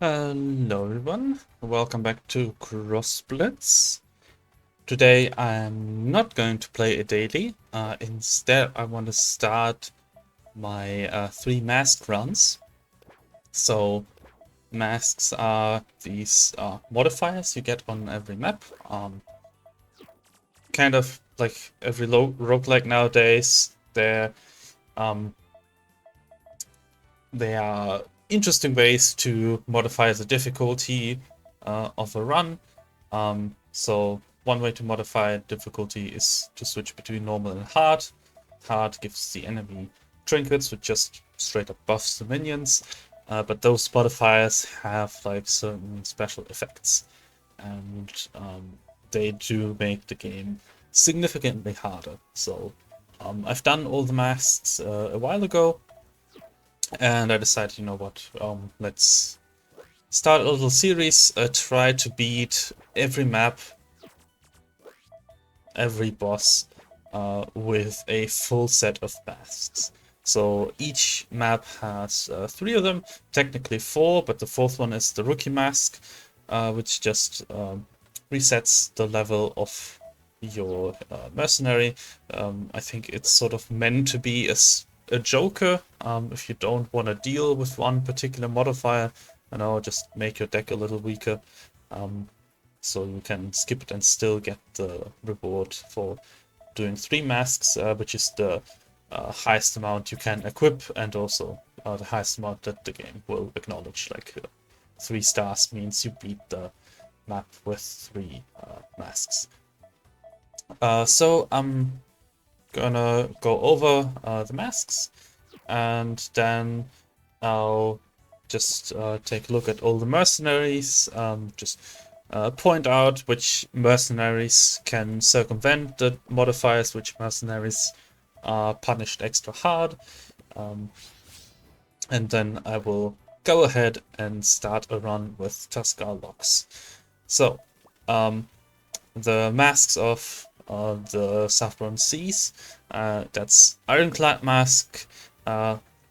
Hello everyone, welcome back to Blitz. Today I'm not going to play a daily, instead I want to start my 3 mask runs. So masks are these modifiers you get on every map, kind of like every roguelike nowadays. Um, they are interesting ways to modify the difficulty of a run. So one way to modify difficulty is to switch between normal and hard. Hard gives the enemy trinkets, which just straight up buffs the minions. But those modifiers have like certain special effects, and they do make the game significantly harder. So I've done all the masks a while ago, and I decided, you know what, let's start a little series, try to beat every map, every boss with a full set of masks. So each map has 3 of them, technically 4, but the 4th one is the rookie mask, which just resets the level of your mercenary. I think it's sort of meant to be a joker. If you don't want to deal with one particular modifier, just make your deck a little weaker. So you can skip it and still get the reward for doing 3 masks, which is the highest amount you can equip, and also the highest amount that the game will acknowledge. Like 3 stars means you beat the map with 3 masks. So I'm gonna go over the masks, and then I'll just take a look at all the mercenaries, just point out which mercenaries can circumvent the modifiers, which mercenaries are punished extra hard, and then I will go ahead and start a run with Tuskgarr Lox. So, the masks of the Saffron Seas, that's Ironclad Mask.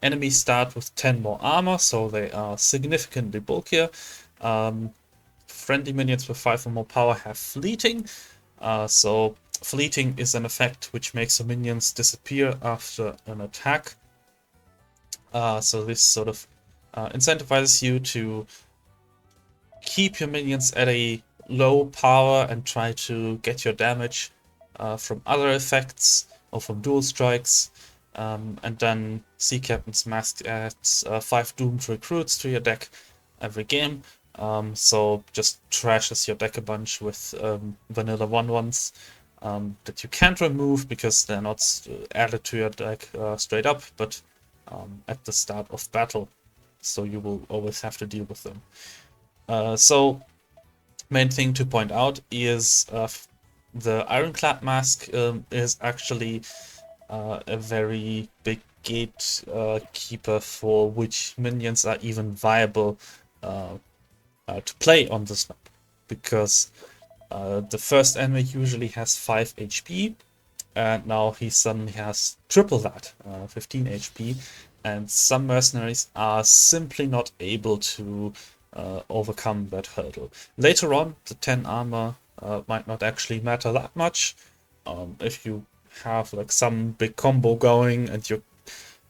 Enemies start with 10 more armor, so they are significantly bulkier. Friendly minions with 5 or more power have fleeting. So fleeting is an effect which makes the minions disappear after an attack. So this sort of incentivizes you to keep your minions at a low power and try to get your damage from other effects or from dual strikes. And then Sea Captain's Mask adds 5 doomed recruits to your deck every game. So just trashes your deck a bunch with vanilla 1/1s that you can't remove because they're not added to your deck straight up, but at the start of battle. So you will always have to deal with them. So main thing to point out is the Ironclad Mask is actually a very big gatekeeper for which minions are even viable to play on this map, because the first enemy usually has 5 HP, and now he suddenly has triple that, 15 HP, and some mercenaries are simply not able to overcome that hurdle. Later on, the 10 armor might not actually matter that much. If you have like some big combo going and you're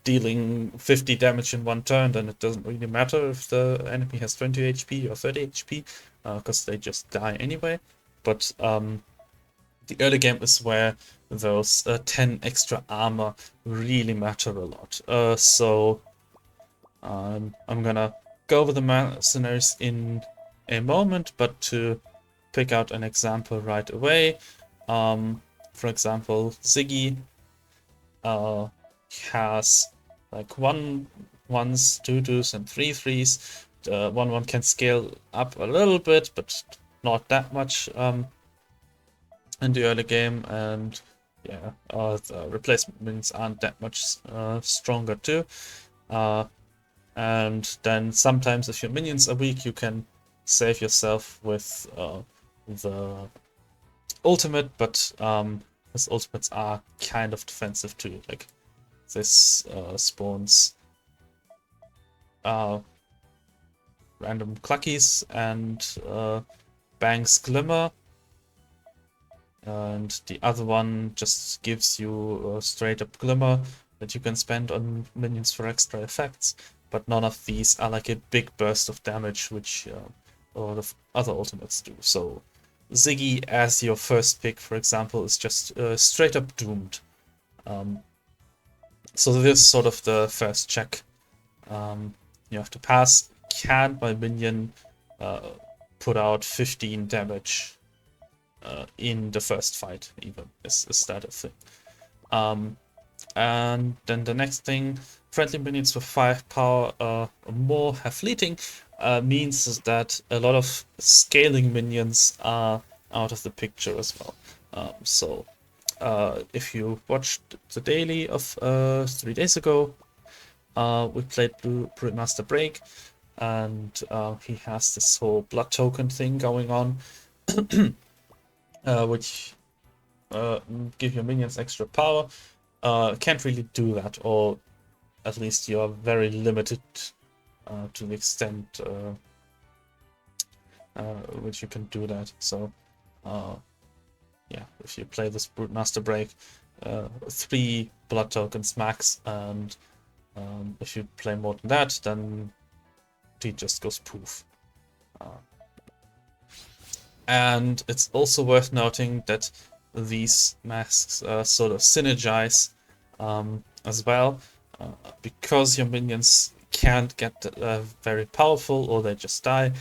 dealing 50 damage in one turn, then it doesn't really matter if the enemy has 20 HP or 30 HP, because they just die anyway. But the early game is where those 10 extra armor really matter a lot. So I'm gonna go over the mercenaries in a moment, but to pick out an example right away, for example, Ziggy has like 1/1s, 2/2s, and 3/3s. The 1/1 can scale up a little bit, but not that much in the early game, and yeah, the replacement minions aren't that much stronger too. And then sometimes if your minions are weak, you can save yourself with the ultimate, but his ultimates are kind of defensive too. Like this spawns random cluckies and bangs glimmer, and the other one just gives you a straight up glimmer that you can spend on minions for extra effects, but none of these are like a big burst of damage, which a lot of other ultimates do. So Ziggy as your first pick, for example, is just straight up doomed. So this is sort of the first check you have to pass. Can my minion put out 15 damage in the first fight, even? Is that a thing? And then the next thing, friendly minions with 5 power or more have fleeting, means that a lot of scaling minions are out of the picture as well. So if you watched the daily of 3 days ago, we played Brewmaster Break, and he has this whole blood token thing going on, which give your minions extra power. Can't really do that, or at least you are very limited to the extent which you can do that. So yeah, if you play this Brewmaster Break, 3 blood tokens max, and if you play more than that, then it just goes poof. And it's also worth noting that these masks sort of synergize as well, because your minions can't get very powerful or they just die.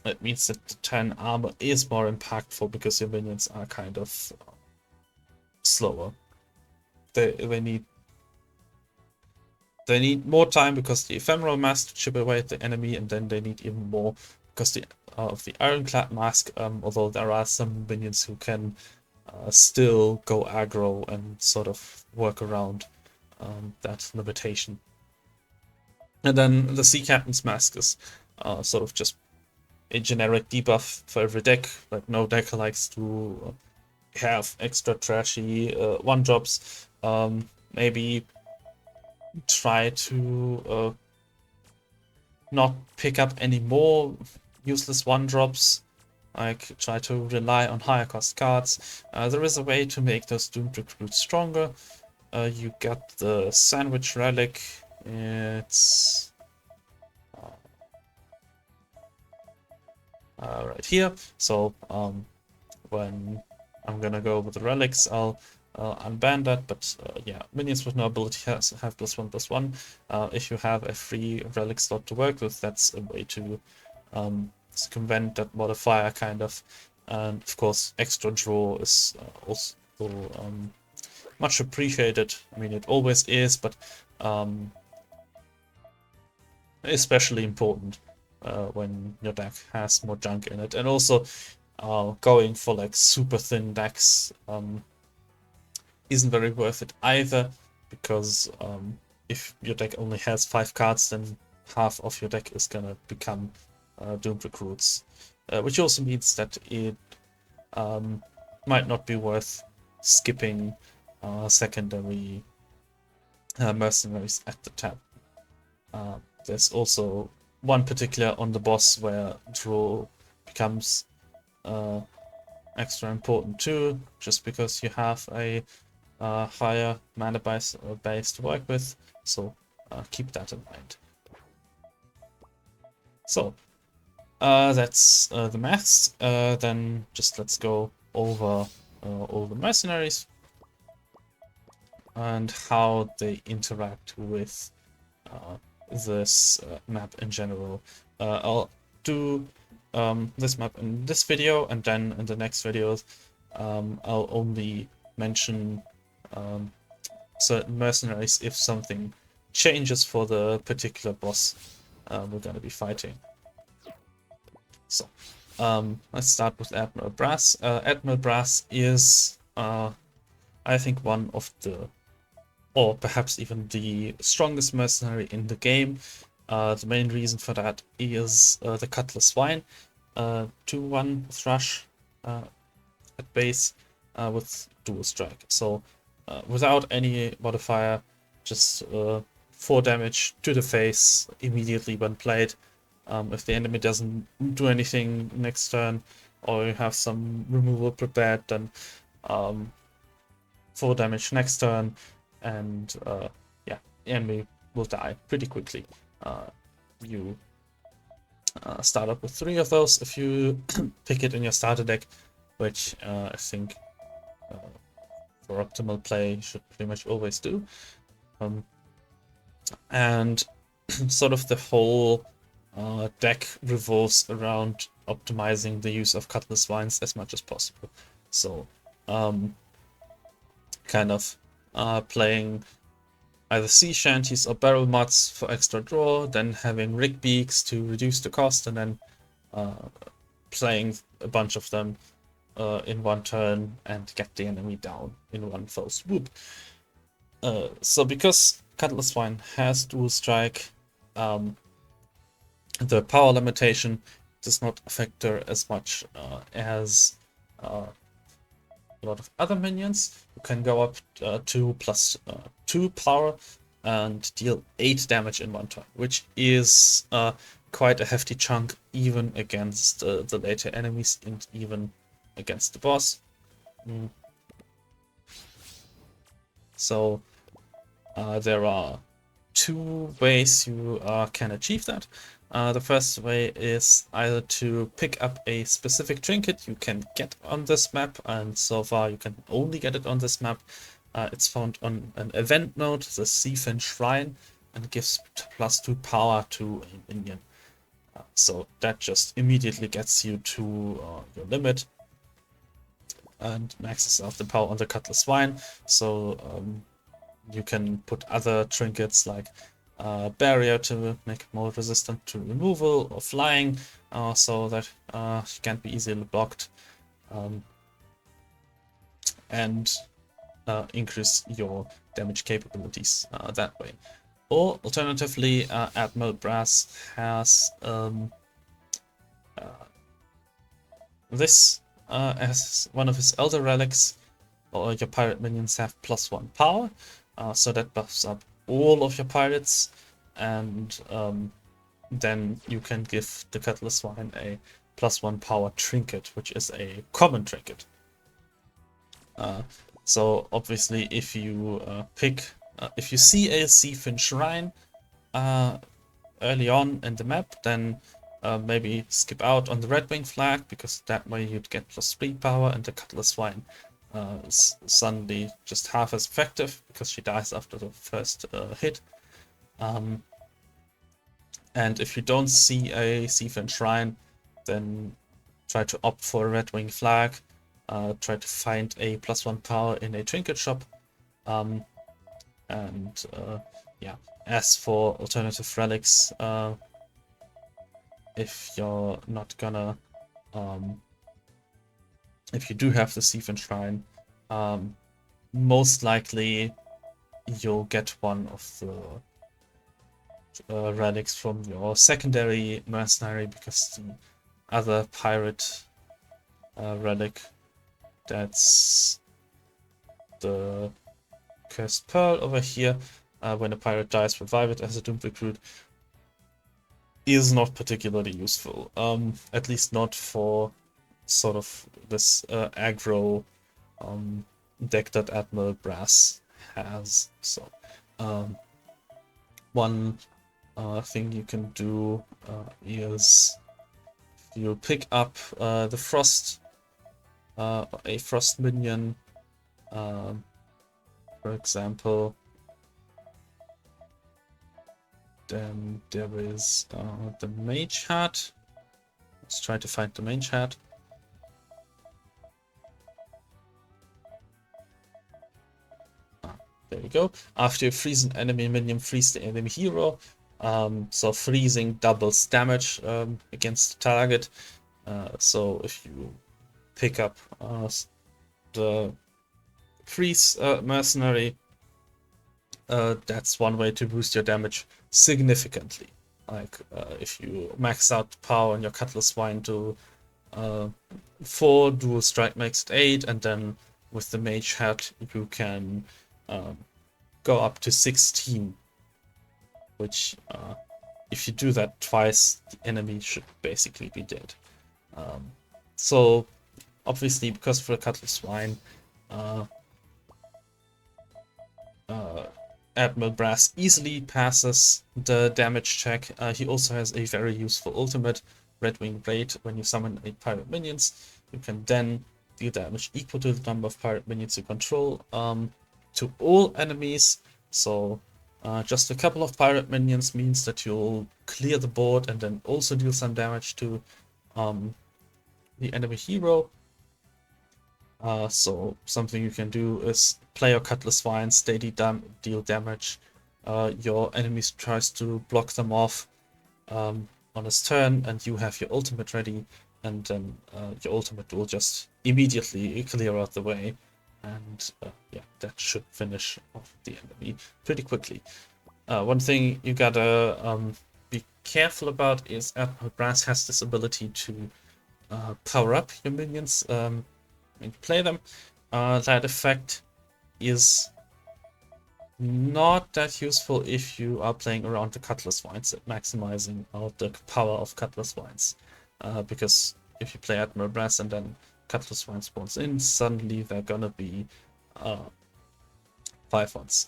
It means that the 10 armor is more impactful because your minions are kind of slower. They need more time because the ephemeral mask to chip away at the enemy, and then they need even more because of the ironclad mask, although there are some minions who can still go aggro and sort of work around that limitation. And then the Sea Captain's mask is sort of just a generic debuff for every deck. Like, no deck likes to have extra trashy 1-drops. Maybe try to not pick up any more useless 1-drops, like try to rely on higher cost cards. There is a way to make those doomed recruits stronger. You got the sandwich relic. It's right here. So when I'm gonna go with the relics, I'll unban that, but yeah, minions with no ability have +1/+1. If you have a free relic slot to work with, that's a way to circumvent that modifier, kind of. And of course, extra draw is also much appreciated. I mean, it always is, but especially important when your deck has more junk in it. And also, going for like super thin decks isn't very worth it either, because if your deck only has 5 cards, then half of your deck is gonna become doomed recruits, which also means that it might not be worth skipping secondary mercenaries at the tab. There's also one particular on the boss where draw becomes extra important too, just because you have a higher mana base to work with, so keep that in mind. So that's the maths. Then just let's go over all the mercenaries and how they interact with this map in general. I'll do this map in this video, and then in the next videos I'll only mention certain mercenaries if something changes for the particular boss we're going to be fighting. So let's start with Admiral Brass. Admiral Brass is I think one of the, or perhaps even the strongest mercenary in the game. The main reason for that is the Cutlass Swine, 2/1 Thrush at base with dual strike. So without any modifier, just 4 damage to the face immediately when played. If the enemy doesn't do anything next turn, or you have some removal prepared, then 4 damage next turn, and yeah, the enemy will die pretty quickly. You start up with 3 of those if you pick it in your starter deck, which I think for optimal play you should pretty much always do. And sort of the whole deck revolves around optimizing the use of Cutlass Vines as much as possible. So kind of playing either sea shanties or barrel mods for extra draw, then having rig beaks to reduce the cost, and then playing a bunch of them in one turn and get the enemy down in one fell swoop. So because Cutlass Vine has dual strike, the power limitation does not affect her as much as a lot of other minions, who can go up to +2 power and deal 8 damage in one turn, which is quite a hefty chunk even against the later enemies and even against the boss. So there are 2 ways you can achieve that. The first way is either to pick up a specific trinket you can get on this map, and so far you can only get it on this map. It's found on an event node, the Seafin Shrine, and gives +2 power to a minion. So that just immediately gets you to your limit and maxes out the power on the Cutlass Vine. So you can put other trinkets like barrier to make it more resistant to removal, or flying, so that she can't be easily blocked, and increase your damage capabilities that way. Or alternatively, Admiral Brass has this as one of his elder relics, or your pirate minions have +1 power, so that buffs up all of your pirates, and then you can give the Cutlass Vine a +1 power trinket, which is a common trinket. So obviously, if you if you see a Seafin Shrine early on in the map, then maybe skip out on the Red Wing flag, because that way you'd get +3 power, and the Cutlass Vine is suddenly just half as effective because she dies after the first hit. And if you don't see a Seafin Shrine, then try to opt for a Red Wing flag. Try to find a +1 power in a trinket shop. Yeah, as for alternative relics, if you're not gonna, if you do have the Seafin Shrine, most likely you'll get one of the relics from your secondary mercenary, because the other pirate relic, that's the Cursed Pearl over here, when a pirate dies, revive it as a doomed recruit, is not particularly useful, at least not for sort of this aggro deck that Admiral Brass has. So one thing you can do is you pick up the Frost, a Frost minion, for example. Then there is the Mage Hat. Let's try to find the Mage Hat. There we go. After you freeze an enemy minion, freeze the enemy hero. So freezing doubles damage against the target. So if you pick up the freeze mercenary, that's one way to boost your damage significantly. Like if you max out the power on your Cutlass Vine to 4, dual strike makes it 8, and then with the Mage Hat you can go up to 16 which if you do that twice, the enemy should basically be dead. So obviously, because for the Cutlass Swine, Admiral Brass easily passes the damage check. He also has a very useful ultimate, Red Wing Blade. When you summon 8 pirate minions, you can then deal damage equal to the number of pirate minions you control to all enemies. So just a couple of pirate minions means that you'll clear the board and then also deal some damage to the enemy hero. So something you can do is play your Cutlass Swines, they deal damage. Your enemy tries to block them off on his turn, and you have your ultimate ready, and then your ultimate will just immediately clear out the way, and yeah, that should finish off the enemy pretty quickly. One thing you gotta be careful about is Admiral Brass has this ability to power up your minions when you play them. That effect is not that useful if you are playing around the Cutlass Swines and maximizing out the power of Cutlass Swines. Because if you play Admiral Brass and then Cutlass Swine spawns in, suddenly they're gonna be 5-1s.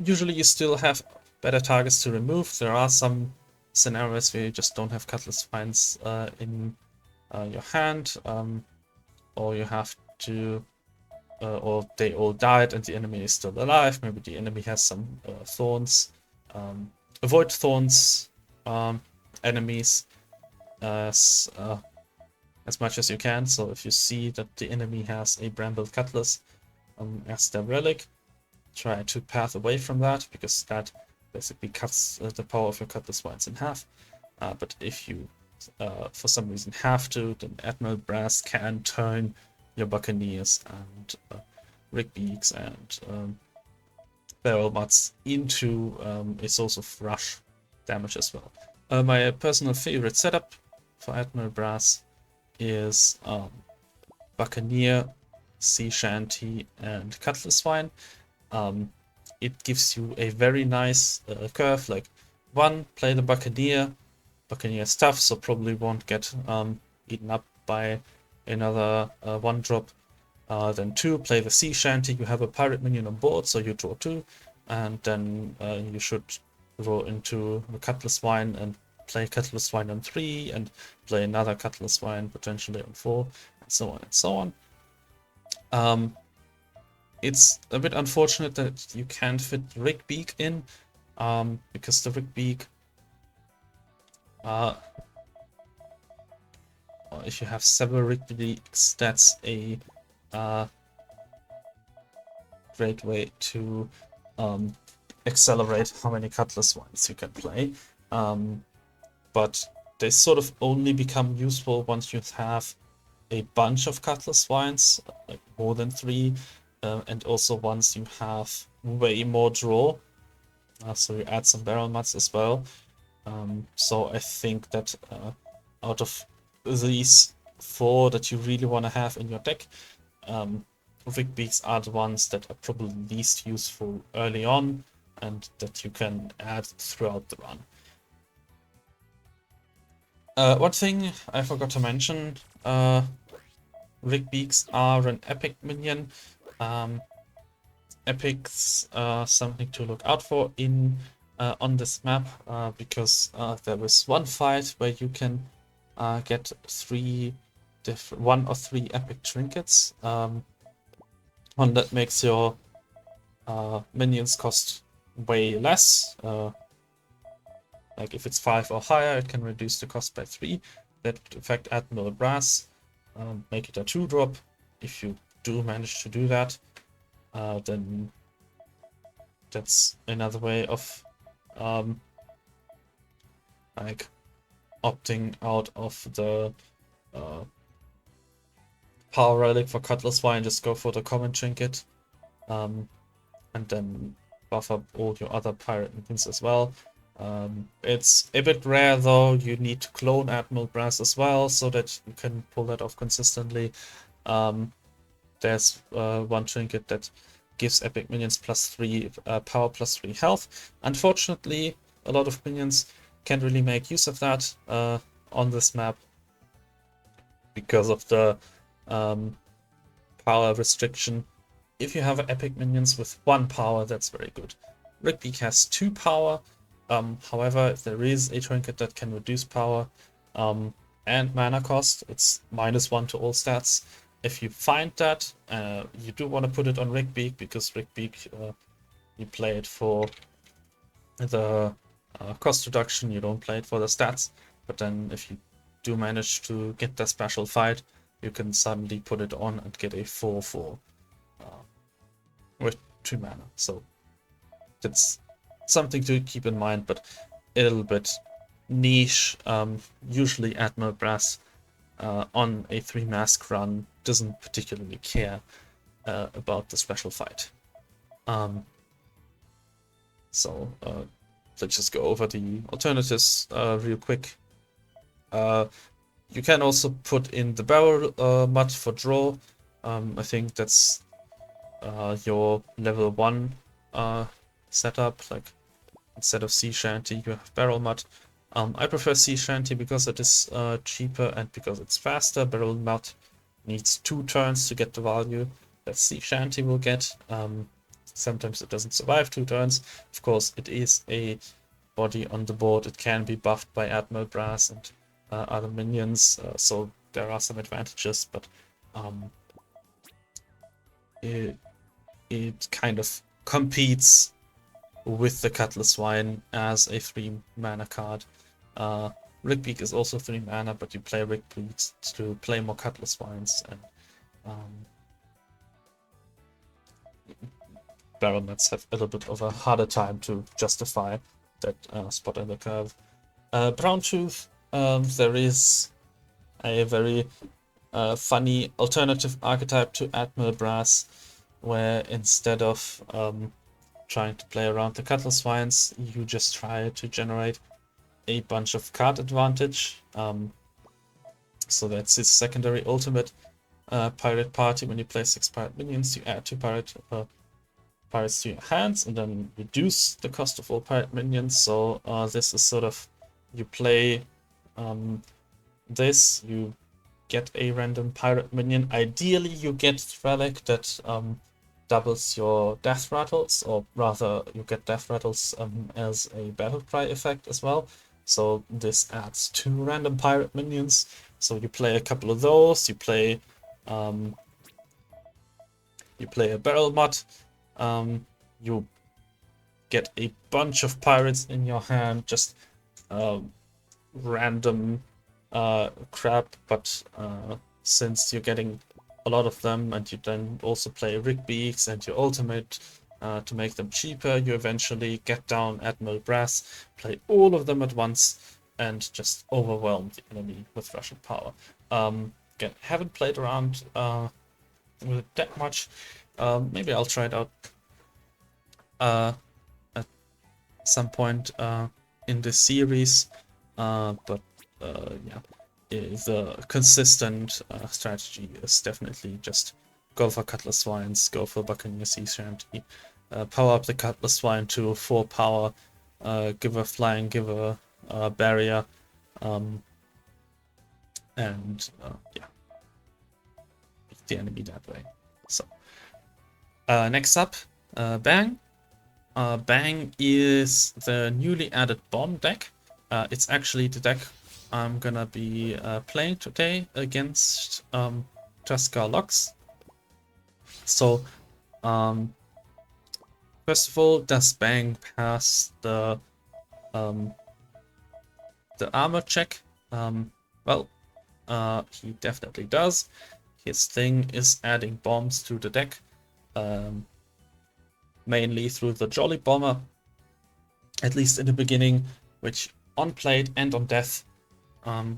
Usually you still have better targets to remove. There are some scenarios where you just don't have Cutlass Swines in your hand, or you have to or they all died and the enemy is still alive. Maybe the enemy has some thorns. Avoid thorns enemies as much as you can. So if you see that the enemy has a bramble cutlass as their relic, try to path away from that, because that basically cuts the power of your Cutlass Swines in half. But if you for some reason have to, then Admiral Brass can turn your Buccaneers and Rigbeaks and Barrel Mutts into a source of rush damage as well. My personal favorite setup for Admiral Brass is Buccaneer, Sea Shanty, and Cutlass Swine. It gives you a very nice curve. Like, 1, play the Buccaneer. Buccaneer is tough, so probably won't get eaten up by another 1-drop. Then 2, play the Sea Shanty. You have a pirate minion on board, so you draw 2, and then you should roll into the Cutlass Swine and play Cutlass Swine on 3, and play another Cutlass Swine potentially on 4, and so on and so on. It's a bit unfortunate that you can't fit Rigbeak in, because the Rigbeak, if you have several Rigbeaks, that's a great way to accelerate how many Cutlass Swines you can play. But they sort of only become useful once you have a bunch of Cutlass Swines, like more than 3, and also once you have way more draw. So you add some Barrel Mutts as well. So I think that out of these 4 that you really want to have in your deck, Rigbeaks are the ones that are probably least useful early on, and that you can add throughout the run. One thing I forgot to mention, Rigbeaks are an epic minion. Epics are something to look out for in on this map, because there was one fight where you can get 1 or 3 epic trinkets. One that makes your minions cost way less. Like if it's 5 or higher, it can reduce the cost by 3. That would affect Admiral Brass, make it a 2-drop. If you do manage to do that, then that's another way of like opting out of the power relic for Cutlass Swine. Just go for the common trinket, and then buff up all your other pirate minions as well. It's a bit rare though. You need to clone Admiral Brass as well, so that you can pull that off consistently. There's one trinket that gives epic minions +3 power, +3 health. Unfortunately, a lot of minions can't really make use of that on this map because of the power restriction. If you have epic minions with 1 power, that's very good. Rigbeak has 2 power. However, if there is a trinket that can reduce power and mana cost, it's -1 to all stats. If you find that, you do want to put it on Rigbeak, because Rigbeak, you play it for the cost reduction, you don't play it for the stats. But then if you do manage to get the special fight, you can suddenly put it on and get a 4/4 with 2 mana. So that's something to keep in mind, but a little bit niche. Usually Admiral Brass on a 3 mask run doesn't particularly care about the special fight. So let's just go over the alternatives real quick. You can also put in the barrel mud for draw. I think that's your level 1 setup. Like, instead of sea shanty, you have barrel mud. I prefer sea shanty because it is cheaper and because it's faster. Barrel mud needs 2 turns to get the value that sea shanty will get. Sometimes it doesn't survive 2 turns. Of course, it is a body on the board. It can be buffed by Admiral Brass and other minions, so there are some advantages, but it kind of competes with the Cutlass Wine as a 3 mana card. Rigbeak is also 3 mana, but you play Rigbeak to play more Cutlass Wines, and Barrel Mats have a little bit of a harder time to justify that spot in the curve. Brown Tooth, there is a very funny alternative archetype to Admiral Brass, where instead of trying to play around the Cutlass Vines, you just try to generate a bunch of card advantage. So that's his secondary ultimate. Pirate Party, when you play 6 pirate minions, you add 2 pirates to your hands and then reduce the cost of all pirate minions. So this is sort of, you play this, you get a random pirate minion. Ideally you get Relic that doubles your death rattles, or rather you get death rattles as a battle cry effect as well. So this adds 2 random pirate minions. So you play a couple of those, you play a barrel mutt, you get a bunch of pirates in your hand, just random crap, but since you're getting a lot of them and you then also play Rigbeaks and your ultimate to make them cheaper, you eventually get down Admiral Brass, play all of them at once, and just overwhelm the enemy with Russian power. Again, haven't played around with it that much. Maybe I'll try it out at some point in this series, but yeah, the consistent strategy is definitely just go for Cutlass Wines, go for Buccaneer Sea Shanty, power up the Cutlass Wine to 4 power, give a flying, give a barrier, and yeah, beat the enemy that way. So next up, Bang. Bang is the newly added bomb deck. It's actually the deck I'm gonna be playing today against Tuskgarr Lox. So first of all, does Bang pass the armor check? Well, he definitely does. His thing is adding bombs to the deck, mainly through the Jolly Bomber, at least in the beginning, which on plate and on death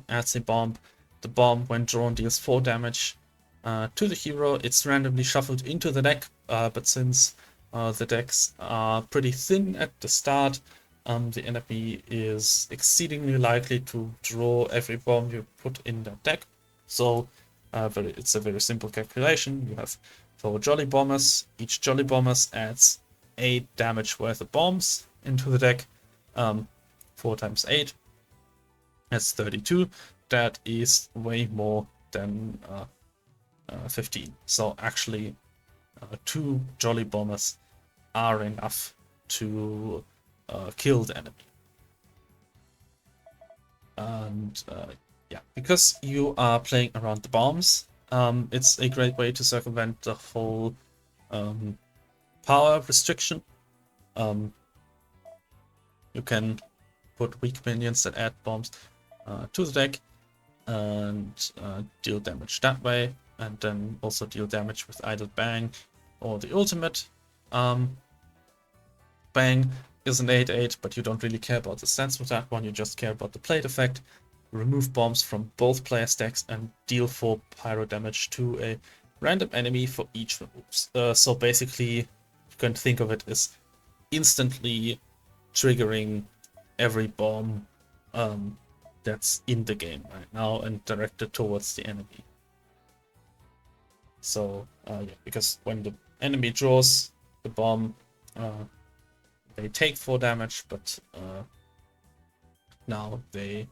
adds a bomb. The bomb, when drawn, deals 4 damage to the hero. It's randomly shuffled into the deck, but since the decks are pretty thin at the start, the enemy is exceedingly likely to draw every bomb you put in that deck. So it's a very simple calculation. You have for Jolly Bombers. Each Jolly Bombers adds 8 damage worth of bombs into the deck. 4 times 8, that's 32. That is way more than 15. So actually 2 Jolly Bombers are enough to kill the enemy. And yeah, because you are playing around the bombs, it's a great way to circumvent the whole power restriction. You can put weak minions that add bombs to the deck and deal damage that way, and then also deal damage with either Bang or the ultimate. Bang is an 8/8, but you don't really care about the stats with that one, you just care about the plate effect. Remove bombs from both players' decks and deal 4 pyro damage to a random enemy for each remove. So basically, you can think of it as instantly triggering every bomb that's in the game right now and directed towards the enemy. So yeah, because when the enemy draws the bomb, they take 4 damage, but now they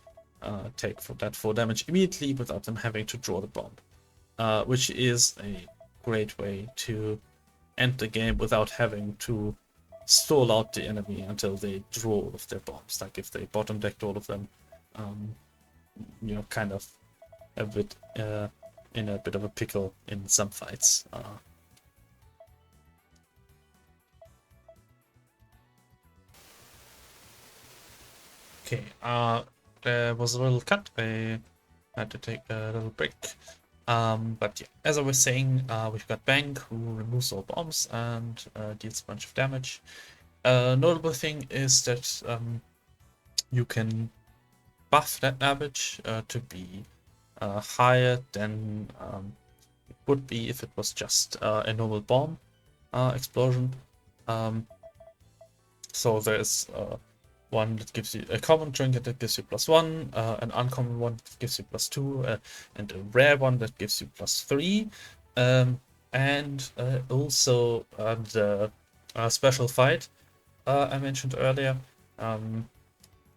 take that 4 damage immediately without them having to draw the bomb, which is a great way to end the game without having to stall out the enemy until they draw all of their bombs. Like if they bottom decked all of them, you know, kind of a bit in a bit of a pickle in some fights. Okay, there was a little cut. I had to take a little break. But yeah, as I was saying, we've got Bang, who removes all bombs and deals a bunch of damage. Notable thing is that you can buff that damage to be higher than it would be if it was just a normal bomb explosion. So there's one that gives you a common trinket that gives you +1, an uncommon one that gives you +2, and a rare one that gives you +3. And also the special fight I mentioned earlier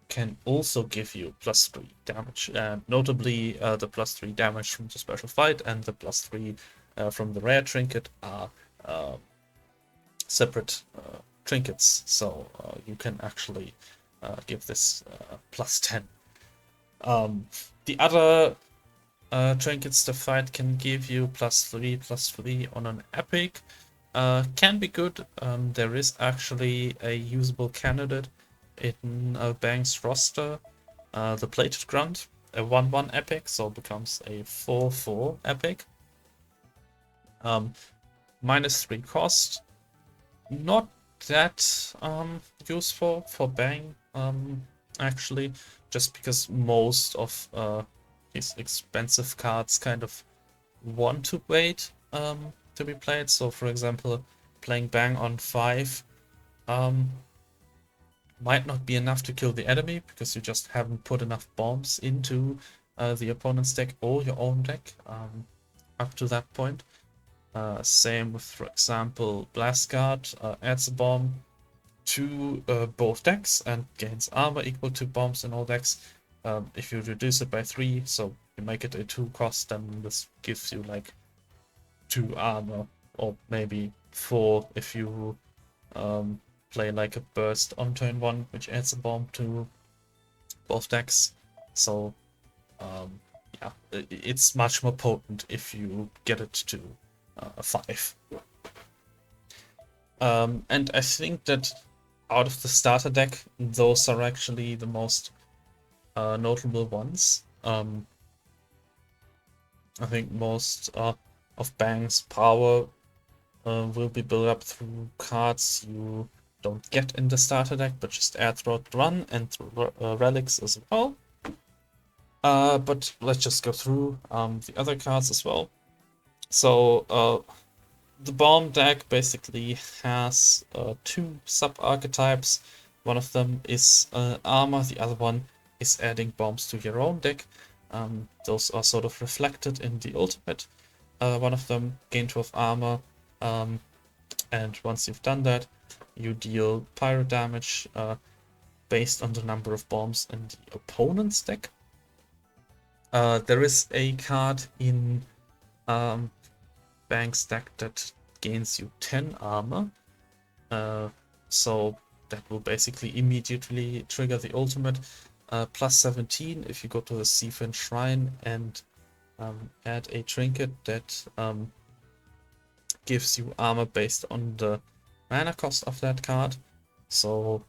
can also give you +3 damage. Notably, the +3 damage from the special fight and the +3 from the rare trinket are separate trinkets, so you can actually give this +10. The other trinkets the fight can give you +3 on an epic. Can be good. There is actually a usable candidate in Bang's roster, the Plated Grunt, a 1/1 epic, so becomes a 4/4 epic. -3 cost. Not that useful for Bang, actually, just because most of these expensive cards kind of want to wait to be played. So for example, playing Bang on 5 might not be enough to kill the enemy because you just haven't put enough bombs into the opponent's deck or your own deck up to that point. Same with, for example, Blastguard adds a bomb to both decks and gains armor equal to bombs in all decks. If you reduce it by 3, so you make it a 2 cost, then this gives you like 2 armor, or maybe 4 if you play like a burst on turn 1, which adds a bomb to both decks. So yeah, it's much more potent if you get it to 5. And I think that out of the starter deck, those are actually the most notable ones. I think most of Bang's power will be built up through cards you don't get in the starter deck, but just add throughout the run, and through relics as well. But let's just go through the other cards as well. So the bomb deck basically has 2 sub-archetypes. One of them is armor, the other one is adding bombs to your own deck. Those are sort of reflected in the ultimate. One of them, gain 12 armor, And once you've done that, you deal pyro damage based on the number of bombs in the opponent's deck. There is a card in Bang's deck that gains you 10 armor. So that will basically immediately trigger the ultimate. Plus 17 if you go to the Seafen Shrine and add a trinket that gives you armor based on the mana cost of that card. So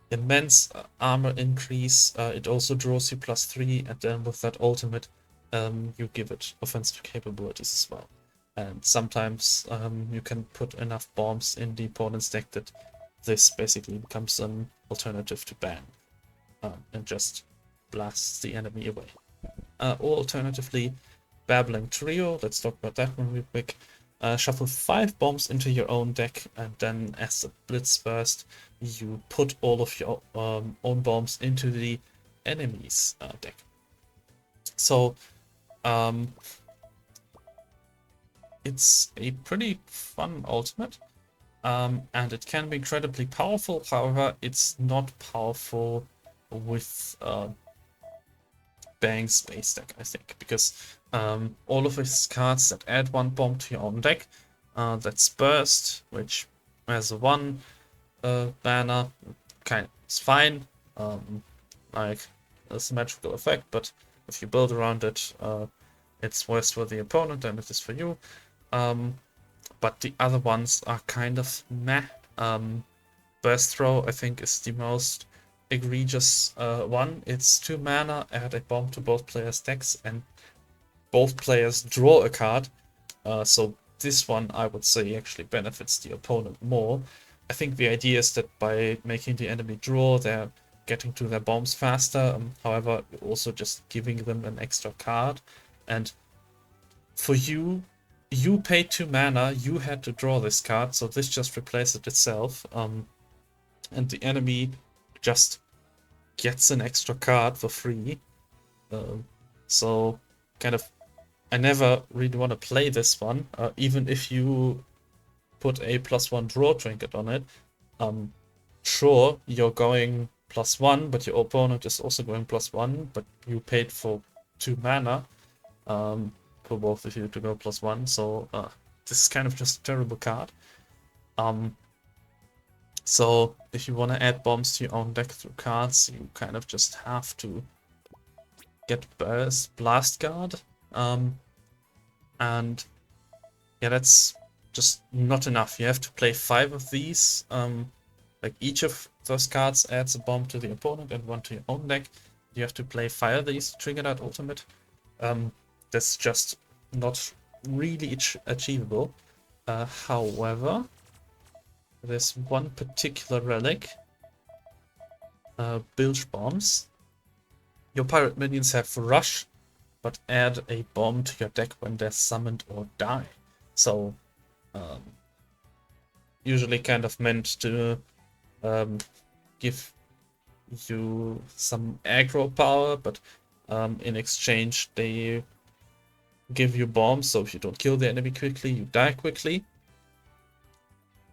immense armor increase. It also draws you plus 3, and then with that ultimate, you give it offensive capabilities as well. And sometimes you can put enough bombs in the opponent's deck that this basically becomes an alternative to Bang and just blasts the enemy away. Or alternatively, Babbling Trio. Let's talk about that one real quick. Shuffle 5 bombs into your own deck, and then as a Blitz burst, you put all of your own bombs into the enemy's deck. So it's a pretty fun ultimate, and it can be incredibly powerful. However, it's not powerful with Bang's base deck, I think, because all of his cards that add 1 bomb to your own deck, that's Burst, which has a 1 mana, kind of is fine, like a symmetrical effect, but if you build around it, it's worse for the opponent than it is for you. But the other ones are kind of meh. Burst Throw, I think, is the most egregious one. It's 2 mana, add a bomb to both players' decks, and both players draw a card. So this one, I would say, actually benefits the opponent more. I think the idea is that by making the enemy draw, they're getting to their bombs faster. However, you're also just giving them an extra card. And for you, you paid 2 mana, you had to draw this card, so this just replaces it itself. And the enemy just gets an extra card for free. So kind of, I never really want to play this one, even if you put a +1 draw trinket on it. Sure, you're going +1, but your opponent is also going +1, but you paid for 2 mana for both of you to go +1, so this is kind of just a terrible card. So if you want to add bombs to your own deck through cards, you kind of just have to get Burst Blast Guard. And yeah, that's just not enough. You have to play 5 of these. Like each of those cards adds a bomb to the opponent and 1 to your own deck. You have to play 5 of these to trigger that ultimate. That's just not really achievable. However, there's one particular relic, Bilge Bombs. Your pirate minions have Rush, but add a bomb to your deck when they're summoned or die. So, usually kind of meant to give you some aggro power, but in exchange they give you bombs, so if you don't kill the enemy quickly, you die quickly.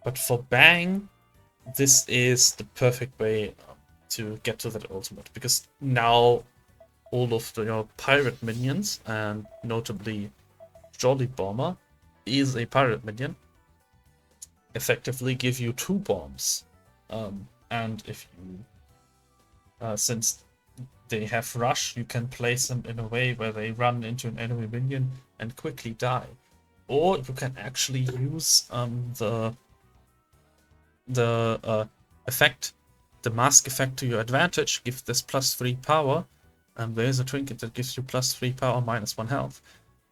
But for Bang, this is the perfect way to get to that ultimate, because now all of your pirate minions, and notably Jolly Bomber is a pirate minion, effectively give you 2 bombs. And if you, since they have Rush, you can place them in a way where they run into an enemy minion and quickly die. Or you can actually use the effect, the mask effect, to your advantage. Give this +3 power. There is a trinket that gives you +3 power, -1 health.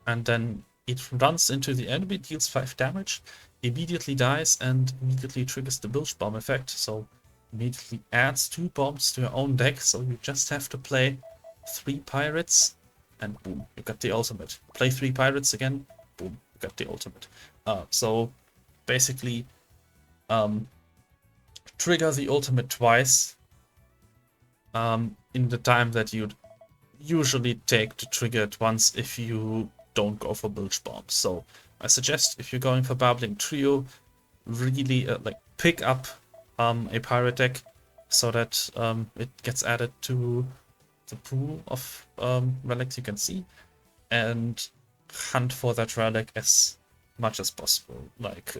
And then it runs into the enemy, deals 5 damage, immediately dies, and immediately triggers the Bilge Bomb effect. So immediately adds 2 bombs to your own deck. So you just have to play 3 pirates, and boom, you got the ultimate. Play 3 pirates again, boom, you got the ultimate. So basically, trigger the ultimate twice in the time that you'd usually take to trigger it once if you don't go for Bilge Bombs. So I suggest if you're going for Babbling Trio, really like pick up a pirate deck so that it gets added to the pool of relics you can see, and hunt for that relic as much as possible. Like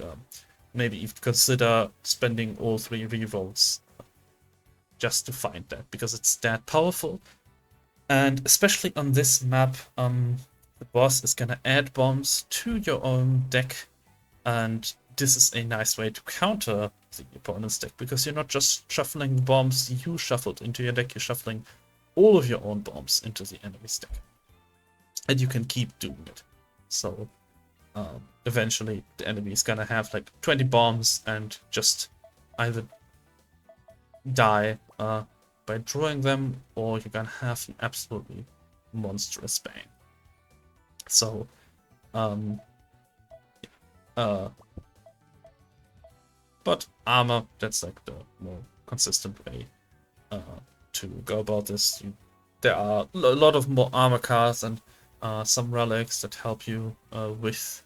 maybe even consider spending all 3 rerolls just to find that, because it's that powerful. And especially on this map, the boss is gonna add bombs to your own deck, and this is a nice way to counter the opponent's deck, because you're not just shuffling the bombs you shuffled into your deck, you're shuffling all of your own bombs into the enemy's deck. And you can keep doing it. So eventually the enemy is gonna have like 20 bombs and just either die by drawing them, or you're gonna have an absolutely monstrous bang. So but armor, that's like the more consistent way to go about this. There are a lot of more armor cards and some relics that help you with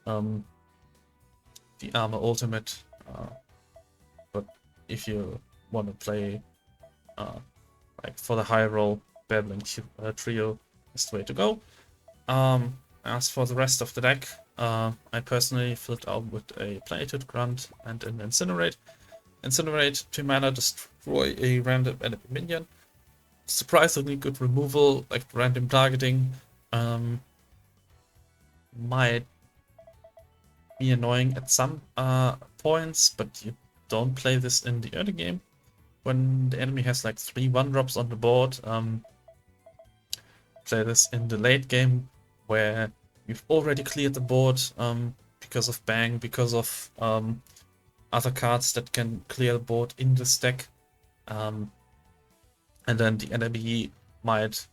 the armor ultimate, but if you want to play like for the high roll, Babbling Trio is the way to go. As for the rest of the deck, I personally filled out with a Plated Grunt and an Incinerate. Incinerate, 2 mana, destroy a random enemy minion. Surprisingly good removal, like random targeting. Might be annoying at some points, but you don't play this in the early game. When the enemy has like 3 1-drops on the board, play this in the late game, where you've already cleared the board because of Bang, because of other cards that can clear the board in this deck. And then the enemy might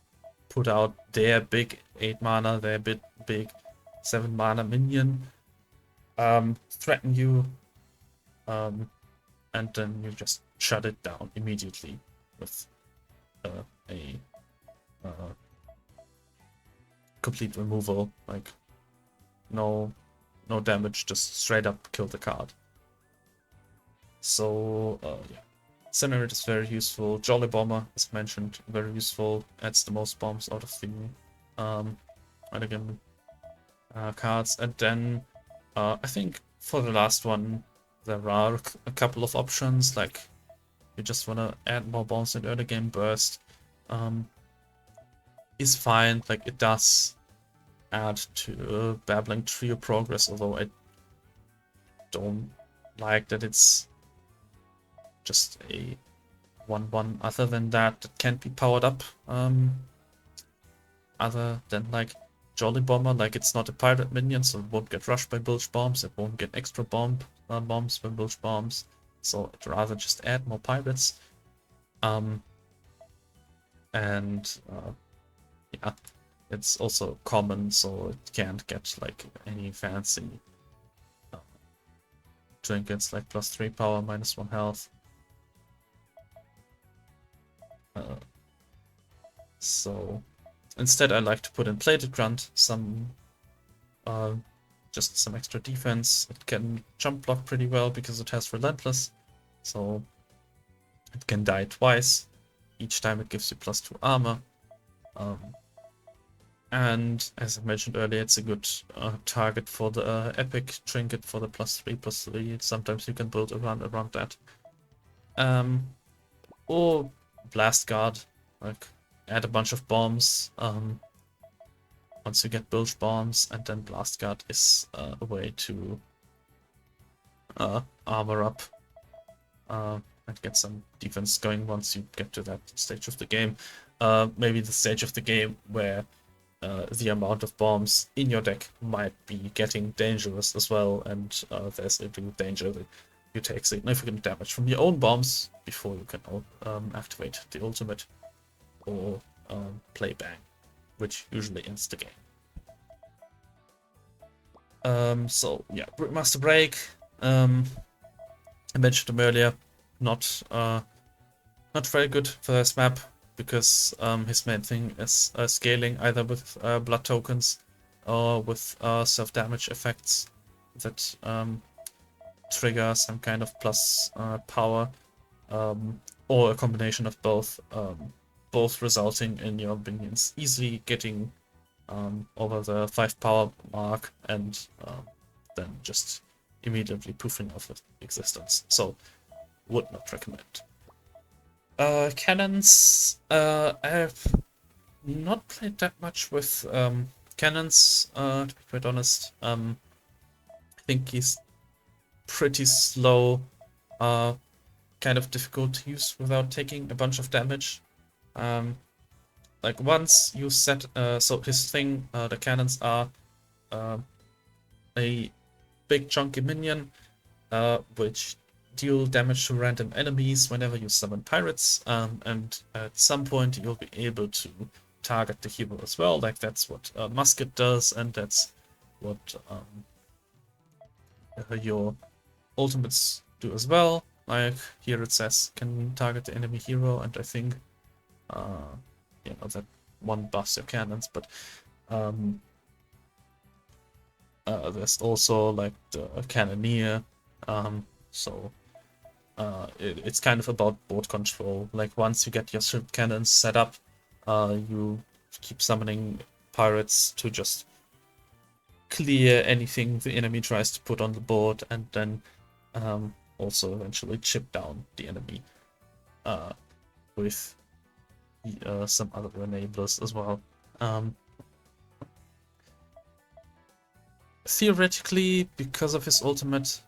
put out their big 8 mana, their big 7 mana minion, threaten you, and then you just shut it down immediately with a complete removal, like no damage, just straight up kill the card. So yeah, Incinerate is very useful. Jolly Bomber, as mentioned, very useful. Adds the most bombs out of the again cards. And then I think for the last one there are a couple of options, like you just want to add more bombs in early game burst. Is fine, like it does add to Babbling Trio progress, although I don't like that it's just a 1/1 other than that can't be powered up, other than like Jolly Bomber. Like, it's not a pirate minion, so it won't get rushed by bilge bombs, it won't get extra bombs by bilge bombs, so I'd rather just add more pirates. Yeah, it's also common, so it can't get like any fancy trinkets like +3 power, -1 health. So instead I like to put in Plated Grunt, just some extra defense. It can jump block pretty well because it has Relentless, so it can die twice. Each time it gives you +2 armor. And as I mentioned earlier, it's a good target for the epic trinket for the +3/+3. Sometimes you can build around that. Or Blast Guard, like add a bunch of bombs once you get bilge bombs, and then Blast Guard is a way to armor up and get some defense going once you get to that stage of the game. Maybe the stage of the game where the amount of bombs in your deck might be getting dangerous as well, and there's a real danger that you take significant damage from your own bombs before you can activate the ultimate or play Bang, which usually ends the game. So yeah, Master Break, I mentioned him earlier, not very good for this map, because his main thing is scaling either with blood tokens or with self-damage effects that trigger some kind of plus power, or a combination of both resulting in your minions easily getting over the 5 power mark and then just immediately poofing off of existence. So, would not recommend. Cannons, I have not played that much with cannons, to be quite honest. I think he's pretty slow, kind of difficult to use without taking a bunch of damage. Like once you set, so his thing, the cannons are a big chunky minion, which deal damage to random enemies whenever you summon pirates, and at some point you'll be able to target the hero as well. Like that's what musket does, and that's what your ultimates do as well. Like here it says can target the enemy hero, and I think you know that one buffs your cannons, but there's also like the cannoneer, so it's kind of about board control. Like once you get your ship cannons set up, you keep summoning pirates to just clear anything the enemy tries to put on the board, and then also eventually chip down the enemy with some other enablers as well. Theoretically, because of his ultimate,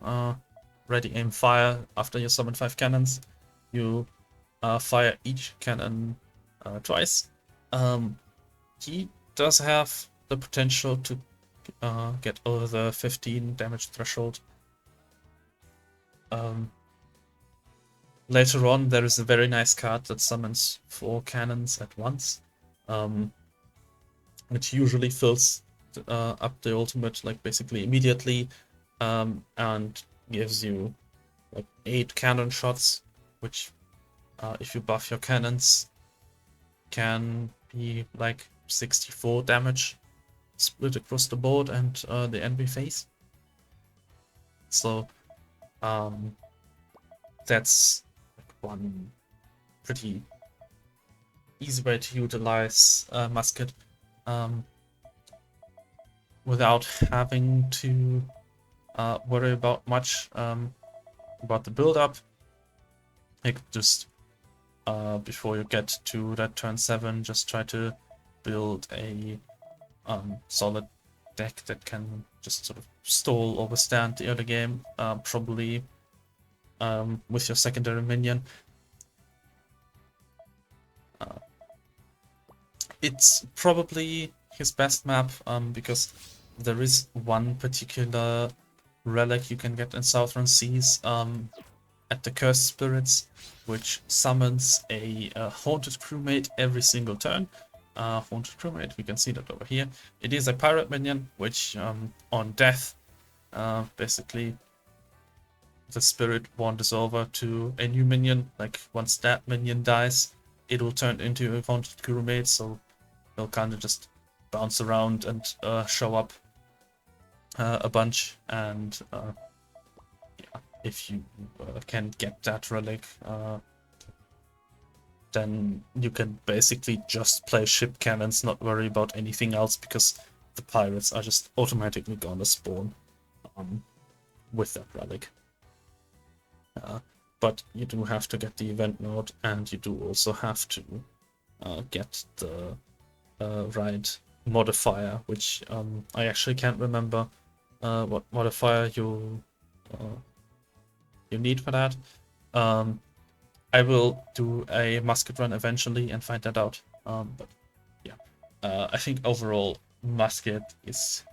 ready aim fire, after you summon 5 cannons, you fire each cannon twice. He does have the potential to get over the 15 damage threshold. Later on, there is a very nice card that summons 4 cannons at once, which usually fills up the ultimate like basically immediately, and gives you like 8 cannon shots, which if you buff your cannons can be like 64 damage split across the board and the enemy face. So that's like one pretty easy way to utilize musket without having to worry about much about the build-up. Like just before you get to that turn 7, just try to build a solid deck that can just sort of stall or withstand the early game, probably with your secondary minion. It's probably his best map, because there is one particular relic you can get in Southern Seas at the Cursed Spirits, which summons a Haunted Crewmate every single turn. Haunted Crewmate, we can see that over here. It is a pirate minion, which on death, basically the spirit wanders over to a new minion. Like once that minion dies, it will turn into a Haunted Crewmate, so they'll kind of just bounce around and show up a bunch, and yeah, if you can get that relic, then you can basically just play ship cannons, not worry about anything else, because the pirates are just automatically gonna spawn with that relic. But you do have to get the event node, and you do also have to get the right modifier, which I actually can't remember what modifier you need for that. I will do a musket run eventually and find that out. But yeah, I think overall musket is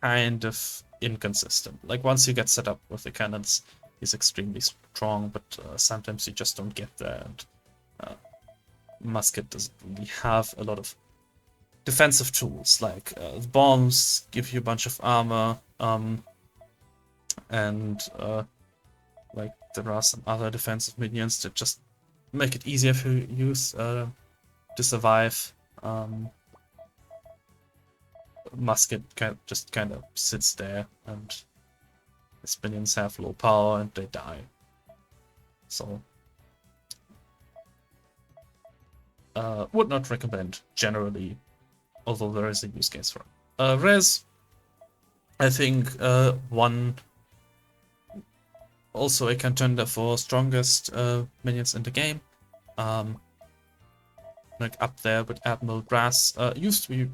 kind of inconsistent. Like once you get set up with the cannons, he's extremely strong, but sometimes you just don't get there. And musket doesn't really have a lot of defensive tools. Like the bombs give you a bunch of armor, and like there are some other defensive minions that just make it easier for you to survive. musket just kind of sits there, and his minions have low power and they die. So would not recommend generally, although there is a use case for it. Res, I think one also a contender for strongest minions in the game. Like up there with Admiral Grass. Used to be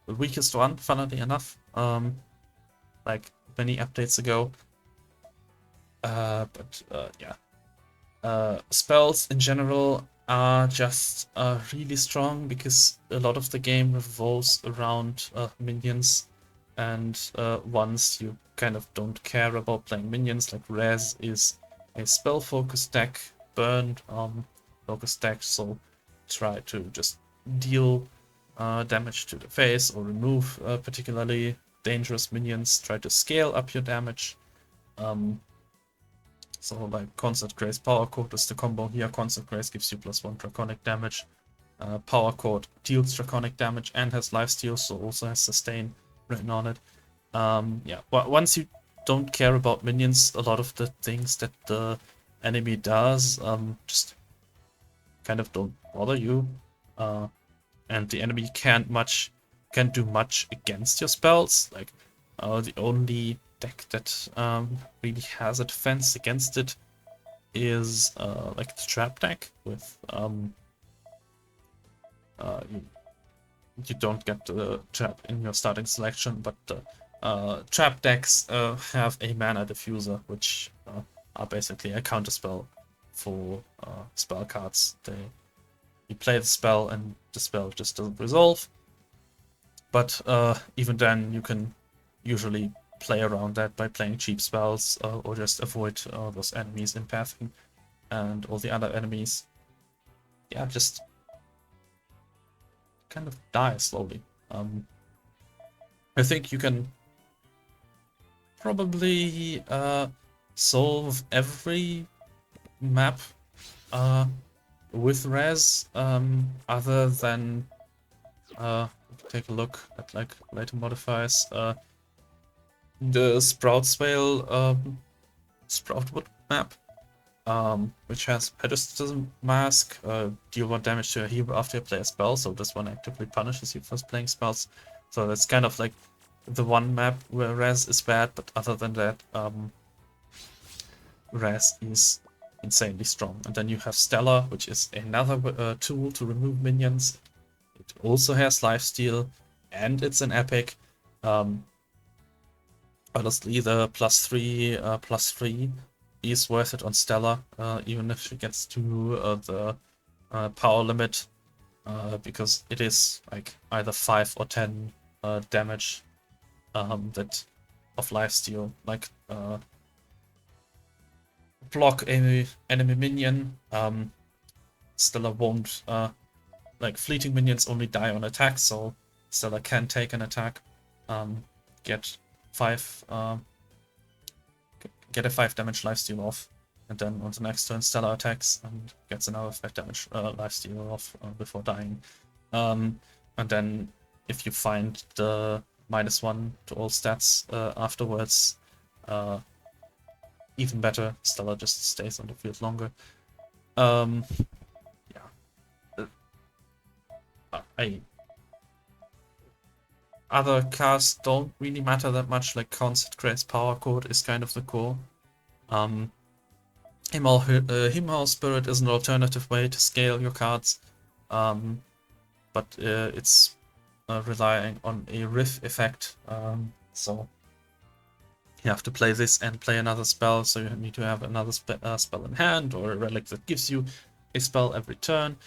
the weakest one, funnily enough. Like many updates ago. But yeah. Spells in general are just really strong because a lot of the game revolves around minions, and once you kind of don't care about playing minions, like Res is a spell focused deck, burn focused deck, so try to just deal damage to the face or remove particularly dangerous minions, try to scale up your damage. So like Concert Grace Power Chord is the combo here. Concert Grace gives you +1 draconic damage. Power Chord deals draconic damage and has lifesteal, so also has sustain written on it. Yeah, once you don't care about minions, a lot of the things that the enemy does just kind of don't bother you. And the enemy can't do much against your spells. Like the only deck that really has a defense against it is like the trap deck with you don't get the trap in your starting selection, but trap decks have a mana diffuser, which are basically a counterspell for spell cards. You play the spell and the spell just doesn't resolve, but even then you can usually play around that by playing cheap spells or just avoid those enemies in pathing, and all the other enemies, yeah, just kind of die slowly. I think you can probably solve every map with Res, other than take a look at like later modifiers. The Sproutwood map, which has Pedestal Mask, deal 1 damage to a hero after you play a spell, so this one actively punishes you for playing spells. So that's kind of like the one map where Res is bad, but other than that, Res is insanely strong. And then you have Stellar, which is another tool to remove minions. It also has lifesteal, and it's an epic. Honestly, the +3 is worth it on Stellar, even if she gets to the power limit, because it is like either 5 or 10 damage that of lifesteal, like block any enemy minion. Stellar won't, like fleeting minions only die on attack, so Stellar can take an attack, get a 5 damage lifesteal off, and then on the next turn Stellar attacks and gets another 5 damage lifesteal off before dying. And then if you find the -1 to all stats afterwards, even better. Stellar just stays on the field longer. Other cards don't really matter that much, like Concert Grace Power Chord is kind of the core. Himmal Spirit is an alternative way to scale your cards, but it's relying on a riff effect, so you have to play this and play another spell, so you need to have another spell in hand, or a relic that gives you a spell every turn.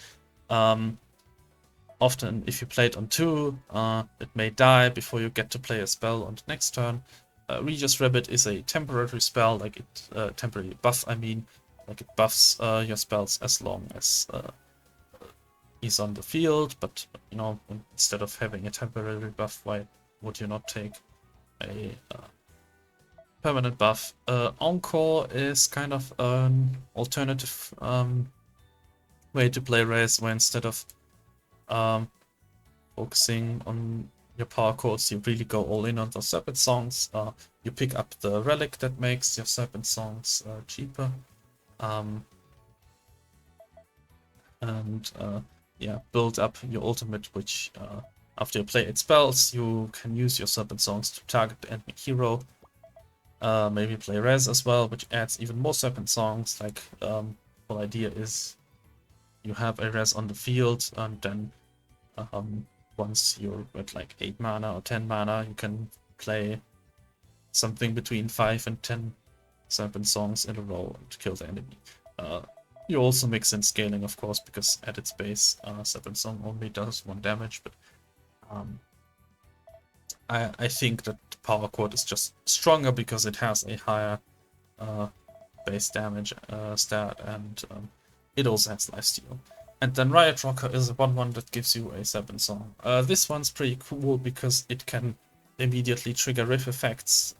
Often, if you play it on 2, it may die before you get to play a spell on the next turn. Regis Rabbit is a temporary spell, like it temporary buff, I mean. Like it buffs your spells as long as he's on the field, but you know, instead of having a temporary buff, why would you not take a permanent buff? Encore is kind of an alternative way to play Race, where instead of focusing on your power chords, you really go all in on those serpent songs. You pick up the relic that makes your serpent songs cheaper. And yeah, build up your ultimate, which after you play its spells, you can use your serpent songs to target the enemy hero. Maybe play res as well, which adds even more serpent songs. Like, whole idea is you have a res on the field, and then once you're at like 8 mana or 10 mana, you can play something between 5 and 10 serpent songs in a row to kill the enemy. You also mix in scaling, of course, because at its base, serpent song only does 1 damage, but I think that the power chord is just stronger because it has a higher base damage stat, and it also has lifesteal. And then Riot Rocker is a 1/1 that gives you a serpent song. This one's pretty cool because it can immediately trigger riff effects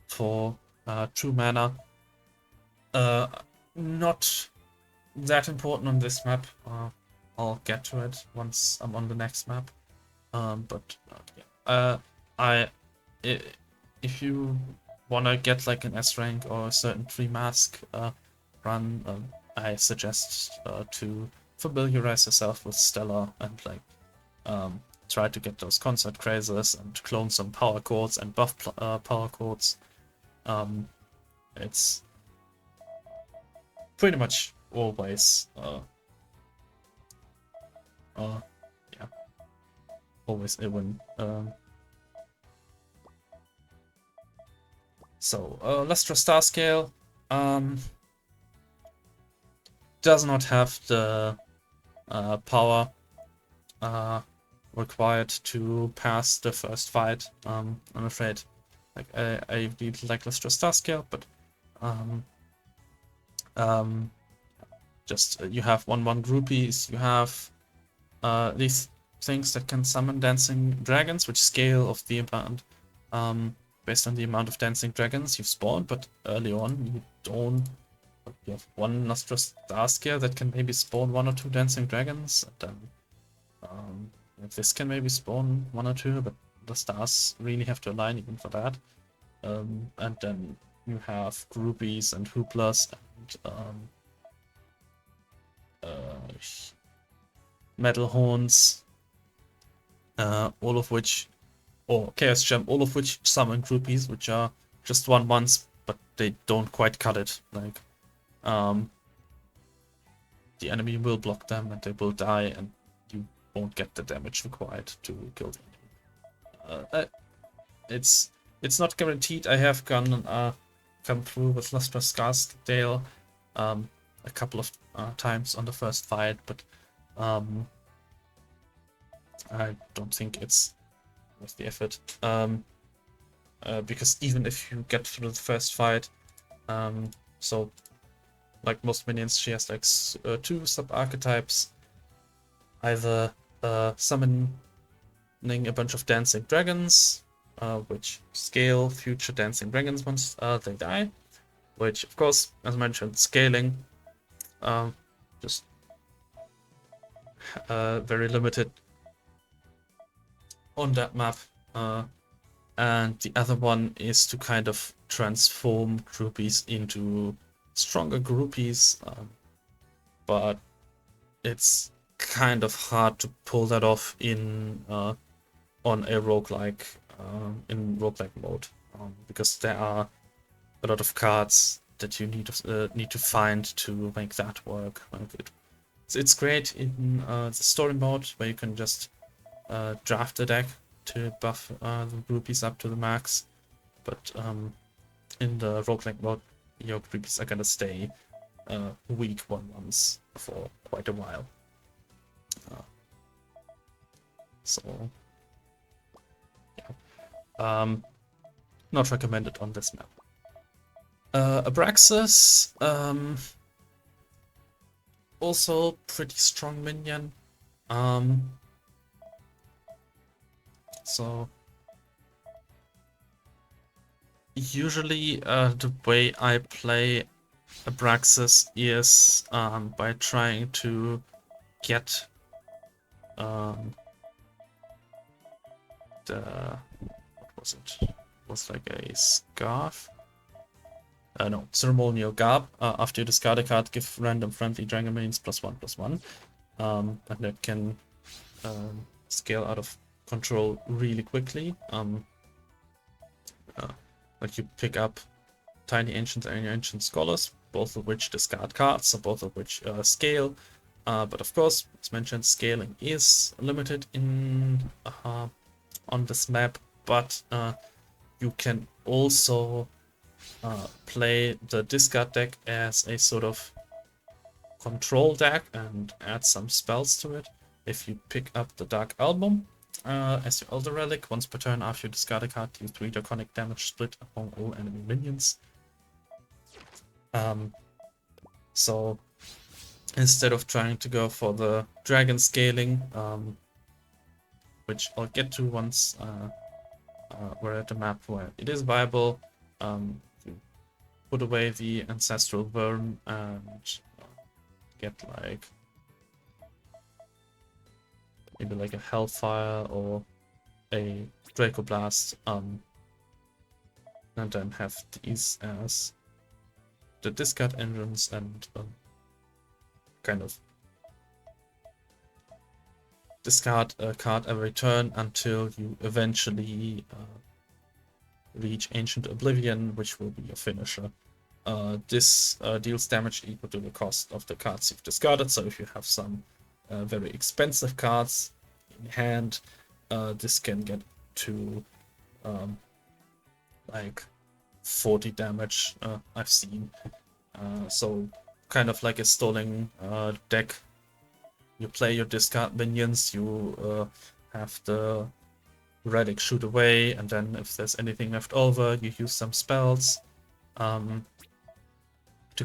for 2 mana. Not that important on this map. I'll get to it once I'm on the next map. But yeah. If you wanna get like an S rank or a certain 3 mask run, I suggest to familiarize yourself with Stellar and like try to get those concert crazes and clone some power chords and buff power chords. It's pretty much always yeah, always a win. So Lustra Star Scale does not have the power required to pass the first fight. I'm afraid. Like I really like Lustra Star Scale, but just you have 1/1 groupies. You have these things that can summon dancing dragons, which scale of the amount based on the amount of dancing dragons you've spawned. But early on, you don't. You have 1 Lustra Star Scale that can maybe spawn 1 or 2 dancing dragons. And then this can maybe spawn 1 or 2, but the stars really have to align even for that. And then you have groupies and hooplas and metal horns, all of which, or chaos gem, all of which summon groupies, which are just 1/1s, but they don't quite cut it. Like, the enemy will block them and they will die, and you won't get the damage required to kill the enemy. It's not guaranteed. I have come through with Lustra Scarsdale a couple of times on the first fight, but I don't think it's worth the effort. Because even if you get through the first fight, so like most minions, she has like 2 sub-archetypes. Either summoning a bunch of dancing dragons, which scale future dancing dragons once they die, which of course, as mentioned, scaling just very limited on that map. And the other one is to kind of transform groupies into stronger groupies, but it's kind of hard to pull that off in on a roguelike in roguelike mode, because there are a lot of cards that you need to find to make that work. Like it's great in the story mode where you can just draft a deck to buff the groupies up to the max, but in the roguelike mode, your groupies are gonna stay weak 1/1s for quite a while. So yeah, not recommended on this map. Abraxas, also pretty strong minion. So usually the way I play Abraxas is by trying to get what was it? It was like a scarf. No, ceremonial garb. After you discard a card, give random friendly dragon minions +1/+1. And that can scale out of control really quickly. Like you pick up Tiny Ancients and Ancient Scholars, both of which discard cards, so both of which scale. But of course, as mentioned, scaling is limited in on this map, but you can also play the discard deck as a sort of control deck and add some spells to it. If you pick up the Dark Album as your Elder Relic, once per turn after you discard a card, deal 3 draconic damage split among all enemy minions. So instead of trying to go for the dragon scaling, which I'll get to once we're at a map where it is viable, you put away the Ancestral Worm and get like maybe like a Hellfire or a Dracoblast, and then have these as the discard engines and kind of discard a card every turn until you eventually reach Ancient Oblivion, which will be your finisher. This deals damage equal to the cost of the cards you've discarded, so if you have some very expensive cards in hand, this can get to like 40 damage, I've seen. So kind of like a stalling deck. You play your discard minions, you have the relic shoot away, and then if there's anything left over, you use some spells to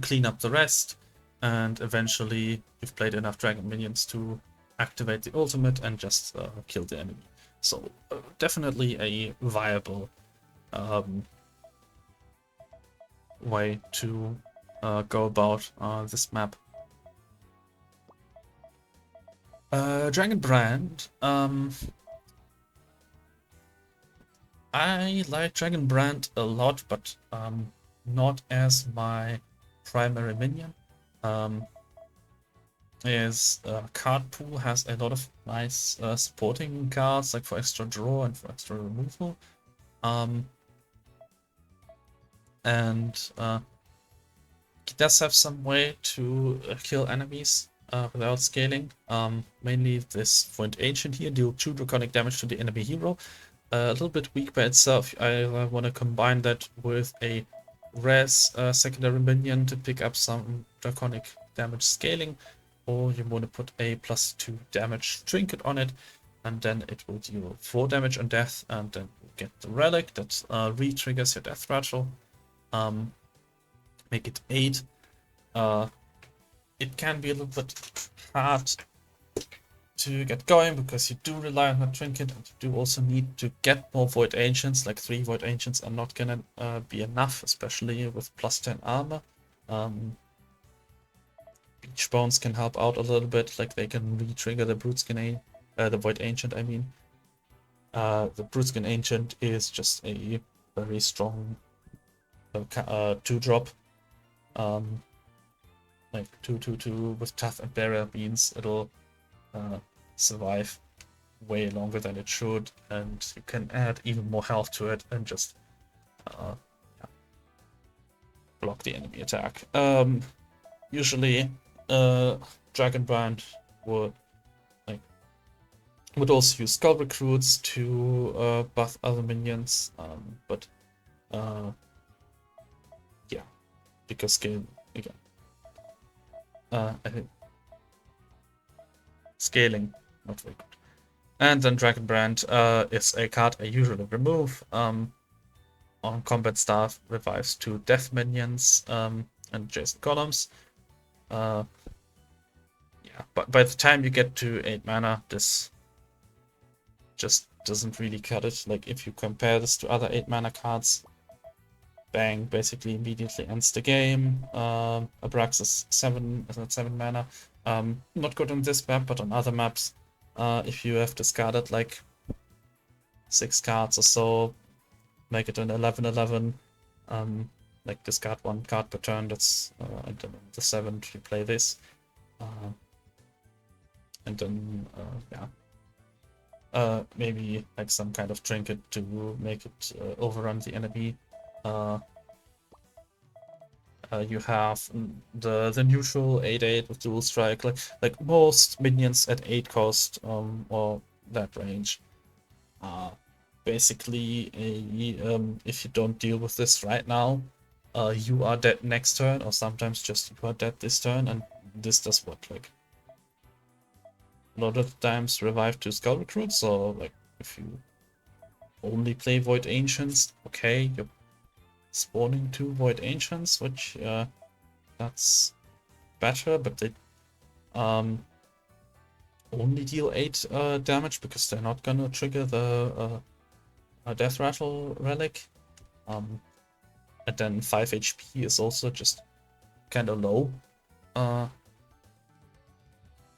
clean up the rest, and eventually you've played enough dragon minions to activate the ultimate and just kill the enemy. So definitely a viable way to go about this map. Dragon Brand. I like Dragon Brand a lot, but not as my primary minion. His card pool has a lot of nice supporting cards, like for extra draw and for extra removal. And he does have some way to kill enemies without scaling. Mainly this Void Ancient here, deal 2 draconic damage to the enemy hero. A little bit weak by itself. I want to combine that with a res secondary minion to pick up some draconic damage scaling, or you want to put a +2 damage trinket on it, and then it will deal 4 damage on death, and then you get the relic that re-triggers your death rattle. Make it 8. It can be a little bit hard to get going because you do rely on that trinket, and you do also need to get more Void Ancients. Like 3 Void Ancients are not gonna be enough, especially with +10 armor. Beach Bones can help out a little bit, like they can re-trigger the Bruteskin, the Void Ancient, I mean. The Bruteskin Ancient is just a very strong 2-drop. Like 2/2/2 with Tough and Barrier means it'll survive way longer than it should, and you can add even more health to it and just block the enemy attack. Usually Dragon Brand would also use Skull Recruits to buff other minions, but yeah, because scale again. I think scaling not very good. And then Dragon Brand is a card I usually remove. On combat staff, revives 2 death minions and adjacent columns. Yeah, but by the time you get to 8 mana, this just doesn't really cut it. Like if you compare this to other 8 mana cards, bang, basically immediately ends the game. Abraxas 7 mana. Not good on this map, but on other maps, if you have discarded like 6 cards or so, make it an 11/11. Like discard 1 card per turn. That's and then the 7th you play this, and then yeah, maybe like some kind of trinket to make it overrun the enemy. You have the neutral 8/8 with dual strike, like most minions at 8 cost or that range. Basically, if you don't deal with this right now, you are dead next turn, or sometimes just you are dead this turn, and this does what, like a lot of times revive 2 skull recruits. So like if you only play Void Ancients, okay, you're spawning 2 Void Ancients, which that's better, but they only deal 8 damage because they're not gonna trigger the Death Rattle relic. And then 5 HP is also just kind of low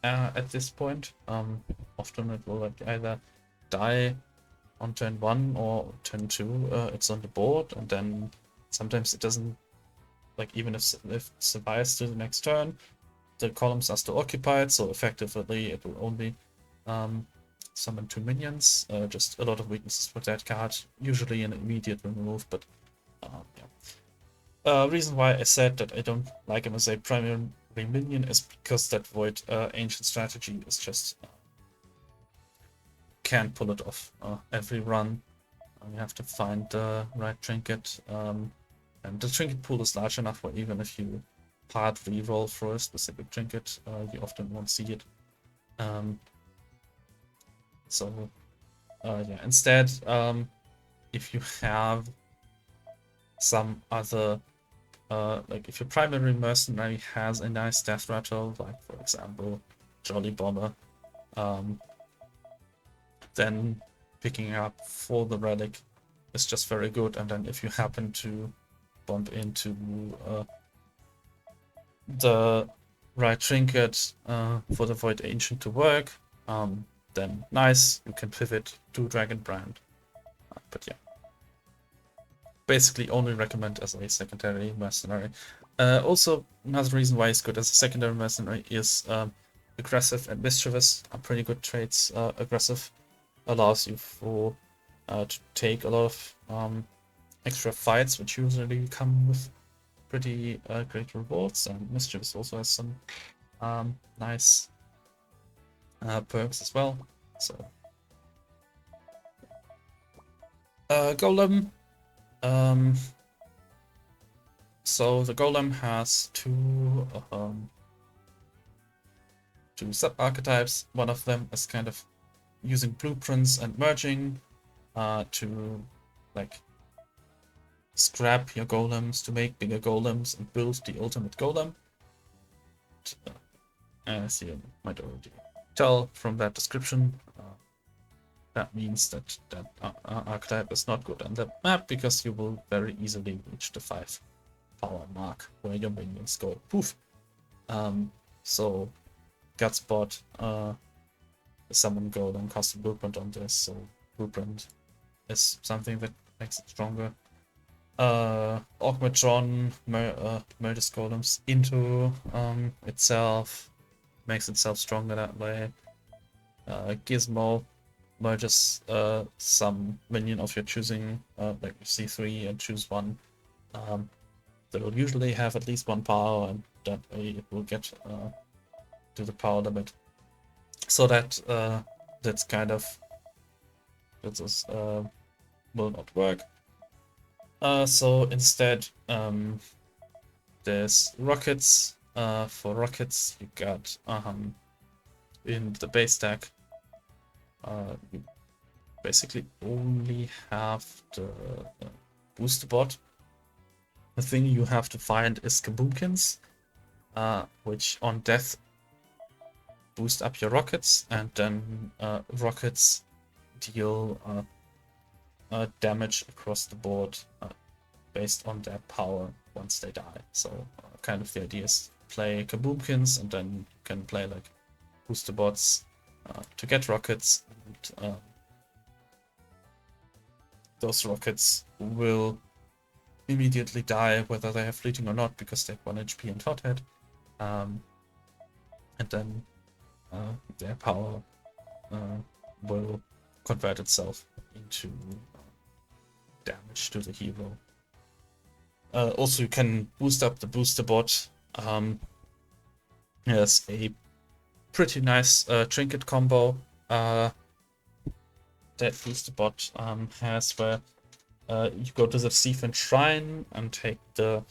at this point. Often it will like either die on turn 1 or turn 2. It's on the board, and then sometimes it doesn't, like even if it survives to the next turn, the columns are still occupied, so effectively it will only summon 2 minions. Just a lot of weaknesses for that card, usually an immediate remove, but yeah. Reason why I said that I don't like him as a primary minion is because that Void Ancient strategy is just can't pull it off every run. You have to find the right trinket, and the trinket pool is large enough where even if you hard reroll for a specific trinket, you often won't see it. So yeah, instead, if you have some other, like if your primary mercenary has a nice death rattle, like for example Jolly Bomber, then picking up for the relic is just very good. And then if you happen to bump into the right trinket for the Void Ancient to work, then nice, you can pivot to Dragon Brand. But yeah, basically only recommend as a secondary mercenary. Also, another reason why it's good as a secondary mercenary is aggressive and mischievous are pretty good traits. Aggressive allows you to take a lot of extra fights, which usually come with pretty great rewards, and mischievous also has some nice perks as well. So Golem. So the Golem has two sub-archetypes. One of them is kind of using blueprints and merging to like scrap your golems to make bigger golems and build the ultimate golem. As you might already tell from that description, that means that that archetype is not good on the map because you will very easily reach the 5 power mark where your minions go poof. So Gutspot, summon golem, cast a blueprint on this, so blueprint is something that makes it stronger. Augmatron murders golems into itself, makes itself stronger that way. Gizmo merges some minion of your choosing, like C3, and choose one. They will usually have at least 1 power, and that way it will get to the power limit. So that that's kind of will not work. So instead, there's rockets. For rockets, you got in the base deck. You basically only have the booster bot. The thing you have to find is Kaboomkins, which on death boost up your rockets, and then rockets deal damage across the board based on their power once they die. So kind of the idea is play Kaboomkins, and then you can play like booster bots to get rockets, and those rockets will immediately die, whether they have fleeting or not, because they have 1 HP and hothead. And then their power will convert itself into damage to the hero. Also, you can boost up the booster bot. There's a pretty nice trinket combo that booster bot has, where you go to the Seafen Shrine and take the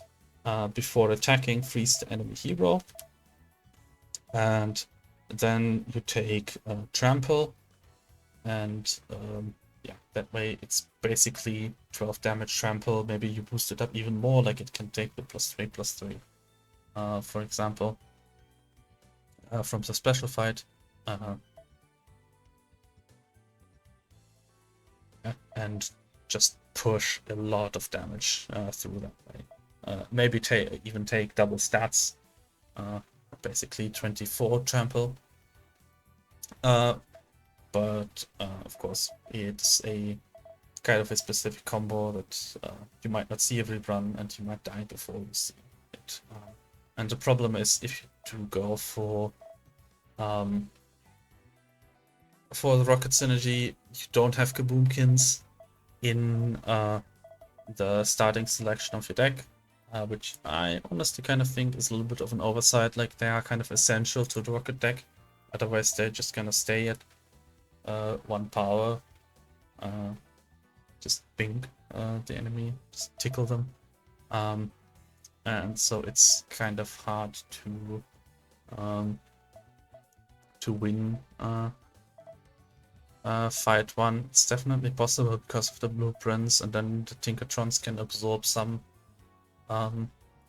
before attacking, freeze the enemy hero, and then you take trample, and yeah, that way it's basically 12 damage trample. Maybe you boost it up even more, like it can take the +3/+3, for example, from the special fight. And just push a lot of damage through that way. Maybe even take double stats, basically 24 trample. But of course, it's a kind of a specific combo that you might not see every run, and you might die before you see it. And the problem is, if you do go for the rocket synergy, you don't have kaboomkins in the starting selection of your deck, which I honestly kind of think is a little bit of an oversight. Like, they are kind of essential to the rocket deck, otherwise they're just gonna stay at 1 power, just ping the enemy, just tickle them, and so it's kind of hard to win fight 1. It's definitely possible because of the blueprints, and then the Tinkertrons can absorb some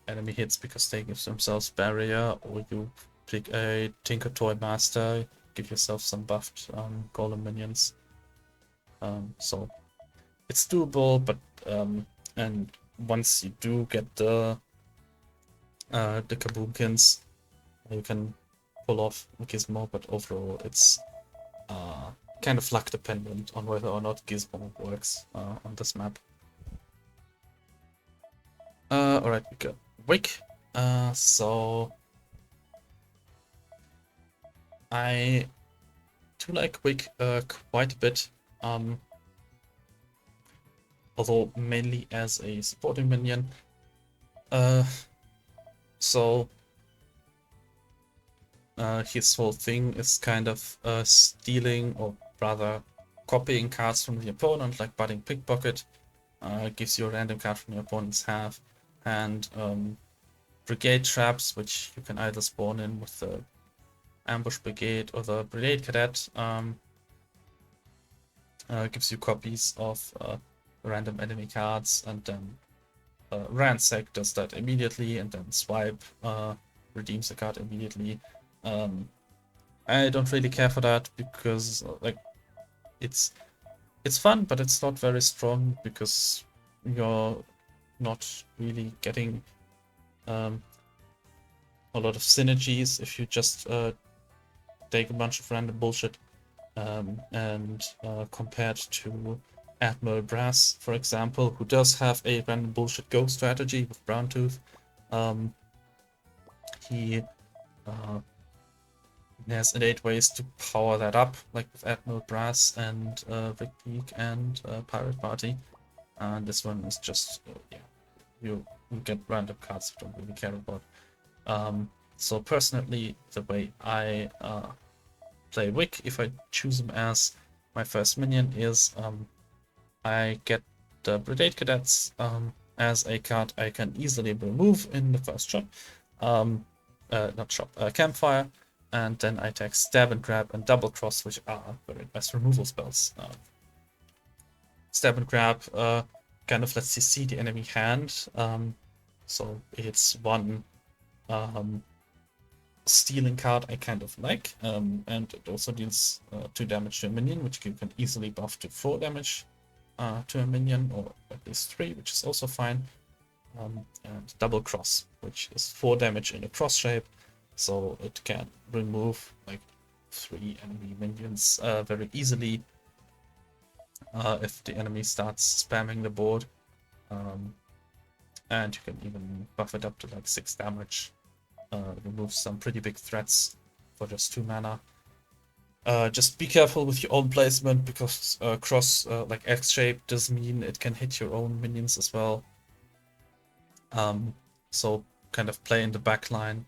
enemy hits because they give themselves barrier, or you pick a Tinker Toy Master, give yourself some buffed golem minions. So it's doable, but and once you do get the kaboomkins, you can pull off Gizmo, but overall it's kind of luck dependent on whether or not Gizmo works on this map. Alright, we got Wick. So I do like Wick quite a bit, although mainly as a supporting minion. So his whole thing is kind of stealing, or rather copying cards from the opponent, like Budding Pickpocket. Gives you a random card from your opponent's half, and Brigade Traps, which you can either spawn in with the Ambush Brigade or the Brigade Cadet. Gives you copies of random enemy cards, and then Ransack does that immediately, and then Swipe redeems the card immediately. I don't really care for that because like it's fun, but it's not very strong because you're not really getting a lot of synergies if you just take a bunch of random bullshit. And compared to Admiral Brass, for example, who does have a random bullshit go strategy with Brown Tooth, he has innate ways to power that up, like with Admiral Brass and Vic Peak and Pirate Party. And this one is just, yeah, you get random cards you don't really care about. So personally, the way I play Wick, if I choose him as my first minion, is I get the Brigade Cadets as a card I can easily remove in the first shot. Campfire. And then I take Stab and Grab and Double Cross, which are very nice removal spells. Stab and Grab kind of lets you see the enemy hand. So it's one stealing card I kind of like. And it also deals 2 damage to a minion, which you can easily buff to 4 damage to a minion, or at least 3, which is also fine. And Double Cross, which is 4 damage in a cross shape. So it can remove like 3 enemy minions very easily. if the enemy starts spamming the board. And you can even buff it up to like 6 damage. Remove some pretty big threats for just 2 mana. Just be careful with your own placement, because cross like X shape does mean it can hit your own minions as well. So kind of play in the back line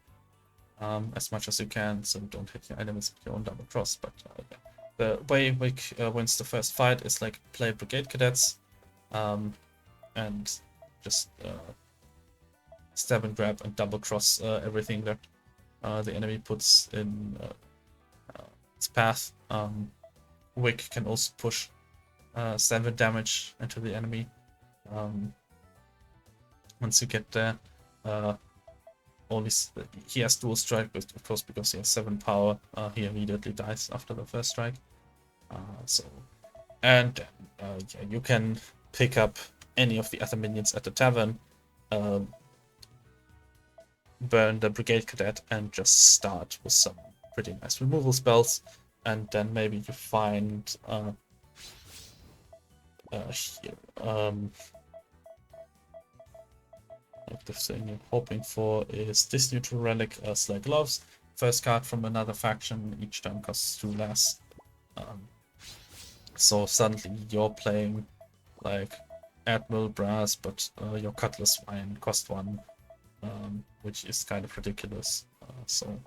as much as you can, so you don't hit your enemies with your own double cross. But yeah. The way Wick wins the first fight is like play Brigade Cadets and just stab and grab and double cross everything that the enemy puts in its path. Wick can also push 7 damage into the enemy. Once you get there, only he has dual strike, but of course because he has 7 power, he immediately dies after the first strike. Yeah, you can pick up any of the other minions at the tavern, burn the Brigade Cadet, and just start with some pretty nice removal spells, and then maybe you find like the thing you're hoping for is this neutral relic, Slag Gloves. First card from another faction, each turn costs 2 less. So suddenly you're playing like Admiral Brass, but your Cutlass Wine cost 1, which is kind of ridiculous. So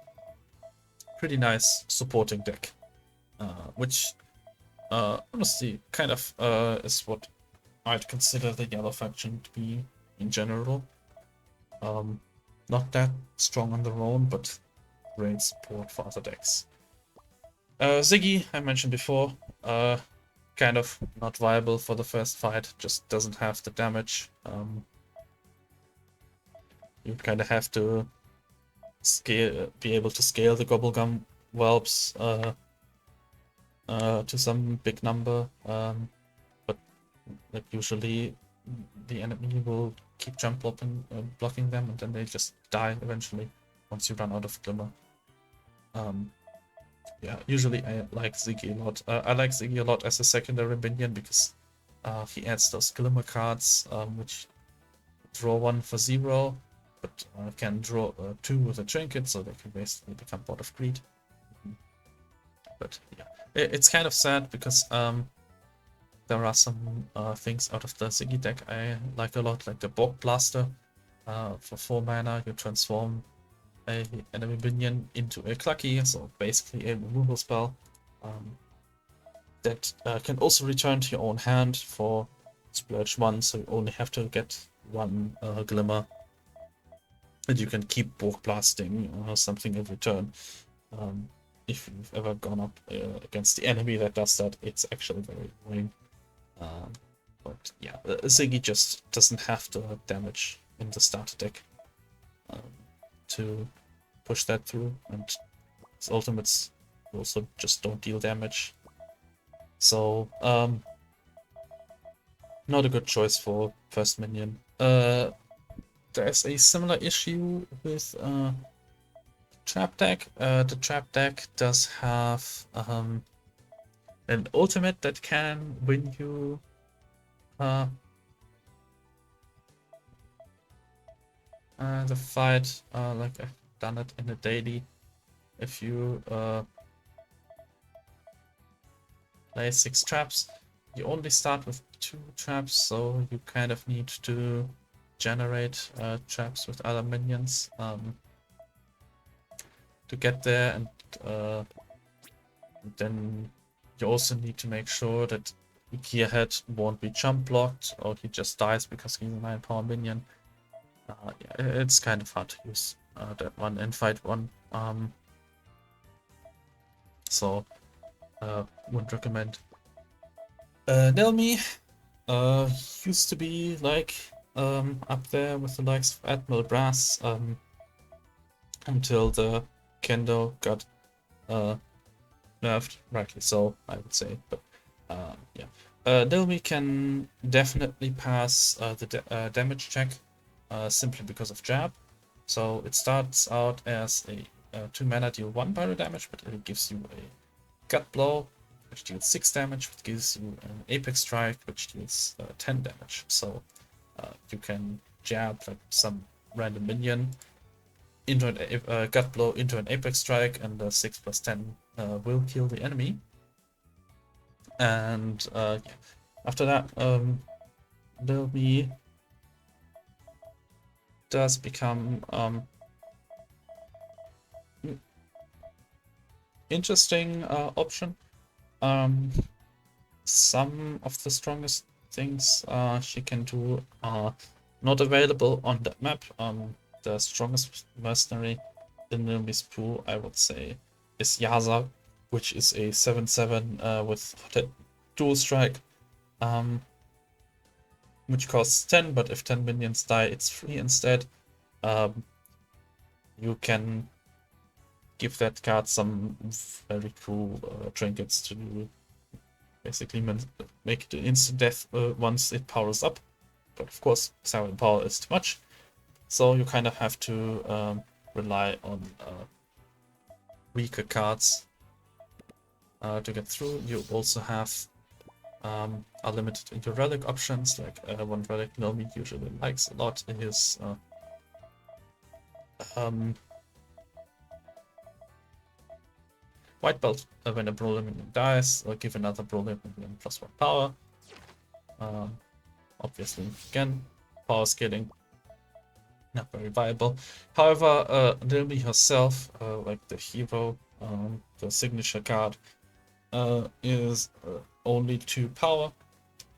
pretty nice supporting deck, which honestly kind of is what I'd consider the yellow faction to be in general. Not that strong on their own, but great support for other decks. Ziggy, I mentioned before, kind of not viable for the first fight, just doesn't have the damage. You kind of have to be able to scale the Gobblegum Whelps to some big number, but like usually the enemy will keep jump blocking them, and then they just die eventually once you run out of Glimmer. Yeah, usually I like Ziggy a lot. I like Ziggy a lot as a secondary minion because he adds those Glimmer cards, which draw 1 for 0, but can draw 2 with a trinket, so they can basically become Board of Greed. But yeah, it's kind of sad because there are some things out of the Ziggy deck I like a lot, like the Borg Blaster. For 4 mana, you transform an enemy minion into a Clucky, so basically a removal spell that can also return to your own hand for splurge 1, so you only have to get 1 Glimmer, and you can keep Borg Blasting something every turn. If you've ever gone up against the enemy that does that, it's actually very annoying. But yeah, Ziggy just doesn't have the damage in the starter deck to push that through, and his ultimates also just don't deal damage. So, not a good choice for first minion. There's a similar issue with Trap deck. The Trap deck does have an ultimate that can win you the fight, like I've done it in a daily. If you play 6 traps, you only start with 2 traps, so you kind of need to generate traps with other minions to get there, and then you also need to make sure that Gearhead won't be jump blocked, or he just dies because he's a 9 power minion. Yeah, it's kind of hard to use that one in fight 1. So wouldn't recommend. Nelmi used to be like up there with the likes of Admiral Brass until the Kendo got nerfed, rightly so, I would say. But yeah, Nelmi can definitely pass the damage check simply because of Jab. So it starts out as a 2 mana deal 1 pyro damage, but it gives you a gut blow, which deals 6 damage, which gives you an Apex Strike, which deals 10 damage. So you can jab like some random minion into a gut blow into an Apex Strike, and the 6+10 will kill the enemy. And yeah. After that, Nilmi does become interesting option. Some of the strongest things she can do are not available on that map. The strongest mercenary in Nilmi's pool, I would say, is Yaza, which is a 7/7 with dual strike, which costs 10, but if 10 minions die, it's free instead. You can give that card some very cool trinkets to basically make it an instant death once it powers up. But of course, 7 power is too much, so you kind of have to rely on weaker cards to get through. You also have are limited in your relic options, like one relic Nilmi usually likes a lot is white belt. When a brawler minion dies, give another brawler minion +1 power. Obviously, again, power scaling, not very viable. However, Nilmi herself, like the hero, the signature card, is only 2 power.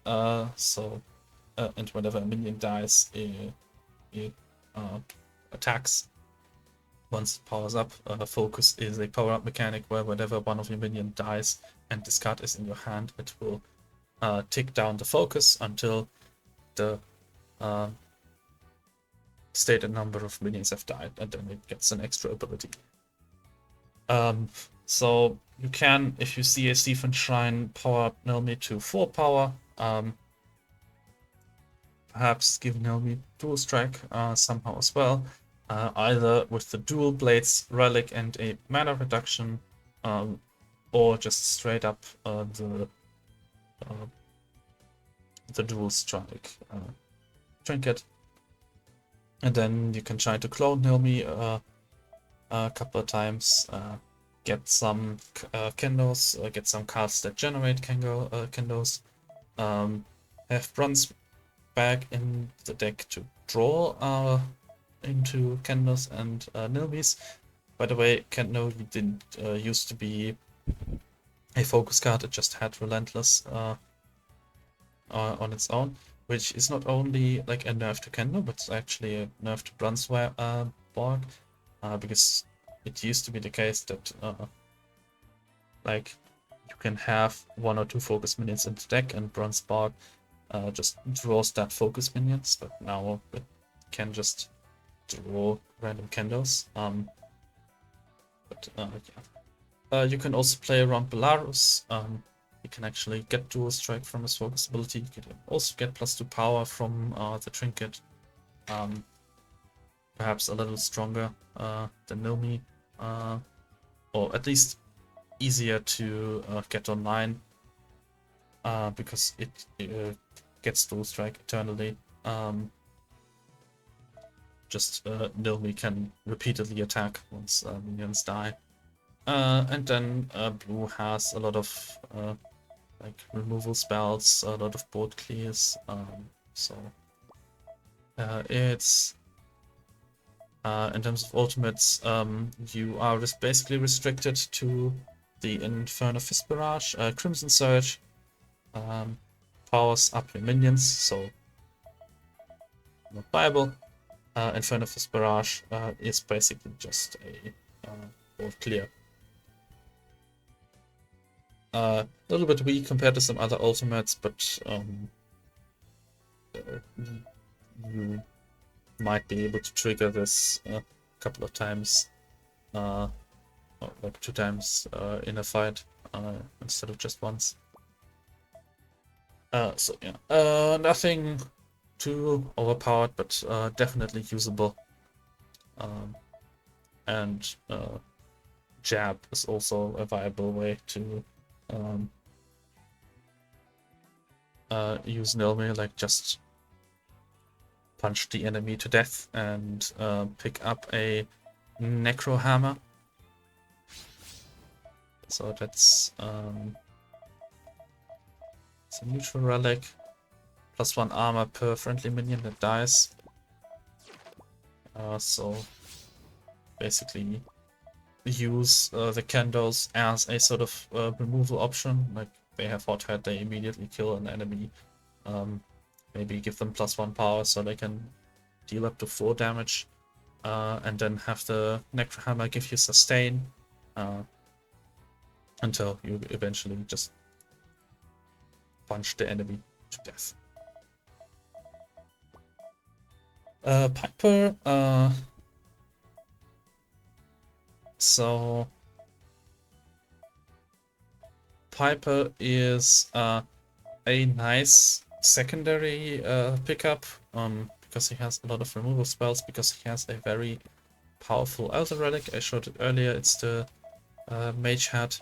And whenever a minion dies, it attacks. Once it powers up, focus is a power-up mechanic where whenever one of your minions dies and this card is in your hand, it will tick down the focus until the stated number of minions have died, and then it gets an extra ability. So you can, if you see a Stephen Shrine, power up Nilmi to 4 power. Perhaps give Nilmi dual strike somehow as well. Either with the dual blades relic and a mana reduction, or just straight up the dual strike trinket. And then you can try to clone Nilmi a couple of times, get some kendos, get some cards that generate kendos, have bronze back in the deck to draw into kendos and Nilmis. By the way, Kendo didn't used to be a focus card, it just had Relentless on its own, which is not only like a nerf to Kendo, but it's actually a nerf to Brunsborg, because it used to be the case that like you can have 1 or 2 focus minions in the deck and Brunsborg just draws that focus minions, but now it can just draw random kendos. Yeah. You can also play around Belarus. You can actually get dual strike from his focus ability. You can also get +2 power from the trinket. Perhaps a little stronger than Nilmi, or at least easier to get online, because it gets dual strike eternally. Nilmi can repeatedly attack once minions die. And then blue has a lot of like removal spells, a lot of board clears. It's in terms of ultimates, you are basically restricted to the Inferno Fist Barrage. Crimson Surge powers up your minions, so not viable. Inferno Fist Barrage is basically just a board clear. A little bit weak compared to some other ultimates, but you might be able to trigger this a couple of times, or like 2 times in a fight instead of just once. So yeah, nothing too overpowered, but definitely usable. And jab is also a viable way to use Nilme, like just punch the enemy to death and pick up a Necro Hammer. So that's it's a neutral relic. +1 armor per friendly minion that dies. So basically use the Kendos as a sort of removal option. Like they have hot head, they immediately kill an enemy. Maybe give them +1 power so they can deal up to 4 damage. And then have the Necrohammer give you sustain until you eventually just punch the enemy to death. Piper, so Piper is a nice secondary pickup because he has a lot of removal spells, because he has a very powerful Elder Relic. I showed it earlier, it's the Mage Hat.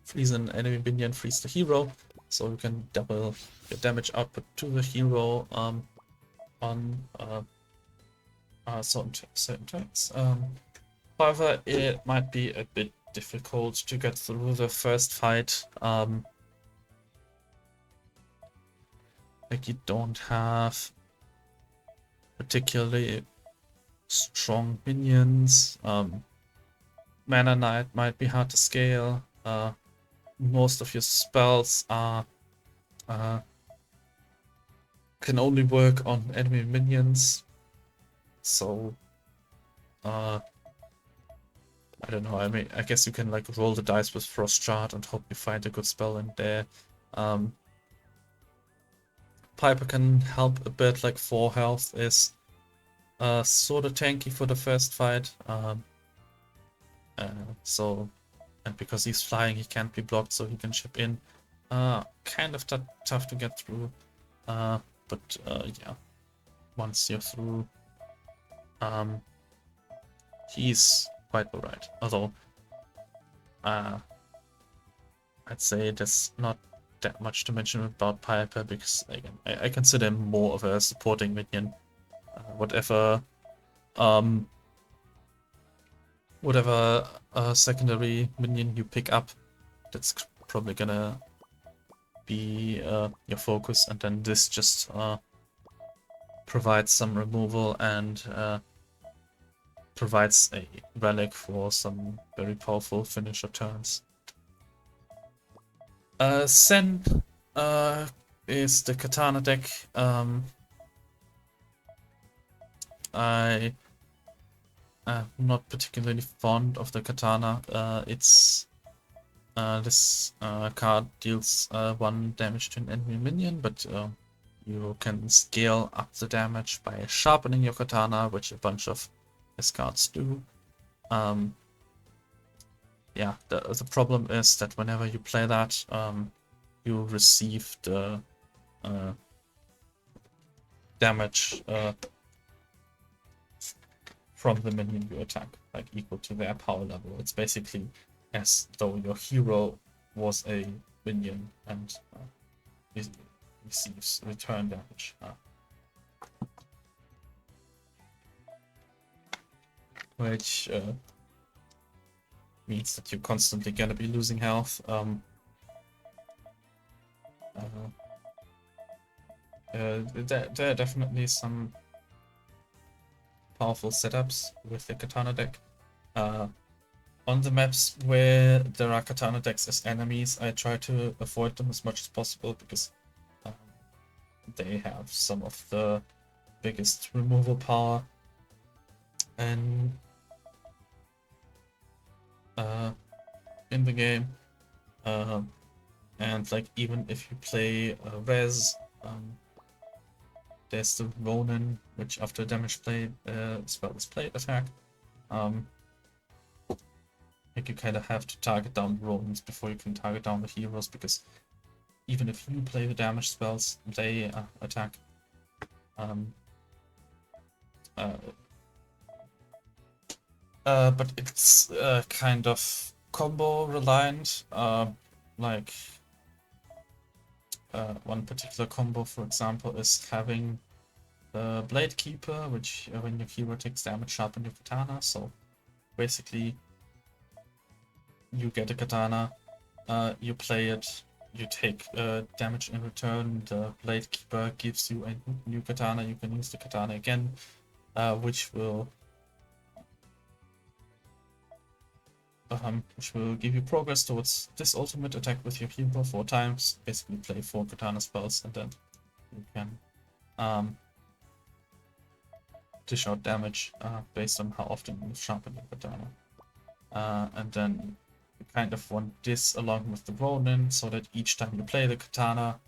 Freeze an enemy minion, freeze the hero, so you can double your damage output to the hero on certain turns. However, it might be a bit difficult to get through the first fight. Like you don't have particularly strong minions. Mana Knight might be hard to scale. Most of your spells are can only work on enemy minions. So I don't know, I guess you can like roll the dice with Frost Shard and hope you find a good spell in there. Piper can help a bit, like 4 health is sort of tanky for the first fight. So, and because he's flying, he can't be blocked, so he can chip in. Kind of tough to get through, but yeah, once you're through, he's quite alright. Although, I'd say there's not that much to mention about Piper, because again, I consider him more of a supporting minion. Whatever secondary minion you pick up, that's probably gonna be your focus, and then this just provides some removal and provides a relic for some very powerful finisher turns. Sen is the Katana deck. I am not particularly fond of the Katana. This card deals 1 damage to an enemy minion, but you can scale up the damage by sharpening your Katana, which a bunch of his cards do. Yeah, the problem is that whenever you play that, you receive the damage from the minion you attack, like equal to their power level. It's basically as though your hero was a minion and receives return damage. Which means that you're constantly gonna be losing health. There are definitely some powerful setups with the Katana deck. On the maps where there are Katana decks as enemies, I try to avoid them as much as possible, because they have some of the biggest removal power. And in the game, and like even if you play Res, there's the Ronin, which after damage play spell is played attack. Like you kind of have to target down the Ronins before you can target down the heroes, because even if you play the damage spells, they attack. But it's kind of combo reliant. Like one particular combo, for example, is having the Blade Keeper, which when your hero takes damage, sharpen your katana. So basically, you get a katana, you play it, you take damage in return. The Blade Keeper gives you a new katana. You can use the katana again, which will give you progress towards this ultimate attack with your hero 4 times. Basically, play 4 katana spells, and then you can dish out damage based on how often you sharpen your katana. And then you kind of want this along with the Ronin, so that each time you play the katana,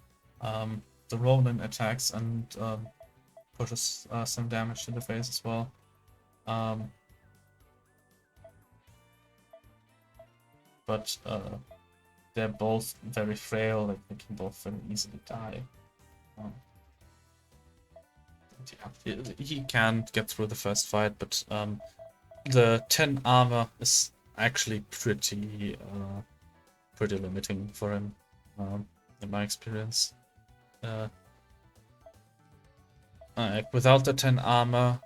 the Ronin attacks and pushes some damage to the face as well. But they're both very frail, like they can both very easily die. Yeah, he can get through the first fight, but the 10 armor is actually pretty limiting for him, in my experience. Without the 10 armor,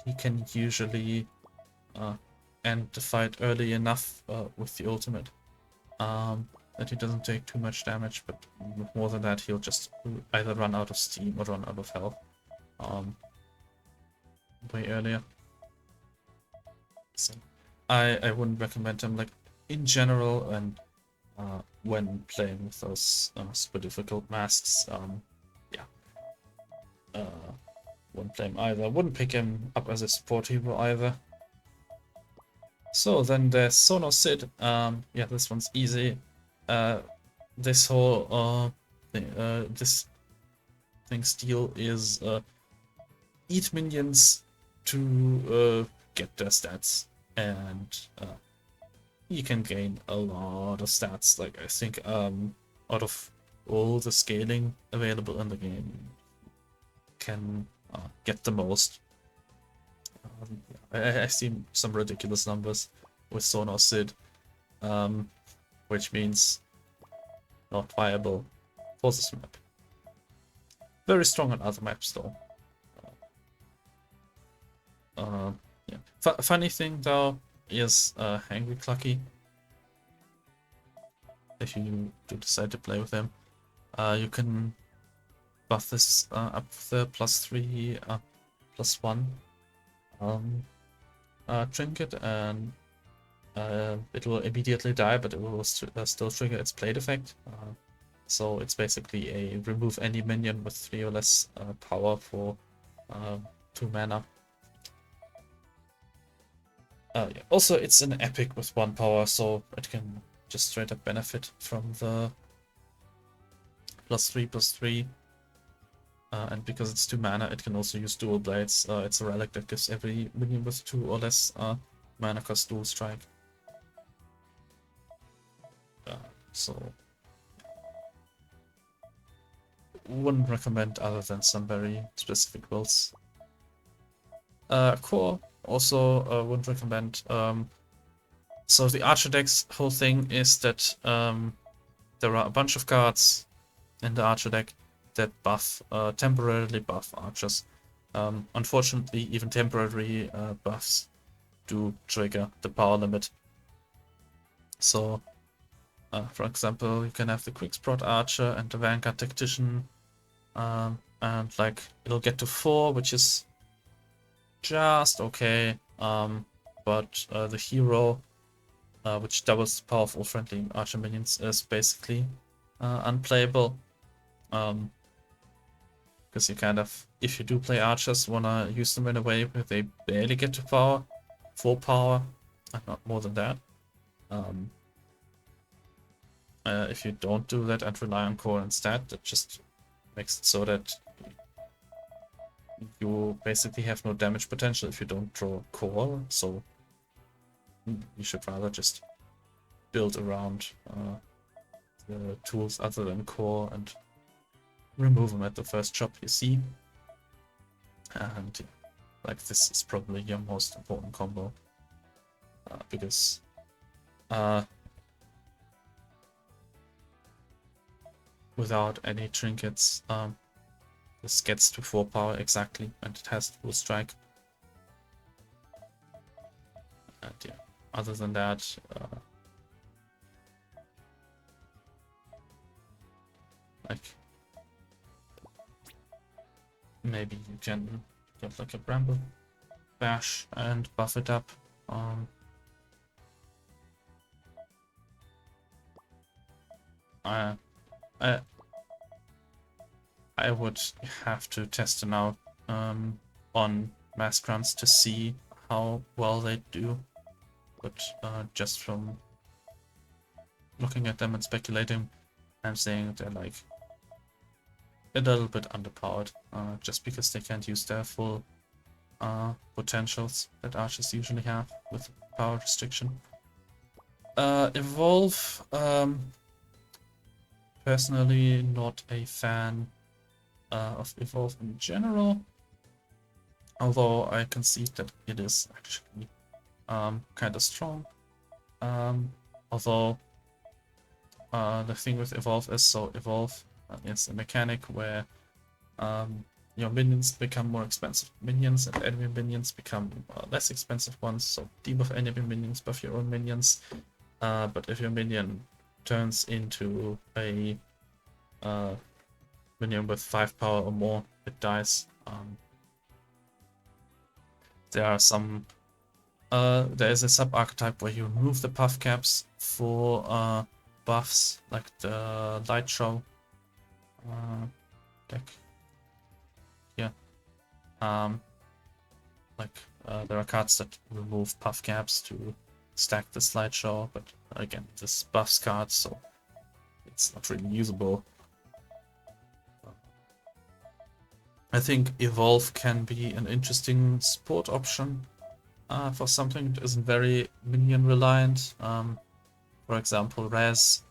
he can usually end the fight early enough with the ultimate that he doesn't take too much damage, but more than that, he'll just either run out of steam or run out of health way earlier. So I wouldn't recommend him, like, in general, and when playing with those super difficult masks. Wouldn't play him either. Wouldn't pick him up as a support hero either. So then there's Sono Sid. Yeah, this one's easy. This whole this thing's deal is eat minions to get their stats, and you can gain a lot of stats. Like, I think out of all the scaling available in the game, can get the most. I've seen some ridiculous numbers with Sono Sid, which means not viable for this map. Very strong on other maps though. Yeah. Funny thing though is Hangry Clucky. If you do decide to play with him, you can buff this up with the +3, +1 trinket, and it will immediately die, but it will still trigger its plate effect. So it's basically a remove any minion with 3 or less power for 2 mana. Yeah. Also, it's an epic with 1 power, so it can just straight up benefit from the +3/+3. And because it's 2 mana, it can also use dual blades. It's a relic that gives every minion with 2 or less mana cost dual strike. So wouldn't recommend other than some very specific builds. Core also wouldn't recommend. So the Archer deck's whole thing is that there are a bunch of cards in the Archer deck that buff temporarily buff archers. Unfortunately, even temporary buffs do trigger the power limit. So, for example, you can have the Quicksprout Archer and the Vanguard Tactician, and like it'll get to 4, which is just okay. But the hero, which doubles the power of all friendly archer minions, is basically unplayable. Because you kind of, if you do play archers, wanna use them in a way where they barely get to power, 4 power, and not more than that. If you don't do that and rely on core instead, that just makes it so that you basically have no damage potential if you don't draw core, so you should rather just build around the tools other than core and remove them at the first shop you see. And like, this is probably your most important combo, because without any trinkets. This gets to 4 power exactly, and it has full strike. And yeah, other than that, like maybe you can get like a bramble bash and buff it up. I I would have to test them out on mass grunts to see how well they do, but just from looking at them and speculating, I'm saying they're like a little bit underpowered, just because they can't use their full potentials that archers usually have with power restriction. Evolve, personally not a fan of Evolve in general, although I concede that it is actually kind of strong. Although the thing with Evolve is, so Evolve is a mechanic where your minions become more expensive minions and enemy minions become less expensive ones, so debuff enemy minions, buff your own minions. But if your minion turns into a minion with 5 power or more, it dies. There are some there is a sub-archetype where you remove the puff caps for buffs, like the light show deck. Yeah. There are cards that remove puff caps to stack the slideshow, but again, this buffs card, so it's not really usable. I think Evolve can be an interesting support option for something that isn't very minion reliant. For example, Res,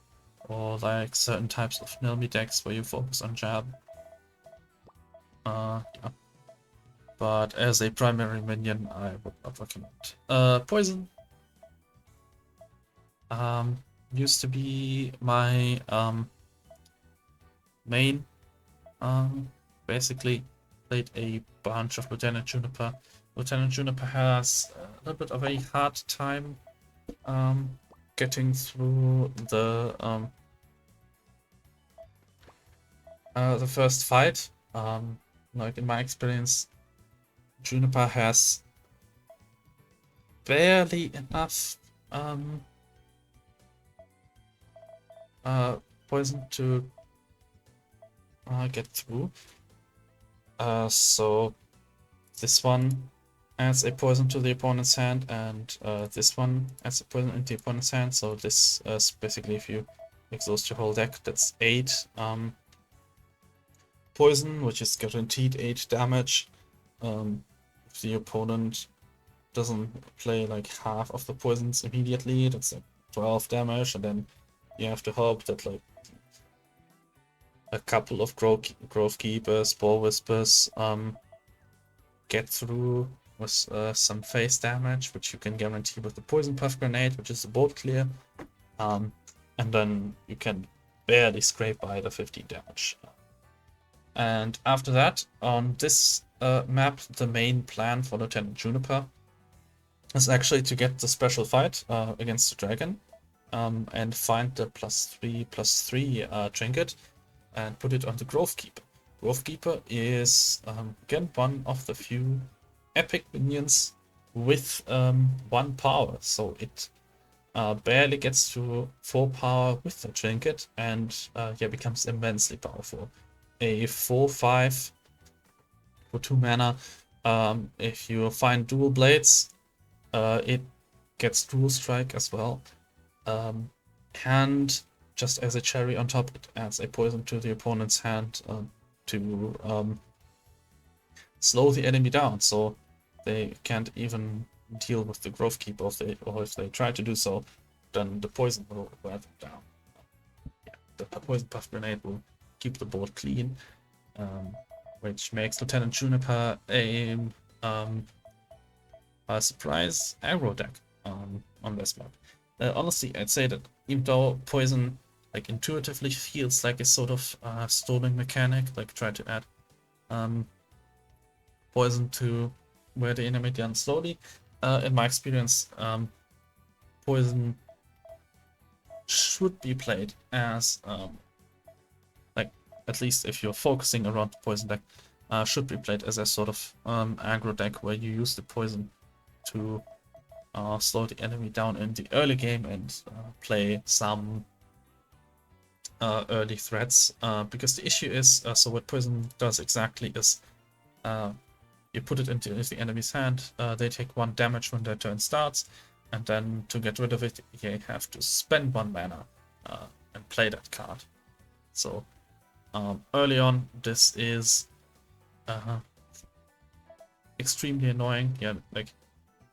or like certain types of Nilmi decks where you focus on jab. Yeah. But as a primary minion, I would not recommend. Poison used to be my main. Basically played a bunch of Lieutenant Juniper. Lieutenant Juniper has a little bit of a hard time getting through the first fight. Like in my experience, Juniper has barely enough poison to get through. So this one adds a poison to the opponent's hand, and this one adds a poison into the opponent's hand. So this is basically, if you exhaust your whole deck, that's 8 poison, which is guaranteed 8 damage. If the opponent doesn't play like half of the poisons immediately, that's like 12 damage, and then you have to hope that like a couple of Grove Keepers, Spore Whispers get through with some face damage, which you can guarantee with the Poison Puff Grenade, which is the board clear. And then you can barely scrape by the 15 damage. And after that, on this map, the main plan for Lieutenant Juniper is actually to get the special fight against the dragon and find the +3/+3 trinket and put it on the Grove Keeper. Grove Keeper is, again, one of the few epic minions with 1 power, so it barely gets to 4 power with the trinket, and yeah, becomes immensely powerful. A 4/5 for 2 mana. If you find dual blades, it gets dual strike as well. And just as a cherry on top, it adds a poison to the opponent's hand to slow the enemy down, so they can't even deal with the Grove Keeper, or if they try to do so, then the poison will wear them down. Yeah, the Poison Puff Grenade will keep the board clean, which makes Lieutenant Juniper a surprise aggro deck on this map. Honestly, I'd say that even though poison like intuitively feels like a sort of stalling mechanic, like try to add poison to where the enemy down slowly. In my experience, poison should be played as like, at least if you're focusing around the poison deck, should be played as a sort of aggro deck where you use the poison to slow the enemy down in the early game and play some early threats. Because the issue is, so what poison does exactly is you put it into the enemy's hand, they take 1 damage when their turn starts, and then to get rid of it, you have to spend 1 mana and play that card. So early on, this is extremely annoying. Yeah, like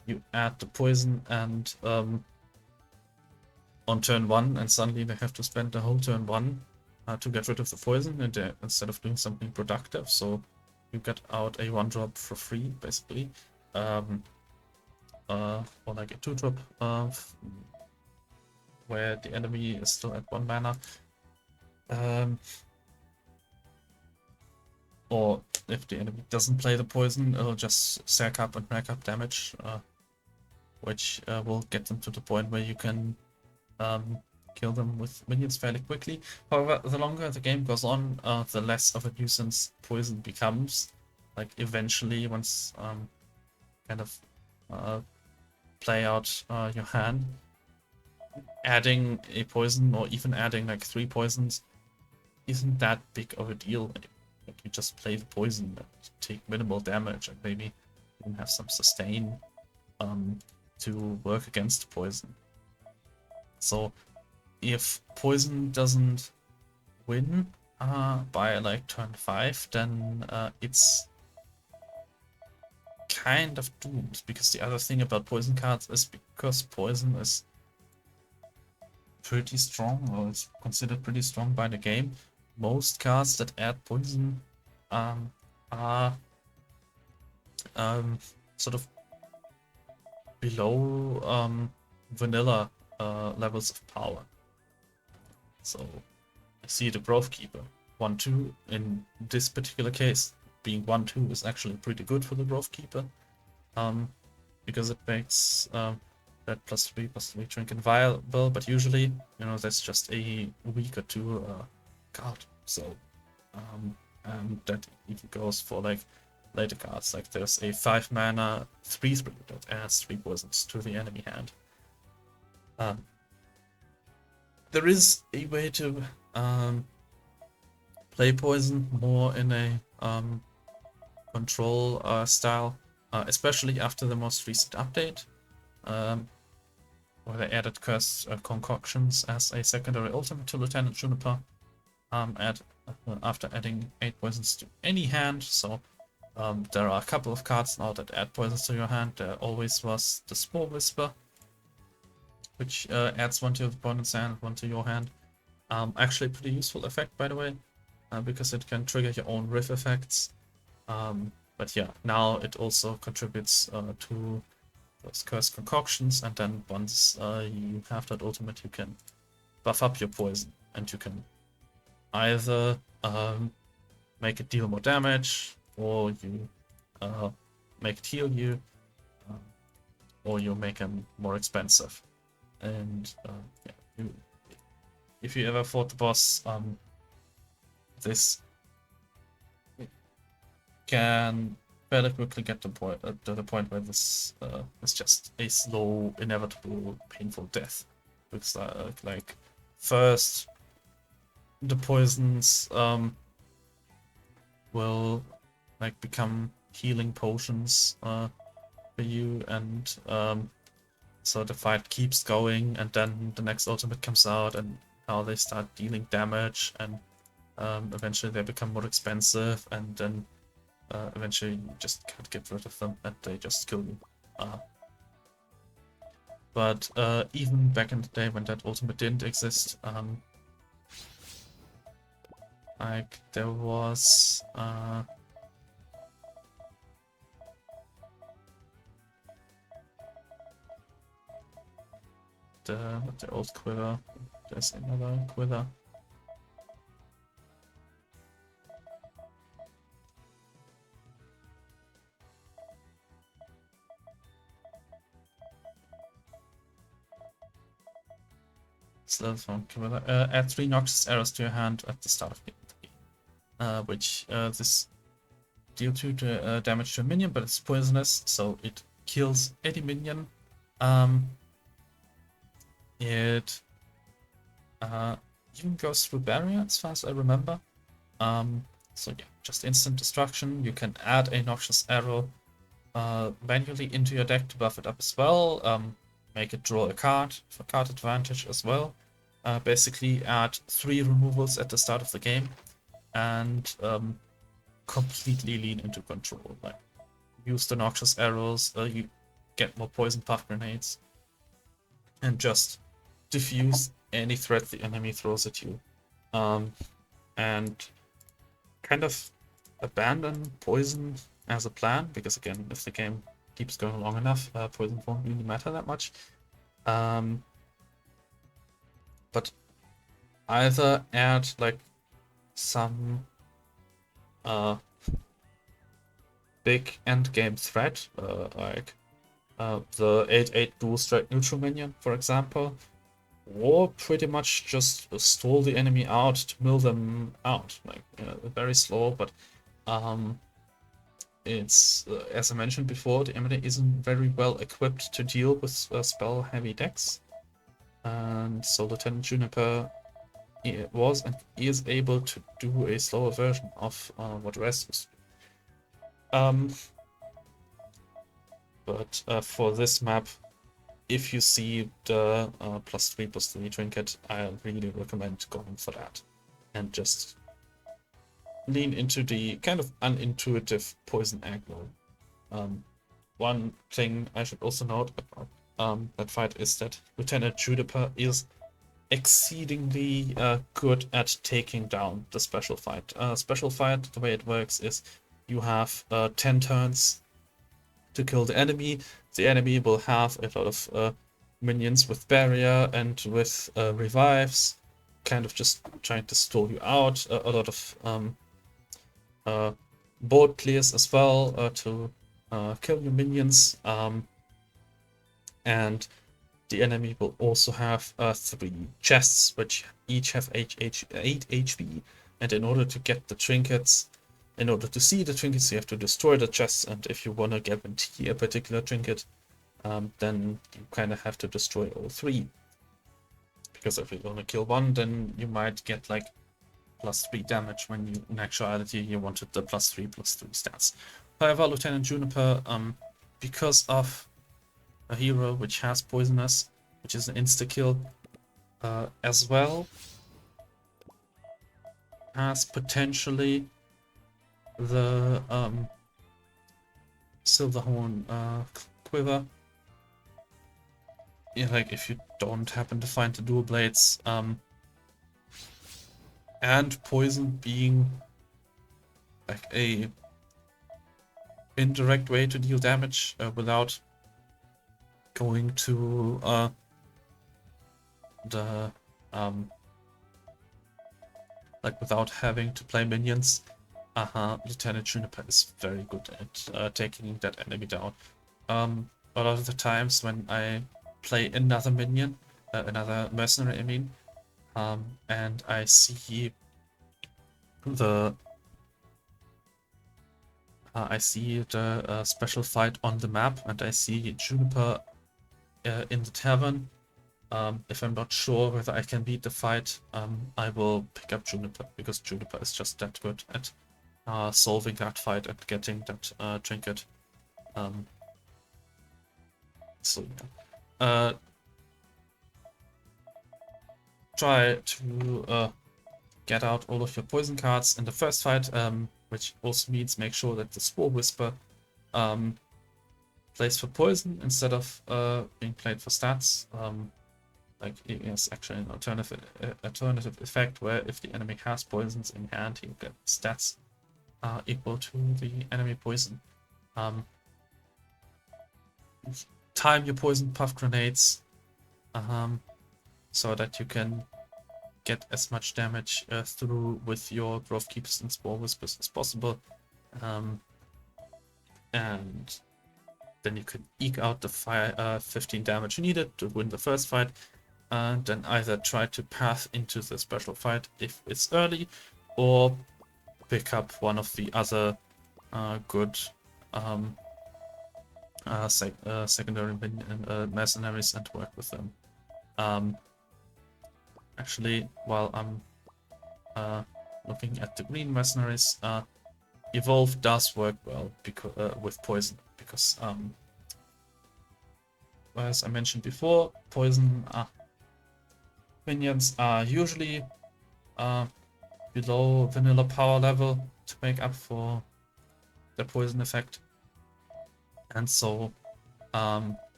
you add the poison and on turn 1, and suddenly they have to spend the whole turn 1 to get rid of the poison, and instead of doing something productive. So you get out a 1-drop for free, basically, or like a 2-drop where the enemy is still at 1 mana. Or if the enemy doesn't play the poison, it'll just sack up and rack up damage, which will get them to the point where you can kill them with minions fairly quickly. However, the longer the game goes on, the less of a nuisance poison becomes. Like, eventually, once kind of play out your hand, adding a poison or even adding like 3 poisons isn't that big of a deal. Like, you just play the poison and take minimal damage and maybe even have some sustain to work against the poison. So if poison doesn't win by like turn 5, then it's kind of doomed, because the other thing about poison cards is, because poison is pretty strong, or is considered pretty strong by the game, most cards that add poison are sort of below vanilla levels of power. So I see the Growth Keeper 1/2 in this particular case. Being 1/2 is actually pretty good for the Growth Keeper, because it makes that +3/+3 trinket viable, but usually, you know, that's just a week or 2 card. So and that even goes for like later cards. Like, there's a 5 mana 3/3 that adds 3 poisons to the enemy hand. There is a way to play poison more in a control style, especially after the most recent update, where they added cursed concoctions as a secondary ultimate to Lieutenant Juniper after adding 8 poisons to any hand. So there are a couple of cards now that add poisons to your hand. There always was the Spore Whisper, which adds 1 to the opponent's hand, 1 to your hand. Actually, pretty useful effect, by the way, because it can trigger your own riff effects. But yeah, now it also contributes to those cursed concoctions, and then once you have that ultimate, you can buff up your poison, and you can either make it deal more damage, or you make it heal you, or you make them more expensive. And yeah, if you ever fought the boss, this can fairly quickly get to the point where this is just a slow, inevitable, painful death. Because like first, the poisons will like become healing potions for you, and so the fight keeps going, and then the next ultimate comes out, and now they start dealing damage, and eventually they become more expensive, and then eventually you just can't get rid of them, and they just kill you. But even back in the day when that ultimate didn't exist, like there was the old quiver, there's another quiver. Add 3 noxious arrows to your hand at the start of the game. Which this deal 2 damage to a minion, but it's poisonous, so it kills any minion. It even goes through barrier, as far as I remember. So yeah, just instant destruction. You can add a noxious arrow manually into your deck to buff it up as well. Make it draw a card for card advantage as well. Basically add 3 removals at the start of the game and completely lean into control. Like, use the noxious arrows, you get more poison puff grenades, and just diffuse any threat the enemy throws at you. And kind of abandon poison as a plan, because again, if the game keeps going long enough, poison won't really matter that much. But either add like some big endgame threat, like the 8/8 dual strike neutral minion, for example, or pretty much just stall the enemy out to mill them out. Like, very slow, but it's as I mentioned before, the enemy isn't very well equipped to deal with spell heavy decks, and so Lieutenant Juniper was and is able to do a slower version of what Rest was. But for this map, if you see the +3/+3 trinket, I really recommend going for that and just lean into the kind of unintuitive poison aggro. One thing I should also note about that fight is that Lieutenant Juniper is exceedingly good at taking down the special fight. Special fight, the way it works is you have 10 turns to kill the enemy. The enemy will have a lot of minions with barrier and with revives, kind of just trying to stall you out. A lot of board clears as well to kill your minions. And the enemy will also have 3 chests, which each have 8 HP. And in order to get the trinkets, in order to see the trinkets, you have to destroy the chests. And if you want to guarantee a particular trinket, then you kind of have to destroy all 3. Because if you only kill one, then you might get like +3 damage when you, in actuality, you wanted the +3/+3 stats. However, Lieutenant Juniper, because of a hero which has poisonous, which is an insta-kill, as well as potentially the Silverhorn quiver. Yeah, like if you don't happen to find the dual blades, and poison being like a indirect way to deal damage without going to the like without having to play minions. Lieutenant Juniper is very good at taking that enemy down. A lot of the times when I play another minion, another mercenary, I mean, and I see the special fight on the map, and I see Juniper in the tavern. If I'm not sure whether I can beat the fight, I will pick up Juniper, because Juniper is just that good at solving that fight and getting that trinket. So yeah. Try to get out all of your poison cards in the first fight, which also means make sure that the Spore Whisper plays for poison instead of being played for stats. Like, it is actually an alternative effect where if the enemy has poisons in hand, he'll get stats equal to the enemy poison. Time your poison puff grenades so that you can get as much damage through with your Grove Keepers and Spore Whispers as possible. And then you can eke out the 15 damage needed to win the first fight, and then either try to path into the special fight if it's early, or pick up one of the other good secondary mercenaries and work with them. Actually, while I'm looking at the green mercenaries, Evolve does work well because with poison, because as I mentioned before, poison minions are usually below vanilla power level to make up for the poison effect, and so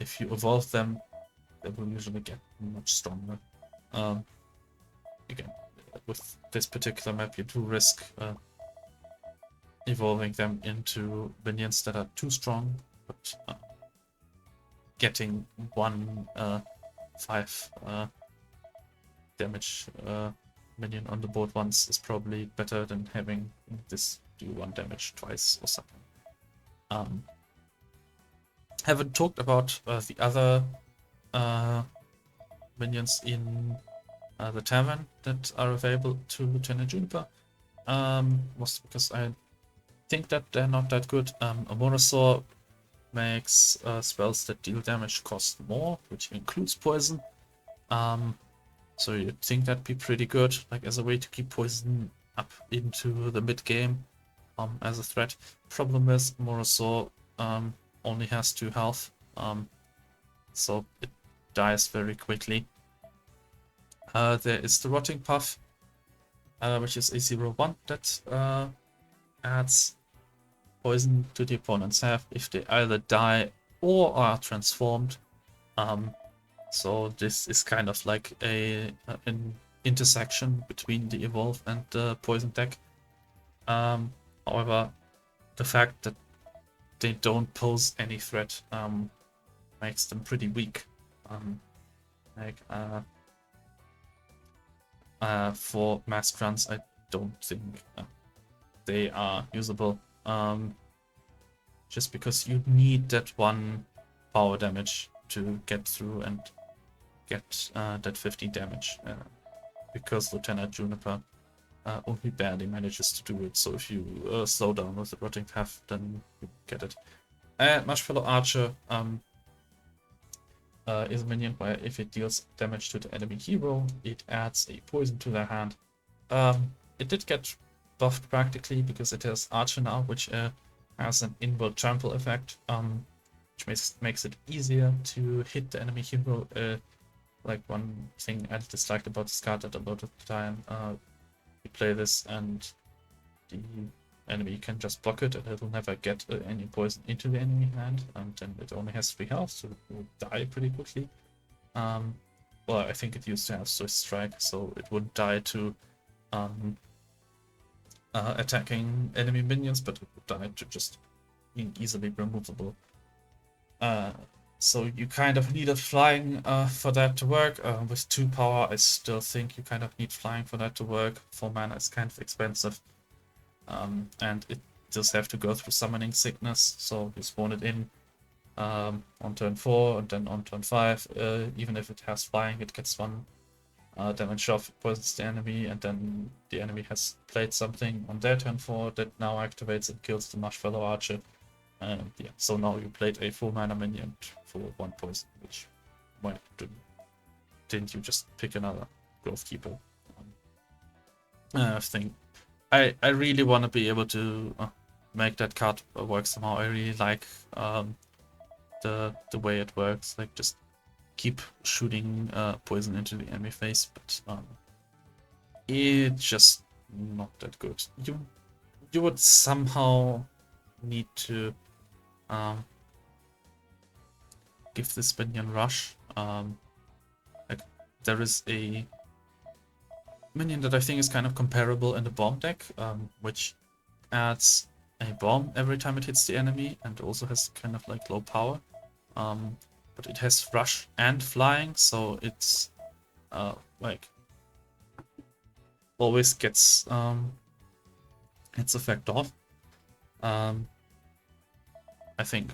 if you evolve them, they will usually get much stronger. Again, with this particular map, you do risk evolving them into minions that are too strong, but getting 5 damage minion on the board once is probably better than having this do 1 damage twice or something. Haven't talked about the other minions in the tavern that are available to Lieutenant Juniper, was because I think that they're not that good. A Monosaur makes spells that deal damage cost more, which includes poison. So you'd think that'd be pretty good, like as a way to keep poison up into the mid game as a threat. Problem is, Monosaur only has 2 health, so it dies very quickly. There is the Rotting Puff, which is a 0/1 that adds poison to the opponent's health if they either die or are transformed. So this is kind of like an intersection between the evolve and the poison deck. However, the fact that they don't pose any threat makes them pretty weak. For mask runs, I don't think they are usable. Just because you need that 1 power damage to get through and get that 15 damage, because Lieutenant Juniper only barely manages to do it. So if you slow down with the Rotting Path, then you get it. Marshmallow Archer is a minion where if it deals damage to the enemy hero, it adds a poison to their hand. It did get buffed practically because it has Archer now, which has an inward trample effect, which makes it easier to hit the enemy hero. Like one thing I disliked about this card that a lot of the time you play this and the enemy can just block it and it'll never get any poison into the enemy hand, and then it only has 3 health, so it will die pretty quickly. Well, I think it used to have Swiss Strike, so it wouldn't die to attacking enemy minions, but it would die to just being easily removable. So you kind of needed flying for that to work. With 2 power, I still think you kind of need flying for that to work. 4 mana is kind of expensive. And it does have to go through Summoning Sickness, so you spawn it in on turn 4, and then on turn 5, even if it has flying, it gets 1 damage off, poisons the enemy, and then the enemy has played something on their turn 4 that now activates and kills the Marshmallow Archer. Yeah, so now you played a 4 mana minion for 1 poison, which why didn't you just pick another Grove Keeper thing? I really want to be able to make that card work somehow. I really like the way it works, like just keep shooting poison into the enemy face, but it's just not that good. You would somehow need to give this minion rush. Like there is a minion that I think is kind of comparable in the bomb deck, which adds a bomb every time it hits the enemy and also has kind of like low power. But it has rush and flying, so it's like always gets its effect off. I think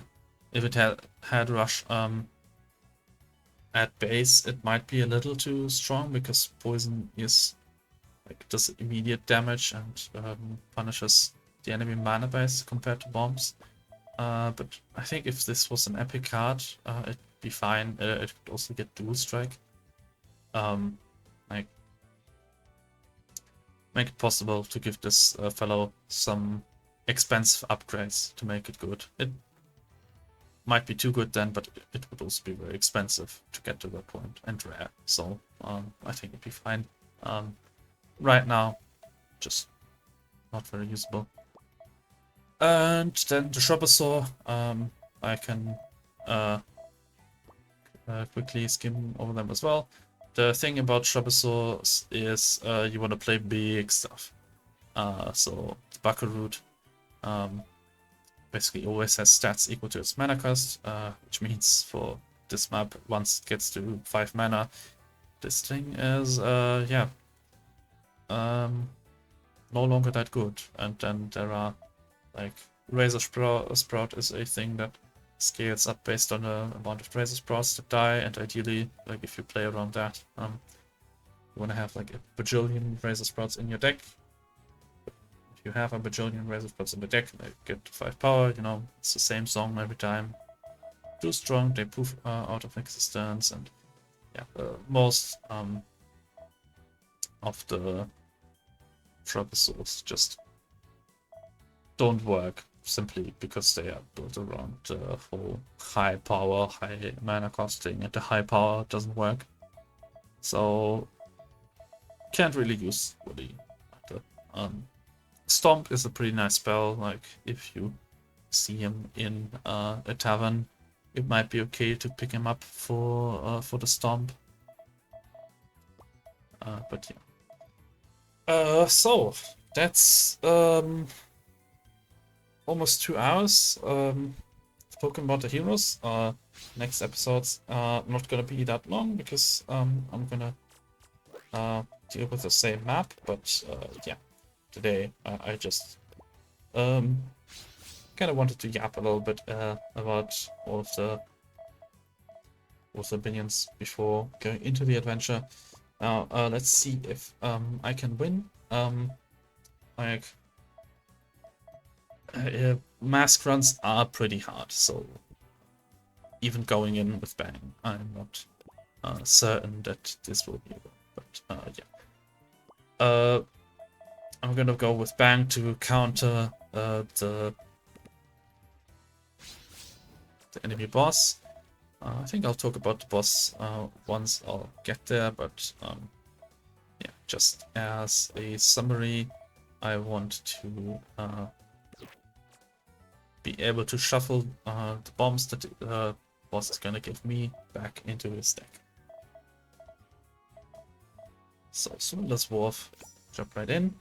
if it had rush at base, it might be a little too strong because poison is like does immediate damage and punishes the enemy mana base compared to bombs. But I think if this was an epic card, it'd be fine. It could also get dual strike. Like make it possible to give this fellow some expensive upgrades to make it good. It might be too good then, but it would also be very expensive to get to that point and rare. So I think it'd be fine. Right now, just not very usable. And then the Shrubbersaw, I can quickly skim over them as well. The thing about Shrubbersaws is you want to play big stuff. So the Buckaroot basically always has stats equal to its mana cost, which means for this map, once it gets to 5 mana, this thing is no longer that good. And then there are like Razor Sprout is a thing that scales up based on the amount of Razor Sprouts that die, and ideally, like if you play around that, you want to have like a bajillion Razor Sprouts in your deck. If you have a bajillion Razor Sprouts in the deck, they get 5 power, you know, it's the same song every time. Too strong, they poof out of existence, and yeah, most of the Shrubbersaws just don't work simply because they are built around the whole high power, high mana costing, and the high power doesn't work. So can't really use Woody. Stomp is a pretty nice spell. Like if you see him in a tavern, it might be okay to pick him up for the Stomp. But yeah. So that's almost 2 hours talking about the heroes. Next episodes are not gonna be that long because I'm gonna deal with the same map. But yeah, today I just kind of wanted to yap a little bit about all of the opinions before going into the adventure. Now let's see if I can win. Like mask runs are pretty hard, so even going in with bang, I'm not certain that this will be good. But yeah, I'm gonna go with bang to counter the enemy boss. I think I'll talk about the boss once I'll get there, but yeah, just as a summary, I want to be able to shuffle the bombs that the boss is gonna give me back into his deck. So Soulless Dwarf, jump right in.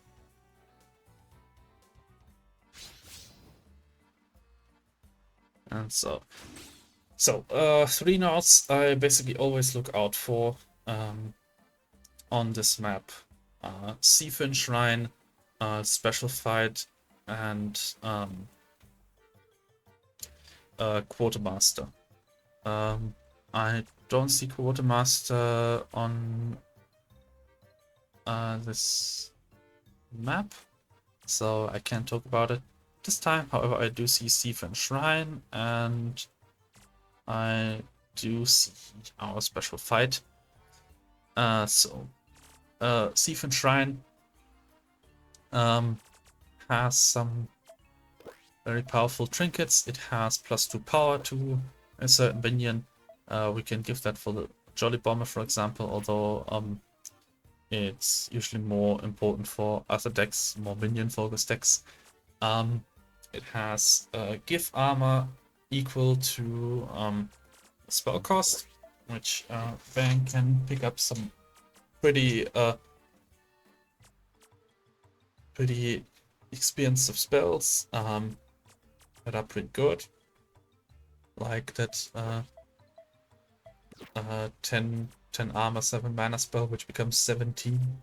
And so 3 nodes I basically always look out for on this map. Seafin Shrine, Special Fight, and Quartermaster. I don't see Quartermaster on this map, so I can't talk about it this time. However, I do see Seafin Shrine, and I do see our Special Fight. Seafin Shrine has some very powerful trinkets. It has +2 power to a certain minion. We can give that for the Jolly Bomber, for example, although it's usually more important for other decks, more minion-focused decks. It has give armor equal to spell cost, which Bang can pick up some pretty expensive spells that are pretty good, like that 10 armor 7 mana spell, which becomes 17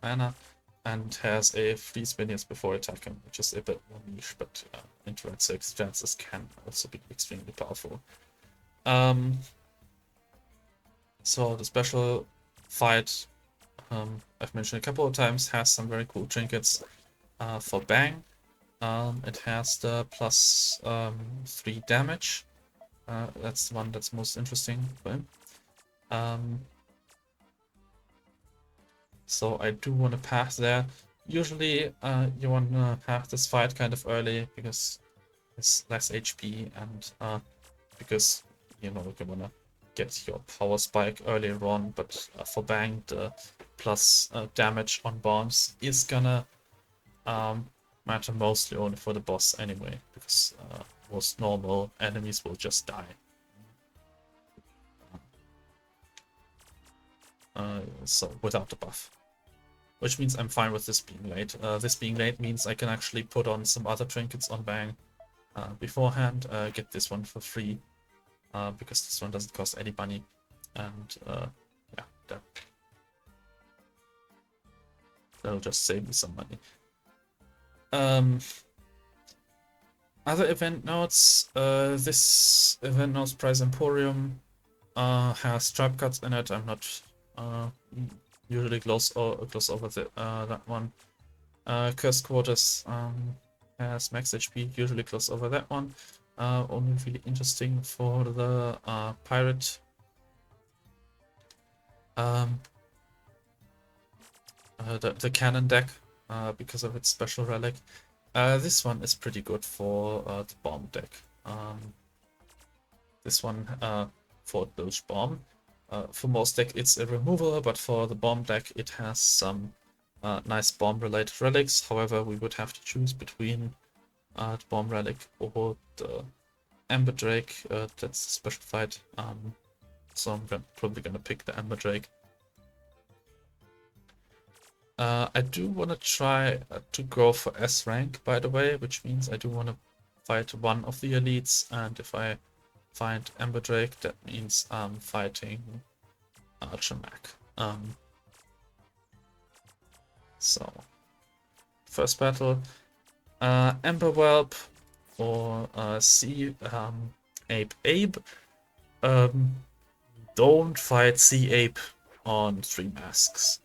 mana, and has a freeze minions before attacking, which is a bit more niche, but into red 6 chances can also be extremely powerful. So the special fight, I've mentioned a couple of times, has some very cool trinkets for Bang. It has the plus 3 damage. That's the one that's most interesting for him. So I do want to path there. Usually you want to have this fight kind of early because it's less HP and because you know you want to get your power spike earlier on, but for Bang the plus damage on bombs is gonna matter mostly only for the boss anyway, because most normal enemies will just die. So without the buff. Which means I'm fine with this being late. This being late means I can actually put on some other trinkets on Bang beforehand, get this one for free, because this one doesn't cost any money, and yeah, that'll just save me some money. Other event notes. This event notes Prize Emporium has trap cuts in it. I'm not usually close over that one. Cursed Quarters has max HP, usually close over that one. Only really interesting for the pirate. The cannon deck, because of its special relic. This one is pretty good for the bomb deck. This one for Bilge Bomb. For most deck it's a removal, but for the bomb deck it has some nice bomb related relics. However, we would have to choose between the bomb relic or the Ember Drake. That's the special fight. So I'm probably gonna pick the Ember Drake. I do want to try to go for S rank, by the way, which means I do want to fight one of the elites, and if I find Ember Drake, that means I'm fighting Archermac. So, first battle, Ember Whelp or Sea Ape. Don't fight Sea Ape on 3 masks.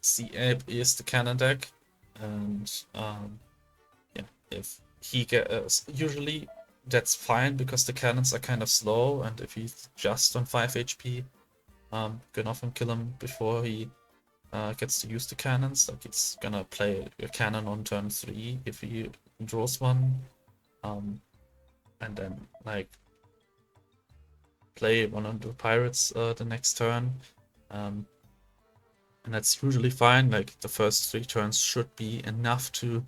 Sea Ape is the cannon deck, and yeah, if he gets usually that's fine because the cannons are kind of slow, and if he's just on 5 HP, you can often kill him before he gets to use the cannons. Like it's gonna play a cannon on turn 3 if he draws one, and then like play one of the pirates the next turn. And that's usually fine. Like the first 3 turns should be enough to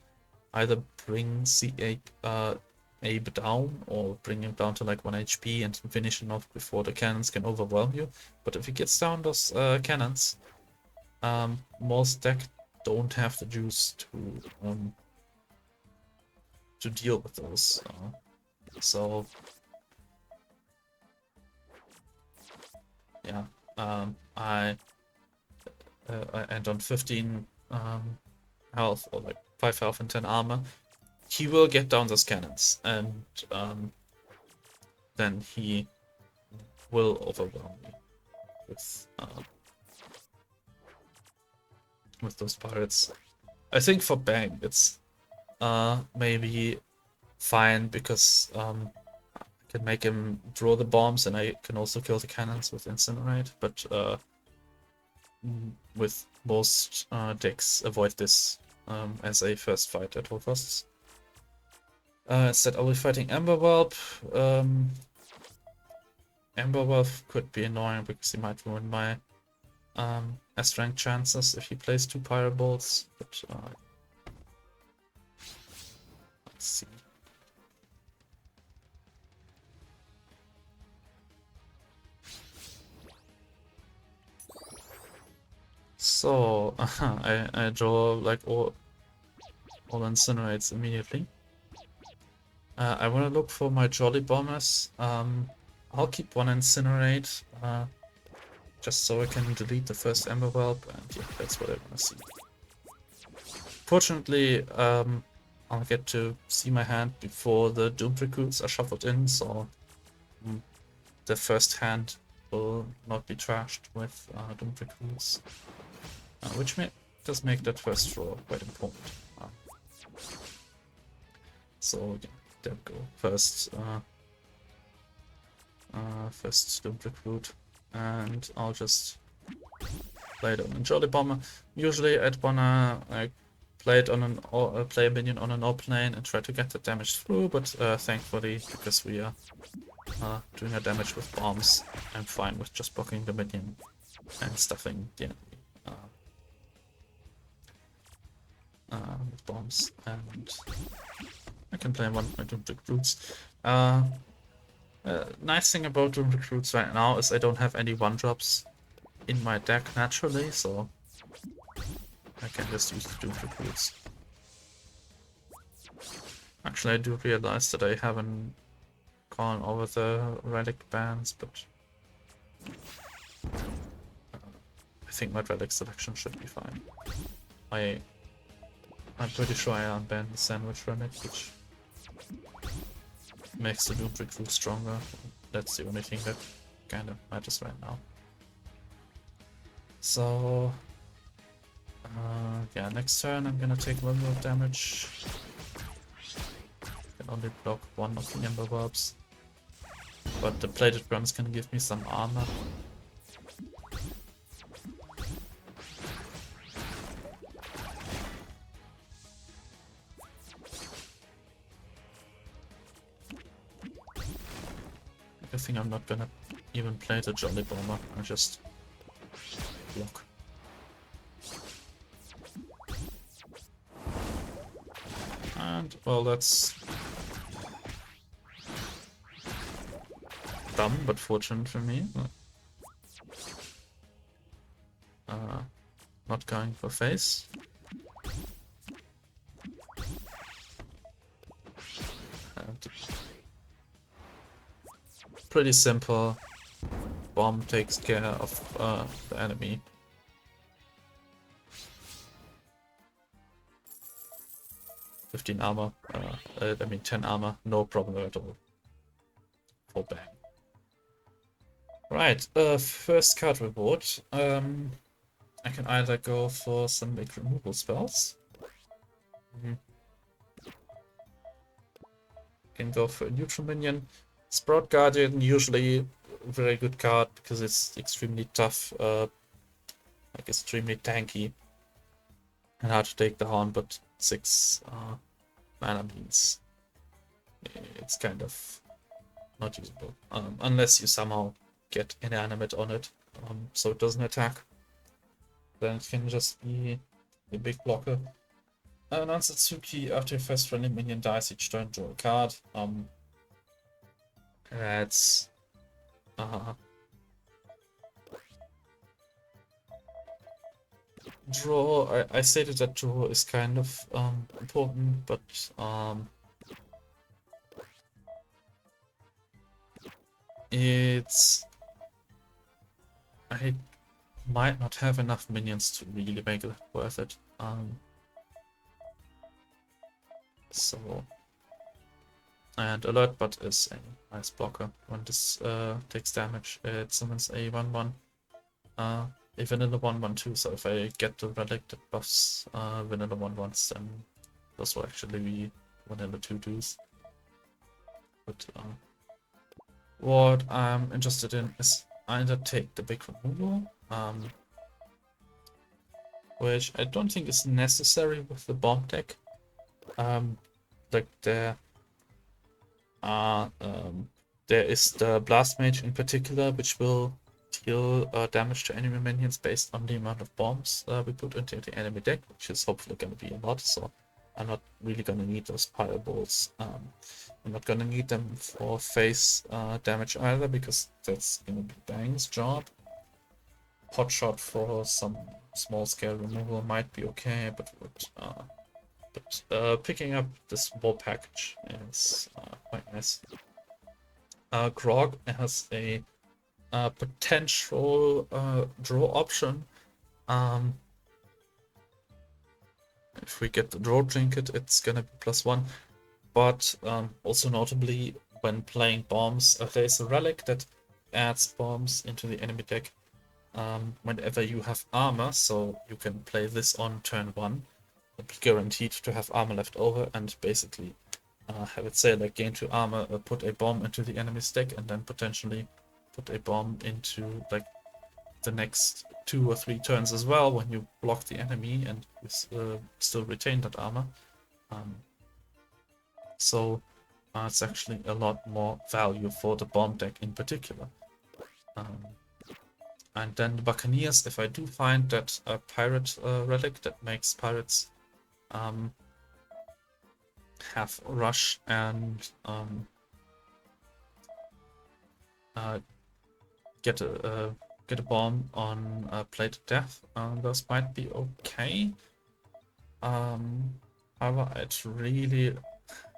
either bring Sea Ape down or bring him down to like 1 HP and finish him off before the cannons can overwhelm you. But if he gets down those cannons, most deck don't have the juice to deal with those. So yeah, I end on 15 health, or like 5 health and 10 armor. He will get down those cannons, and then he will overwhelm me with those pirates. I think for Bang it's maybe fine because I can make him draw the bombs, and I can also kill the cannons with Incinerate, but with most decks avoid this as a first fight at all costs. Instead I'll be fighting Ember Whelp. Ember Whelp could be annoying because he might ruin my S rank chances if he plays 2 Pyro Bolts, but let's see. So I draw like all incinerates immediately. I want to look for my Jolly Bombers. I'll keep 1 incinerate just so I can delete the first Ember Whelp, and yeah, that's what I want to see. Fortunately, I'll get to see my hand before the Doomed Recruits are shuffled in, so the first hand will not be trashed with Doomed Recruits, which does make that first draw quite important. So yeah, there we go. First Doomed Recruit, and I'll just play it on a Jolly Bomber. Usually I'd wanna play it on an play a minion on an AWP lane and try to get the damage through, but thankfully, because we are doing our damage with bombs, I'm fine with just blocking the minion and stuffing the enemy with bombs, and I can play one of my Doomed Recruits. Nice thing about Doomed Recruits right now is I don't have any 1-drops in my deck naturally, so I can just use the Doomed Recruits. Actually, I do realize that I haven't gone over the relic bans, but I think my relic selection should be fine. I'm pretty sure I unbanned the sandwich relic, which makes the Doomed Recruit stronger. That's the only thing that kind of matters right now. So yeah, next turn I'm gonna take a little more damage. Can only block one of the Ember Whelps, but the plated drums can give me some armor. I think I'm not gonna even play the Jolly Bomber, I'll just block. And, well, that's dumb, but fortunate for me. Not going for face. And pretty simple. Bomb takes care of the enemy. $15 armor, I mean 10 armor, no problem at all. Full bang. Right, first card reward. I can either go for some big removal spells. Can go for a neutral minion. Sprout Guardian, usually a very good card because it's extremely tough, like extremely tanky and hard to take down, but 6 mana means it's kind of not usable unless you somehow get inanimate on it, so it doesn't attack. Then it can just be a big blocker. Nansatsuki, after your first friendly minion dies each turn, draw a card. That's draw. I stated that draw is kind of important, but I might not have enough minions to really make it worth it. So, and Alert Bot is a nice blocker. When this takes damage, it summons a 1/1, a vanilla 1/1 so if I get the relic that buffs vanilla 1/1s, then those will actually be vanilla 2/2s. But what I'm interested in is either take the big removal, which I don't think is necessary with the bomb deck. Like there is the Blast Mage in particular, which will deal damage to enemy minions based on the amount of bombs we put into the enemy deck, which is hopefully going to be a lot, so I'm not really going to need those fireballs. I'm not going to need them for face damage either, because that's going to be Bang's job. Potshot for some small scale removal might be okay, but picking up this wall package is quite nice. Grog has a potential draw option. If we get the draw trinket, it's gonna be +1. But also notably, when playing bombs, there's a relic that adds bombs into the enemy deck whenever you have armor, so you can play this on turn 1, guaranteed to have armor left over, and basically have it say like gain 2 armor, put a bomb into the enemy's deck, and then potentially put a bomb into like the next 2 or 3 turns as well when you block the enemy and still retain that armor. So it's actually a lot more value for the bomb deck in particular. And then the Buccaneers, if I do find that a pirate relic that makes pirates have rush and get a bomb on Plate of Death, those might be okay. However, I'd really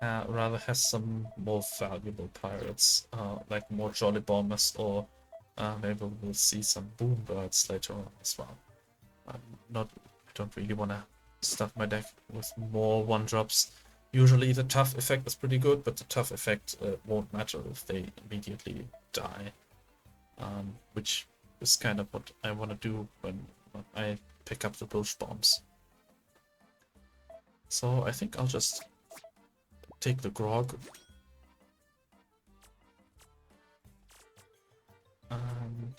rather have some more valuable pirates, like more Jolly Bombers, or maybe we'll see some Boombirds later on as well. I don't really want to stuff my deck with more 1-drops. Usually the tough effect is pretty good, but the tough effect won't matter if they immediately die, which is kind of what I want to do when I pick up the Bilge Bombs. So I think I'll just take the Grog. And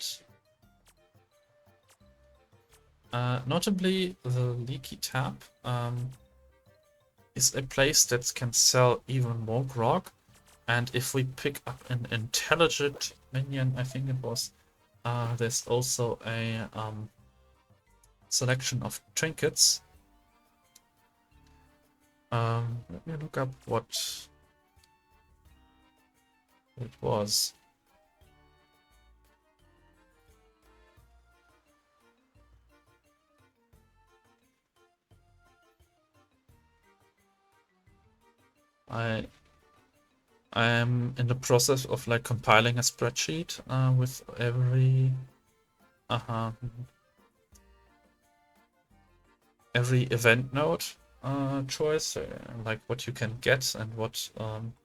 notably, the Leaky Tap is a place that can sell even more Grog. And if we pick up an intelligent minion, I think it was, there's also a selection of trinkets. Let me look up what it was. I am in the process of like compiling a spreadsheet with every event node choice, like what you can get and what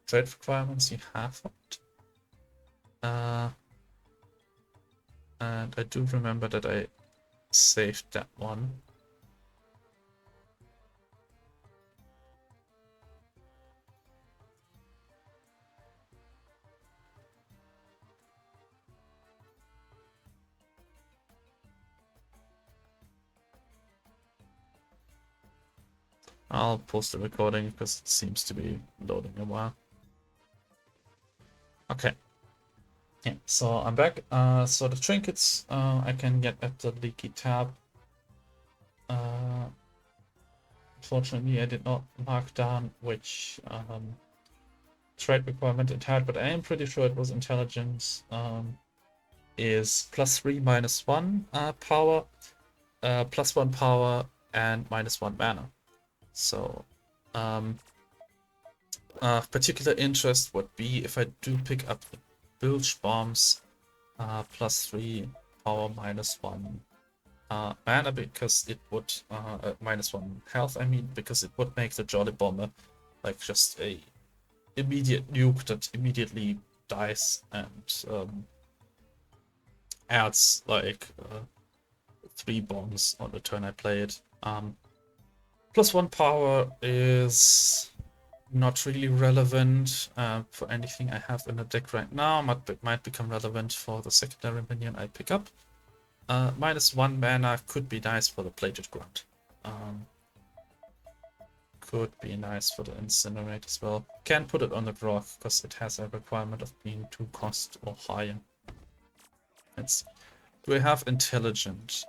trade requirements you have. And I do remember that I saved that one. I'll post the recording because it seems to be loading a while. Okay. Yeah, so I'm back. So the trinkets I can get at the Leaky Tab. Unfortunately, I did not mark down which trade requirement it had, but I am pretty sure it was intelligence. Is +3 -1 power, +1 power, and -1 mana. So, particular interest would be if I do pick up the Bilge Bombs, +3 power, -1 mana, because it would, -1 health, I mean, because it would make the Jolly Bomber like just a immediate nuke that immediately dies and adds like 3 bombs on the turn I play it. +1 power is not really relevant for anything I have in the deck right now. Might become relevant for the secondary minion I pick up. -1 mana could be nice for the Plated Grunt. Could be nice for the Incinerate as well. Can't put it on the Grog because it has a requirement of being 2 cost or higher. Do I have intelligent?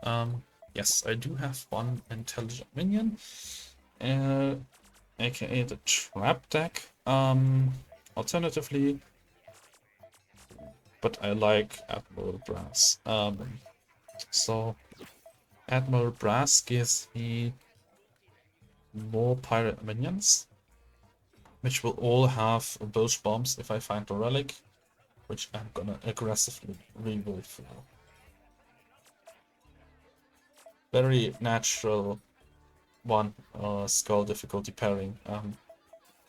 Yes, I do have one intelligent minion, aka the trap deck. Alternatively, but I like Admiral Brass. So Admiral Brass gives me more pirate minions, which will all have Bilge Bombs if I find the relic. which I'm gonna aggressively rebuild for. Very natural one skull difficulty pairing.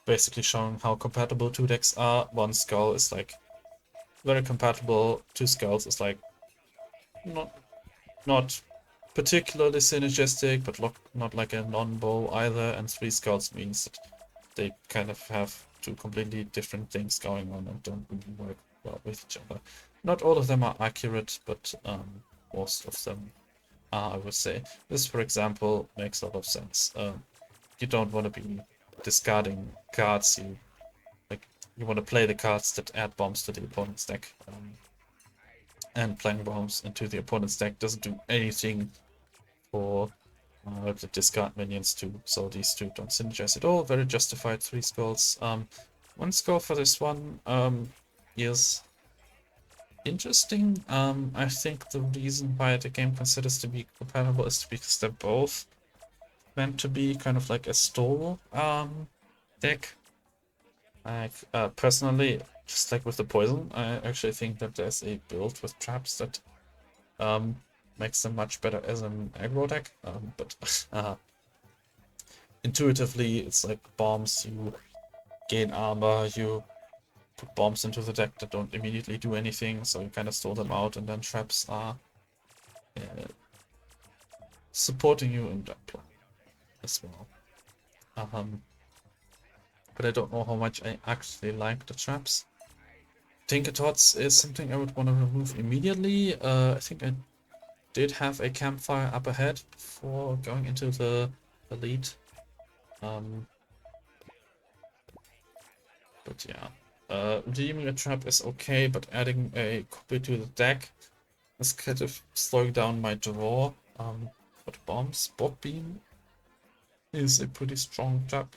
Basically showing how compatible two decks are. One skull is like very compatible, two skulls is like not particularly synergistic, but not like a non-bow either, and three skulls means that they kind of have two completely different things going on and don't really work well with each other. Not all of them are accurate, but most of them are, I would say. This, for example, makes a lot of sense. You don't want to be discarding cards. You want to play the cards that add bombs to the opponent's deck. And playing bombs into the opponent's deck doesn't do anything for the discard minions too. So these two don't synergize at all. Very justified 3 skulls. One skull for this one is interesting. I think the reason why the game considers to be compatible is because they're both meant to be kind of like a stall deck. Personally, just like with the poison, I actually think that there's a build with traps that makes them much better as an aggro deck. But intuitively, it's like bombs, you gain armor, you put bombs into the deck that don't immediately do anything, so you kind of store them out, and then traps are supporting you in that play as well. But I don't know how much I actually like the traps. Tinker Tots is something I would want to remove immediately. I think I did have a campfire up ahead before going into the lead. But yeah, redeeming a trap is okay, but adding a copy to the deck is kind of slowing down my draw. But bombs, Bog Beam is a pretty strong trap.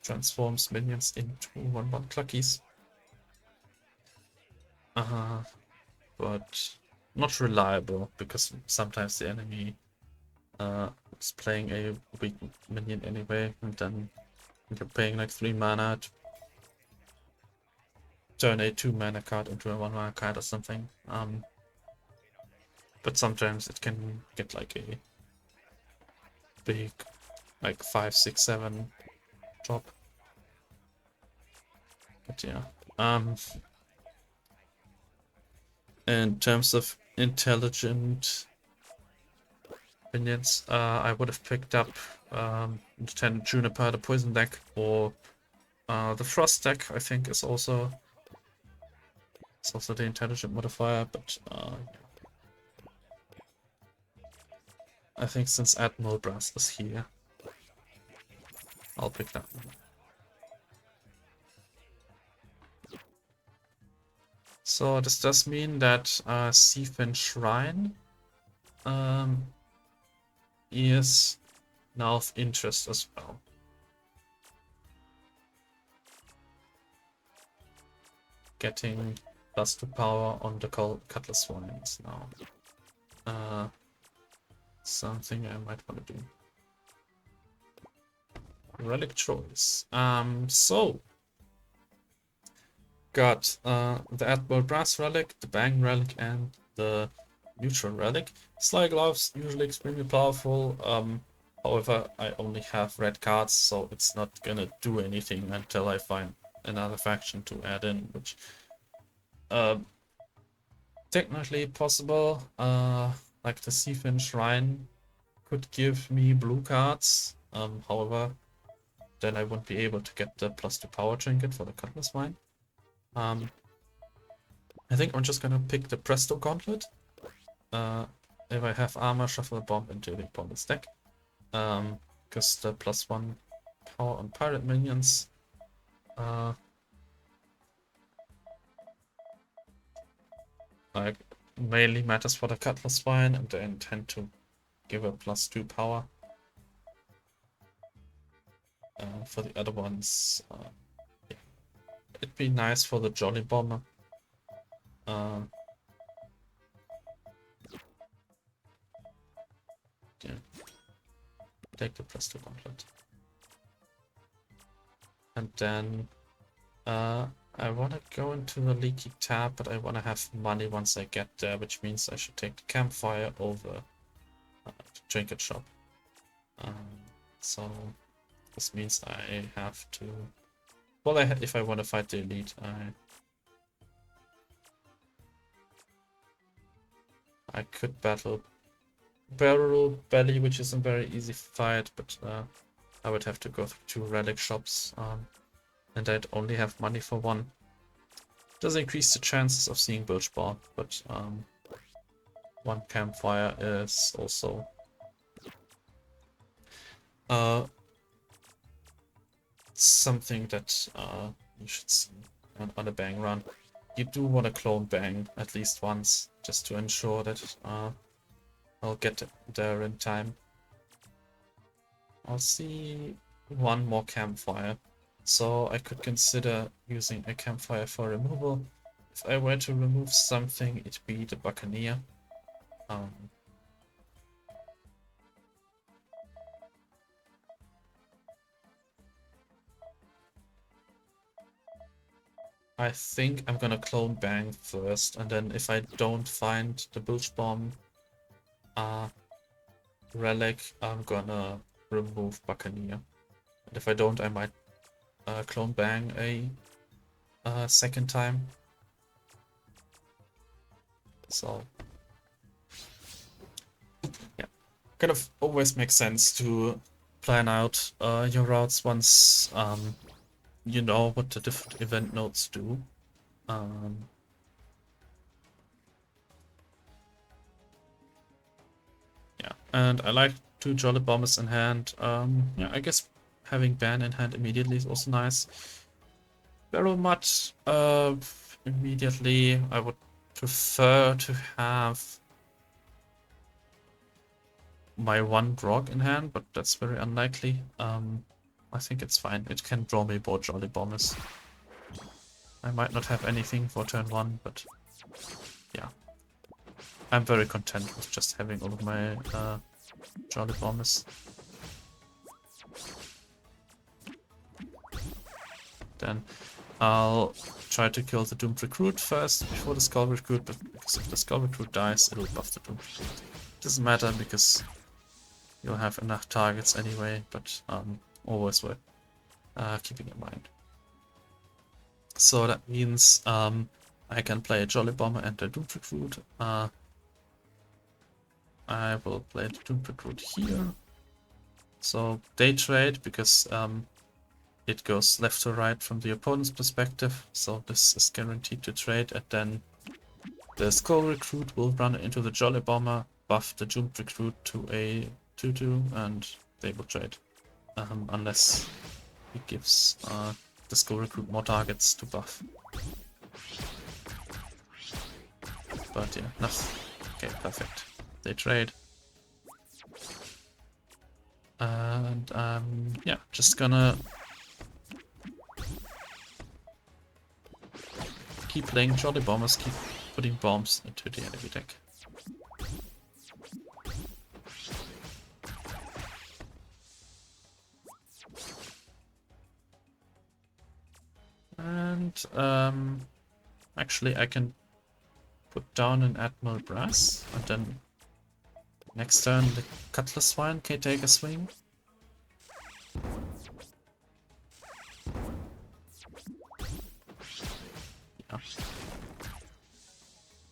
Transforms minions into 1/1 cluckies. But not reliable, because sometimes the enemy is playing a weak minion anyway, and then you're paying like 3 mana to turn a 2 mana card into a 1 mana card or something. But sometimes it can get like a big, like 5, 6, 7 drop. But yeah. In terms of intelligent minions, I would have picked up Lieutenant Juniper, the poison deck, or the frost deck. I think is also the intelligent modifier, but I think since Admiral Brass is here, I'll pick that one. So this does mean that Seafin Shrine is now of interest as well. Getting +2 power on the Cutlass Swines now. Something I might want to do. Relic choice. So got the Admiral Brass relic, the Bang relic, and the Neutral relic. Sly Gloves usually extremely powerful. However, I only have red cards, so it's not gonna do anything until I find another faction to add in, which technically possible. Like the Seafin Shrine could give me blue cards. However, then I wouldn't be able to get the +2 power trinket for the Cutlass Swine. I think I'm just gonna pick the Presto Gauntlet. If I have armor, shuffle a bomb into the opponent's deck. Because the +1 power on pirate minions like mainly matters for the Cutlass Swine, and I intend to give a +2 power. For the other ones, yeah. It'd be nice for the Jolly Bomber. Yeah. Take the +2 Gauntlet. And then I want to go into the leaky tab, but I want to have money once I get there, which means I should take the campfire over the trinket shop. So this means I have to... Well, if I want to fight the elite, I could battle Barrel Belly, which is a very easy fight, but I would have to go through 2 relic shops, and I'd only have money for 1. Does increase the chances of seeing Birchball, but 1 campfire is also something that you should see on a Bang run. You do want to clone Bang at least once, just to ensure that I'll get there in time. I'll see 1 more campfire, so I could consider using a campfire for removal. If I were to remove something, it'd be the Buccaneer. I think I'm gonna clone Bang first, and then if I don't find the Bilge Bomb relic, I'm gonna remove Buccaneer. And if I don't, I might clone Bang a second time. So yeah, kind of always makes sense to plan out your routes once you know what the different event nodes do. Yeah, and I like 2 Jolly Bombers in hand. Yeah, I guess having Ban in hand immediately is also nice. Barrel Mud immediately. I would prefer to have my 1 Grog in hand, but that's very unlikely. I think it's fine. It can draw me more Jolly Bombers. I might not have anything for turn 1, but yeah. I'm very content with just having all of my Jolly Bombers. Then I'll try to kill the Doomed Recruit first before the Skull Recruit, but because if the Skull Recruit dies, it'll buff the Doomed Recruit. Doesn't matter because you'll have enough targets anyway, but always worth keeping in mind. So that means I can play a Jolly Bomber and a Doomed Recruit. I will play the Doomed Recruit here. So they trade because it goes left to right from the opponent's perspective. So this is guaranteed to trade, and then the Skull Recruit will run into the Jolly Bomber, buff the Doomed Recruit to a 2/2, and they will trade. Unless he gives the Skull Recruit more targets to buff. But yeah, nothing. Okay, perfect. They trade. And yeah, just gonna keep playing Jolly Bombers, keep putting bombs into the enemy deck. And actually I can put down an Admiral Brass, and then next turn the Cutlass Swine can take a swing. Yeah.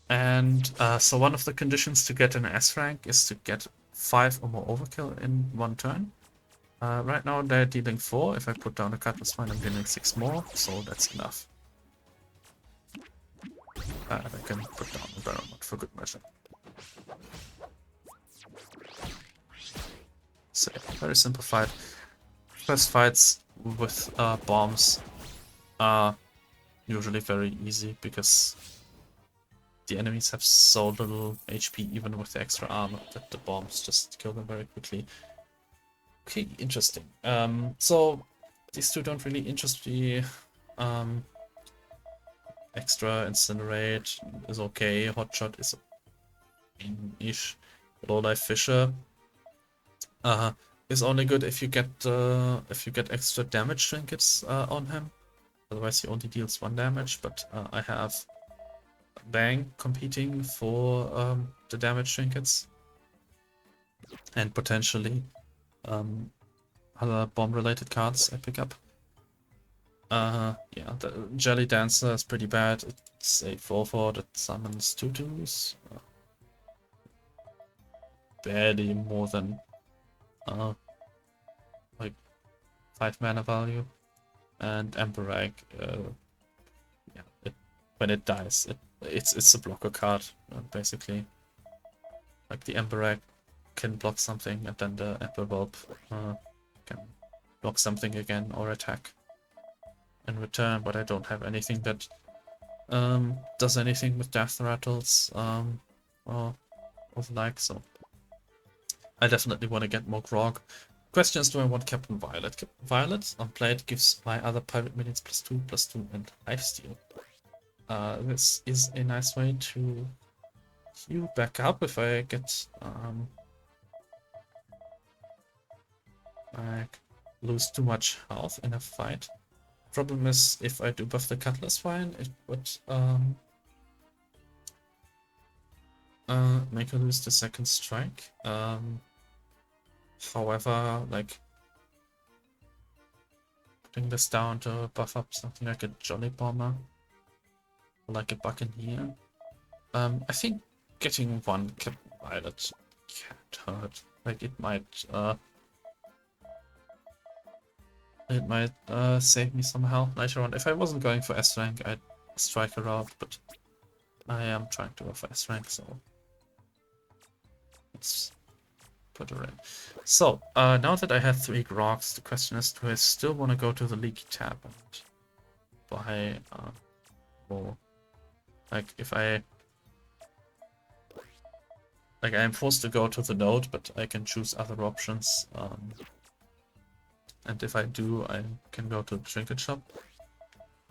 And so one of the conditions to get an S rank is to get 5 or more overkill in 1 turn. Right now they're dealing 4. If I put down a Cutlass Swine, I'm dealing 6 more, so that's enough. I can put down a Barrel Mod for good measure. So yeah, very simplified. First fights with bombs are usually very easy because the enemies have so little HP even with the extra armor that the bombs just kill them very quickly. Okay, interesting. So these 2 don't really interest me. Extra Incinerate is okay. Hotshot is ish. Low-Life Fisher is only good if you get extra damage trinkets on him. otherwise he only deals 1 damage, but I have Bang competing for the damage trinkets, and potentially other bomb-related cards I pick up. Yeah, the Jelly Dancer is pretty bad. It's a 4/4 that summons 2/2s. Barely more than like 5 mana value. And Emperor, yeah, when it dies, it's a blocker card, basically. Like the Emperor can block something, and then the Emperor Bulb can block something again or attack in return, but I don't have anything that does anything with death rattles or the like, so I definitely want to get more Grog. Question is, do I want Captain Violet? Captain Violet on play it gives my other pirate minions +2/+2 and lifesteal. This is a nice way to queue back up if I get I lose too much health in a fight. Problem is, if I do buff the Cutlass Vine, it would make her lose the second strike. However, like putting this down to buff up something like a Jolly Bomber or like a Buccaneer. I think getting 1 Captain Violet can't hurt. Like it might save me somehow later on. If I wasn't going for S rank, I'd strike her out, but I am trying to go for S rank, so let's put her in. So, now that I have 3 Grogs, the question is, do I still want to go to the Leaky tab and buy more? Like, if I am forced to go to the node, but I can choose other options. And if I do, I can go to the trinket shop.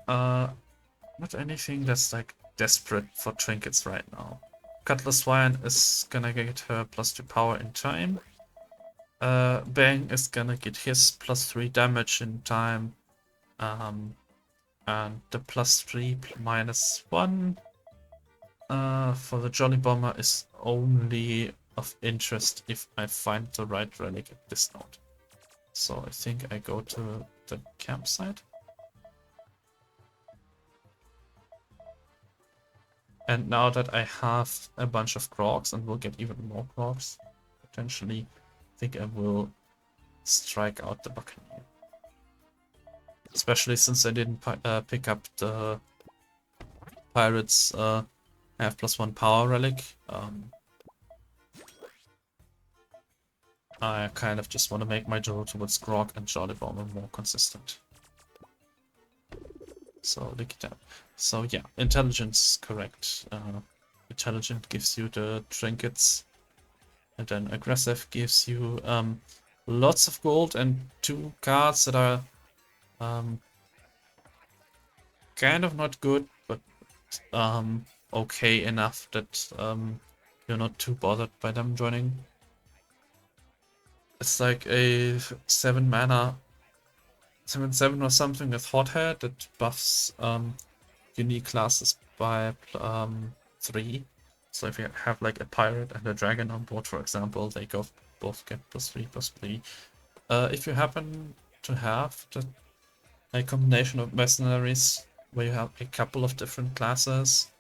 Not anything that's like desperate for trinkets right now. Cutlass Vine is gonna get her +2 power in time. Bang is gonna get his +3 damage in time. And the +3 -1 for the Jolly Bomber is only of interest if I find the right relic at this node. So I think I go to the campsite. And now that I have a bunch of Grogs and will get even more Grogs, potentially, I think I will strike out the Buccaneer. Especially since I didn't pick up the Pirates have +1 power relic. I kind of just want to make my draw towards Grog and Jolly Bomber more consistent. So, Leaky tab. So yeah, intelligence correct. Intelligent gives you the trinkets, and then aggressive gives you lots of gold and 2 cards that are kind of not good, but okay enough that you're not too bothered by them joining. It's like a 7 mana 7/7 or something with Hothead that buffs unique classes by 3. So if you have like a pirate and a dragon on board, for example, they both get +3/+3. If you happen to have a combination of mercenaries where you have a couple of different classes,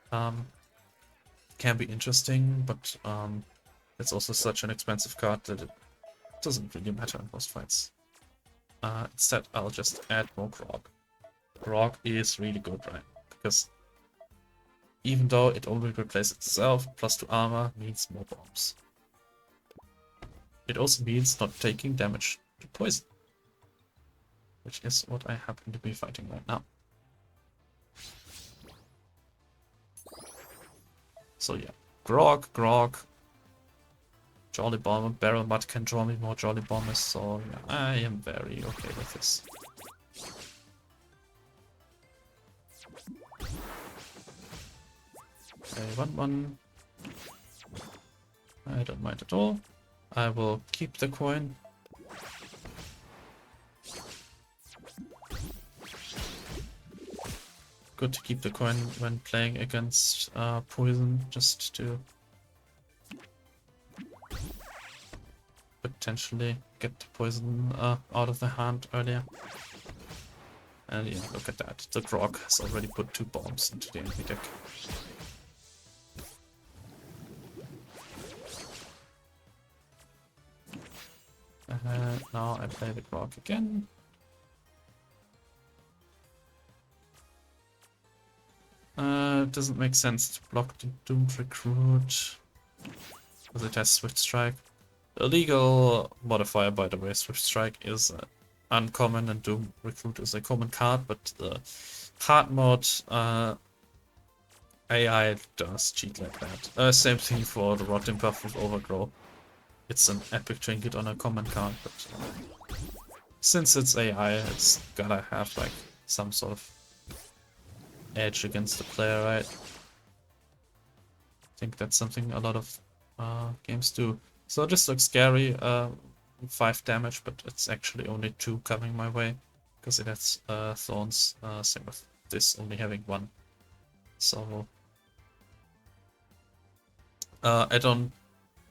can be interesting, but it's also such an expensive card that it doesn't really matter in most fights. Instead, I'll just add more Grog. Grog is really good, right? Because even though it only replaces itself, +2 armor means more bombs. It also means not taking damage to poison, which is what I happen to be fighting right now. So yeah, Grog, Jolly Bomber, Barrel Mud can draw me more Jolly Bombers, so yeah, I am very okay with this. Okay, 1/1. I don't mind at all. I will keep the coin. good to keep the coin when playing against poison, just to potentially get the poison out of the hand earlier. And yeah, look at that. The grog has already put 2 bombs into the enemy deck. Now I play the grog again. It doesn't make sense to block the Doomed Recruit, because it has Swift Strike. The illegal modifier, by the way, Swift Strike is uncommon and Doomed Recruit is a common card, but the hard mode AI does cheat like that. Same thing for the Rotting Buff with Overgrow. It's an epic trinket on a common card, but since it's AI, it's gotta have like some sort of edge against the player, right? I think that's something a lot of games do. So this looks scary, 5 damage, but it's actually only 2 coming my way, because it has thorns, same with this only having 1. So I don't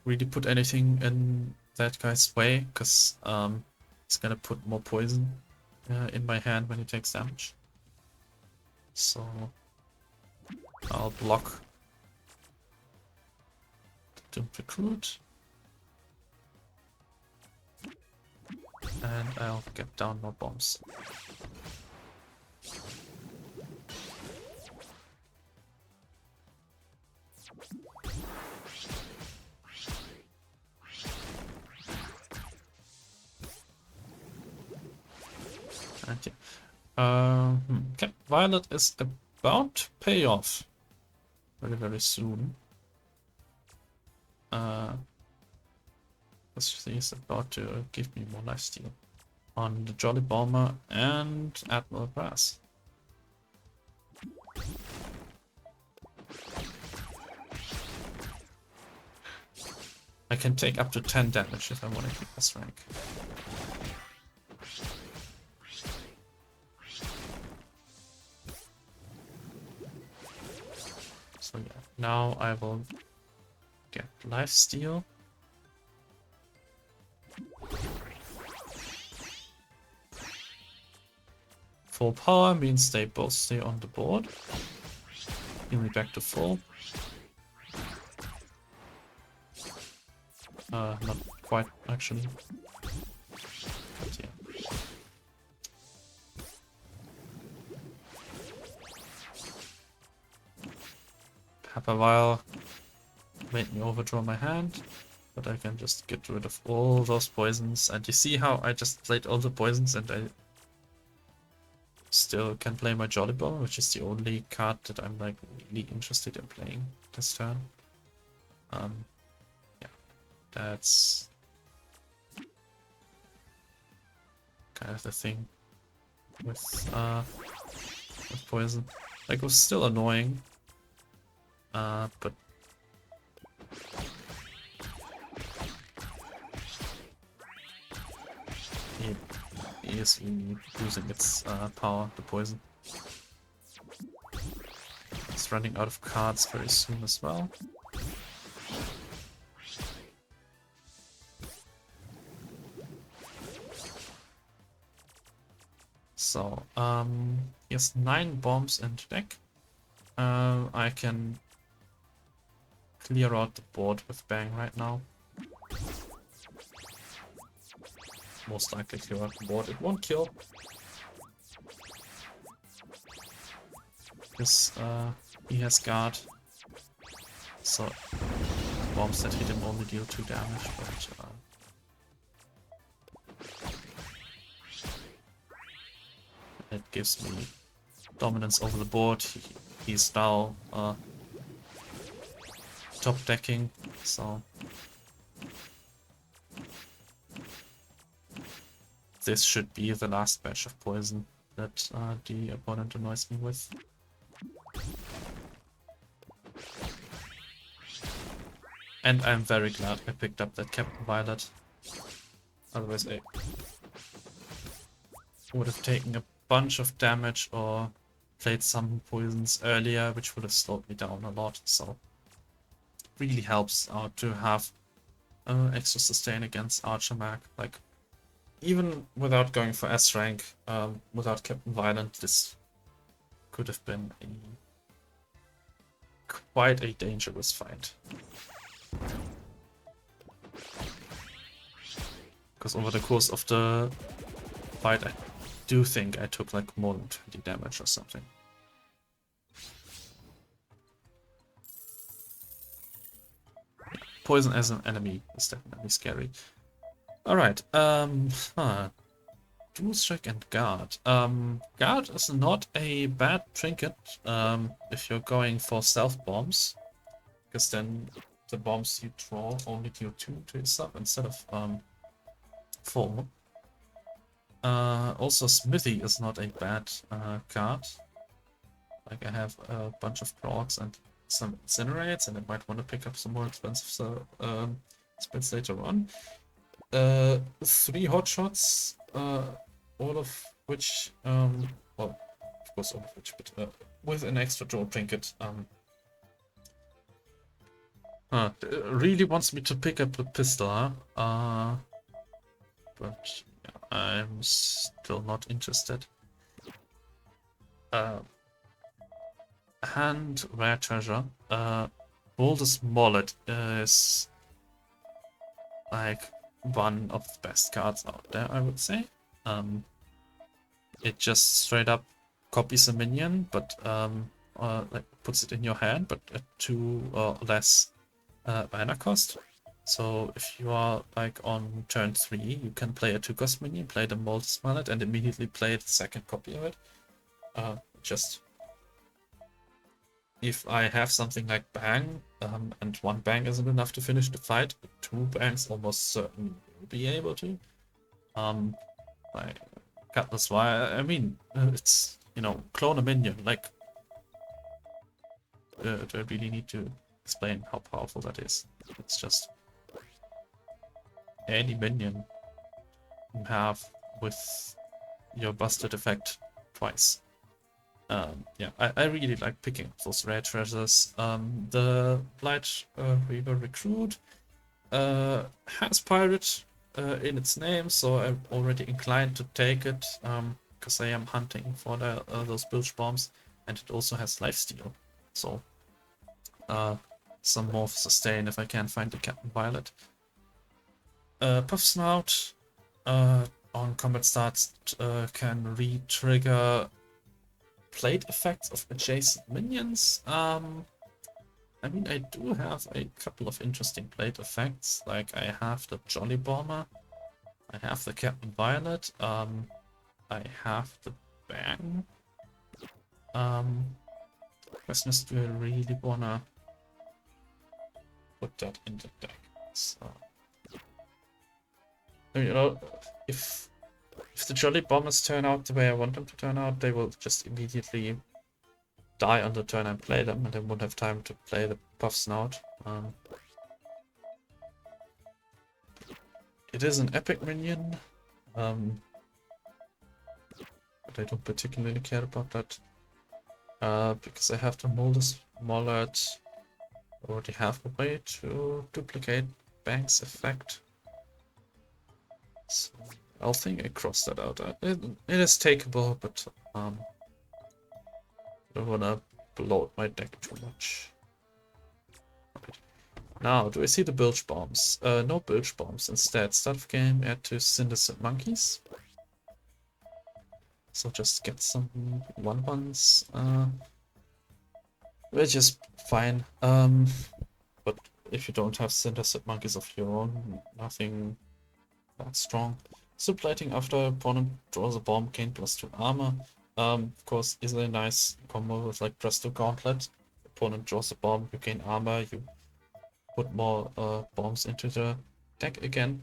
really put anything in that guy's way, because he's gonna put more poison in my hand when he takes damage. So I'll block the Doomed Recruit, and I'll get down more bombs. And yeah. Okay, Violet is about to pay off very, very soon. He's about to give me more lifesteal on the Jolly Bomber and Admiral Brass. I can take up to 10 damage if I want to keep S rank. So yeah, now I will get lifesteal. Full power means they both stay on the board. Heal me back to full. Not quite, actually. But yeah. Pepper Vial made me overdraw my hand, but I can just get rid of all those poisons. And you see how I just played all the poisons and I still can play my Jolly Bomber, which is the only card that I'm like really interested in playing this turn. Yeah, that's kind of the thing with poison. Like, it was still annoying, but it is losing its power, the poison. It's running out of cards very soon as well. So, he has 9 bombs in the deck. I can clear out the board with Bang right now. Most likely clear out the board. It won't kill. Because he has guard. So bombs that hit him only deal 2 damage, but it gives me dominance over the board. He's now top decking, so this should be the last batch of poison that the opponent annoys me with. And I'm very glad I picked up that Captain Violet. Otherwise I would have taken a bunch of damage or played some poisons earlier, which would have slowed me down a lot. So really helps out to have extra sustain against Archer Mag. Like, even without going for S rank, without Captain Violent, this could have been quite a dangerous fight. Because over the course of the fight, I do think I took like more than 20 damage or something. Poison as an enemy is definitely scary. Alright, Dual Strike and Guard. Guard is not a bad trinket if you're going for stealth bombs, because then the bombs you draw only deal 2 to yourself instead of 4. Also, Smithy is not a bad card. Like, I have a bunch of procs and some incinerates, and I might want to pick up some more expensive spits later on. 3 hotshots, all of which, well, of course all of which, but with an extra draw trinket. Really wants me to pick up the pistol, huh? But yeah, I'm still not interested. Hand Rare Treasure. Boulder's Mallet is like one of the best cards out there, I would say. It just straight up copies a minion, but like puts it in your hand, but at 2 or less mana cost. So if you are like on turn 3, you can play a 2-cost minion, play the Boulder's Mallet, and immediately play the second copy of it. Just if I have something like Bang, and 1 Bang isn't enough to finish the fight, 2 Bangs almost certainly will be able to. Like Cutlass Wire, I mean, it's, you know, clone a minion. Like, do I really need to explain how powerful that is? It's just any minion you have with your busted effect twice. Yeah, I really like picking up those rare treasures. The Blight Reaver Recruit has Pirate in its name, so I'm already inclined to take it, because I am hunting for those bilge bombs, and it also has lifesteal, so some more sustain if I can find the Captain Violet. Puff Snout on combat starts can re-trigger plate effects of adjacent minions. I mean, I do have a couple of interesting plate effects. Like, I have the Jolly Bomber, I have the Captain Violet, I have the Bang. Question is, do I really wanna put that in the deck? So, you know, if the Jolly Bombers turn out the way I want them to turn out, they will just immediately die on the turn I play them, and I won't have time to play the Puff Snout. It is an epic minion, but I don't particularly care about that, because I have the Molder's Mallet. Already have a way to duplicate Bang's effect. So I'll think I crossed that out. It is takeable, but I don't wanna bloat my deck too much. Right. Now, do I see the bilge bombs? No bilge bombs. Instead, start of game, add to Syndesit Monkeys. So just get some 1/1s, which is fine. But if you don't have Syndesit Monkeys of your own, nothing that strong. Sublighting after opponent draws a bomb, gain +2 armor. Of course, is a nice combo with like Presto Gauntlet. Opponent draws a bomb, you gain armor, you put more bombs into the deck again.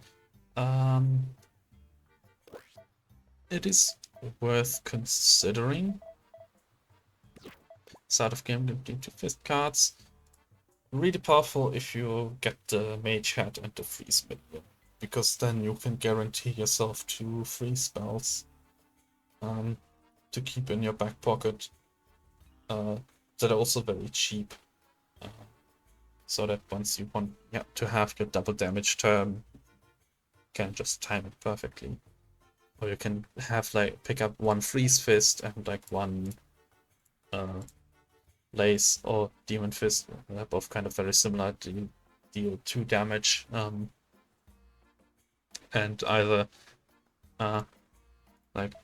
It is worth considering. Start of game, into fist cards. Really powerful if you get the Mage Hat and the Freeze minion, because then you can guarantee yourself 2 free spells to keep in your back pocket that are also very cheap. So that once you want to have your double damage turn, you can just time it perfectly. Or you can have like pick up one freeze fist and like one lace or demon fist. They're both kind of very similar. Deal 2 damage. And either like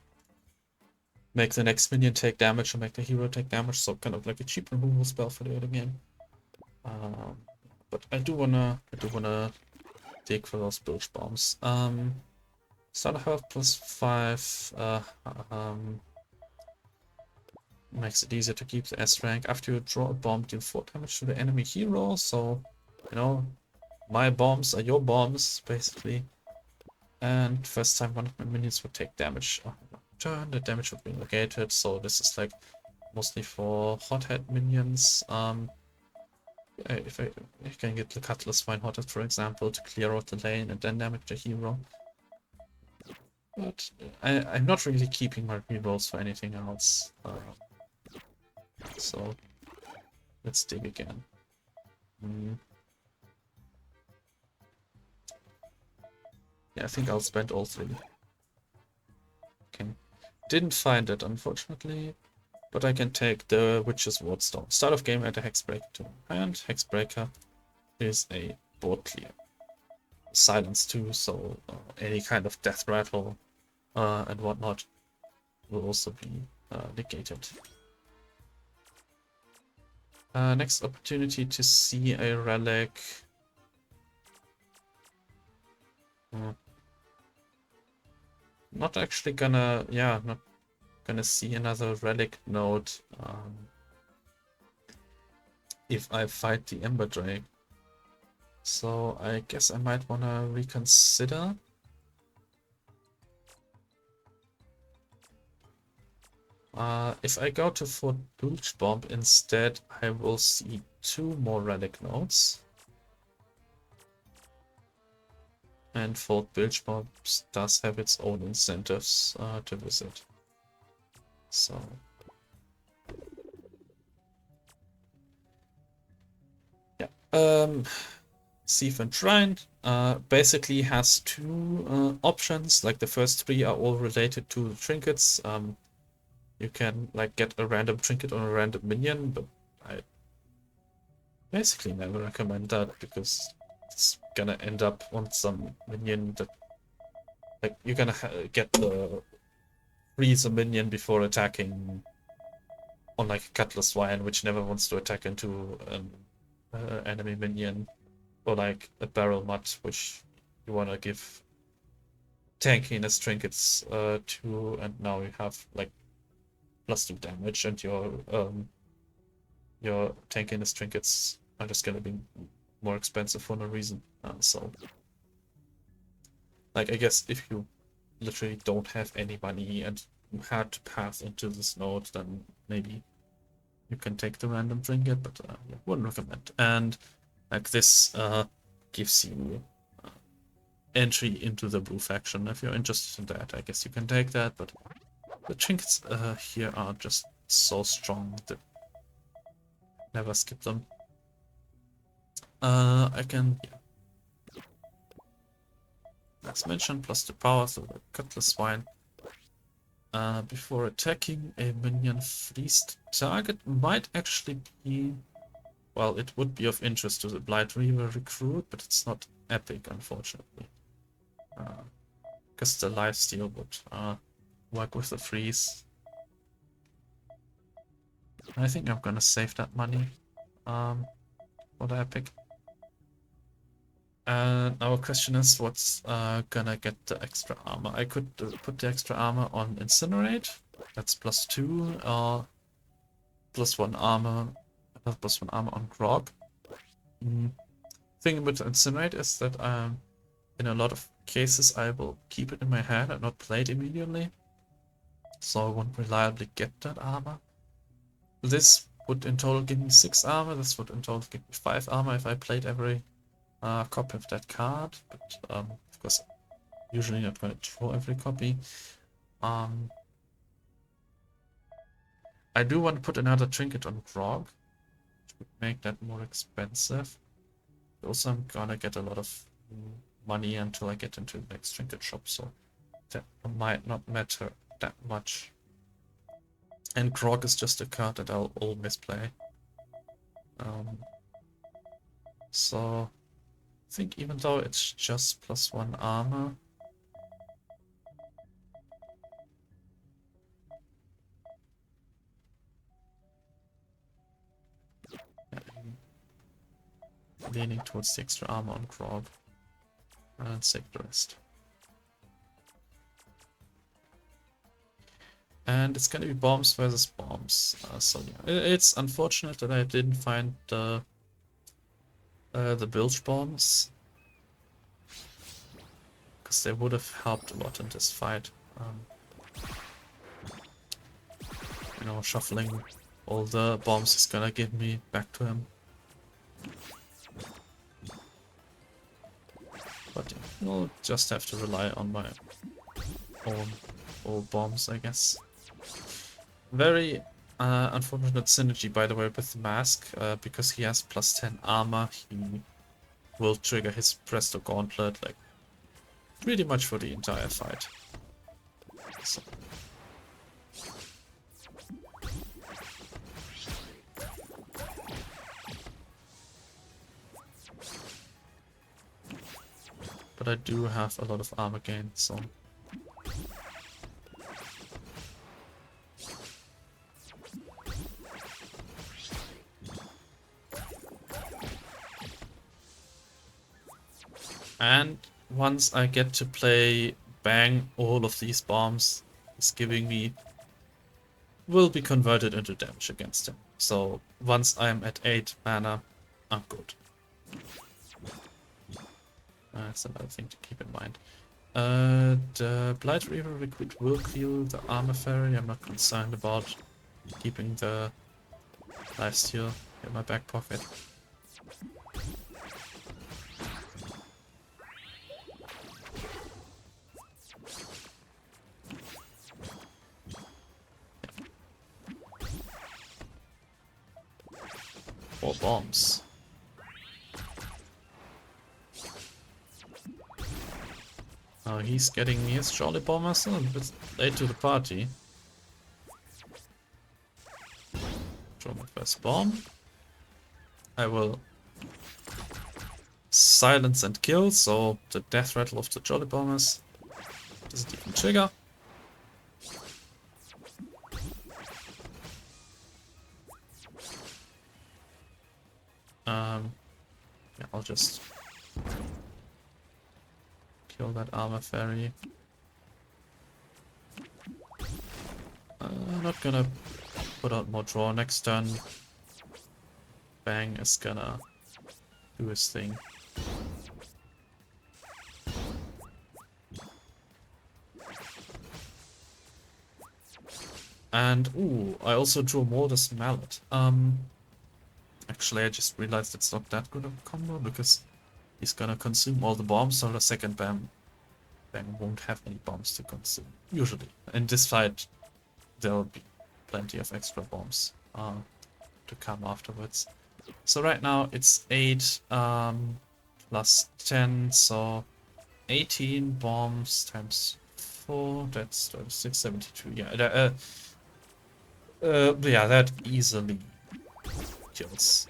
make the next minion take damage or make the hero take damage. So kind of like a cheap removal spell for the other game. But I do wanna dig for those bilge bombs. Starter health +5 makes it easier to keep the S rank. After you draw a bomb, deal 4 damage to the enemy hero. So, you know, my bombs are your bombs, basically. And first time one of my minions would take damage on turn, the damage would be negated. So this is like mostly for hothead minions. If I can get the Cutlass Fine Hothead, for example, to clear out the lane and then damage the hero. But I'm not really keeping my rerolls for anything else. So let's dig again. Yeah, I think I'll spend all 3. Okay. Didn't find it, unfortunately. But I can take the Witch's Wardstone. Start of game, add a Hexbreaker to hand. Hexbreaker is a board clear. Silence too, so any kind of death rattle and whatnot will also be negated. Next opportunity to see a relic. Not actually gonna, not gonna see another relic node if I fight the Ember Drake. So I guess I might wanna reconsider. If I go to Fort Bilge Bomb instead, I will see 2 more relic nodes. And Fort Bilge Bomb does have its own incentives to visit. So yeah, Thief and Shrine basically has 2 options. Like the first 3 are all related to the trinkets. You can like get a random trinket on a random minion, but I basically never recommend that because it's gonna end up on some minion that like you're gonna get the freeze a minion before attacking on like a Cutlass Swine, which never wants to attack into an enemy minion, or like a Barrel Mutt, which you wanna give tankiness trinkets to, and now you have like +2 damage, and your tankiness trinkets are just gonna be more expensive for no reason. So, like, I guess if you literally don't have any money and you had to pass into this node, then maybe you can take the random trinket, but yeah, wouldn't recommend. And like this gives you entry into the blue faction. If you're interested in that, I guess you can take that, but the trinkets here are just so strong that never skip them. I can, as mentioned, +2 power, so the Cutlass Swine. Before attacking a minion fleeced target might actually be, well, it would be of interest to the Blight Reaver recruit, but it's not epic, unfortunately. Because the lifesteal would work with the freeze. I think I'm gonna save that money for the epic. And our question is, what's gonna get the extra armor? I could put the extra armor on Incinerate. That's +2, or +1 armor, +1 armor on Grog. Thing with Incinerate is that in a lot of cases I will keep it in my hand and not play it immediately, so I won't reliably get that armor. This would in total give me 6 armor. This would in total give me 5 armor if I played every copy of that card, but of course usually not going to draw every copy. I do want to put another trinket on Grog, which would make that more expensive. Also, I'm gonna get a lot of money until I get into the next trinket shop, so that might not matter that much. And Grog is just a card that I'll always play. So I think even though it's just +1 armor, I'm leaning towards the extra armor on Grog and save the rest. And it's gonna be bombs versus bombs. So yeah, it's unfortunate that I didn't find the bilge bombs, because they would have helped a lot in this fight. You know, shuffling all the bombs is gonna give me back to him. But yeah, I'll just have to rely on my own old bombs, I guess. Very unfortunate synergy, by the way, with the mask, because he has +10 armor, he will trigger his Presto Gauntlet, like, pretty much for the entire fight. So. But I do have a lot of armor gain, so... And once I get to play bang, all of these bombs is giving me will be converted into damage against him. So once I'm at 8 mana, I'm good. That's another thing to keep in mind. The Blight Reaver Recruit will kill the Armor Fairy. I'm not concerned about keeping the lifesteal in my back pocket. Four bombs. Oh, he's getting his Jolly Bombers a bit late to the party. Draw my first bomb. I will silence and kill, so the death rattle of the Jolly Bombers doesn't even trigger. Yeah, I'll just kill that Armor Fairy. I'm not gonna put out more draw next turn. Bang is gonna do his thing. And ooh, I also drew Mortis Mallet. Actually, I just realized it's not that good of a combo because he's gonna consume all the bombs, so the second bang won't have any bombs to consume. Usually, in this fight, there'll be plenty of extra bombs to come afterwards. So right now it's 8 plus 10, so 18 bombs times 4. That's 672. Yeah, yeah, that easily kills.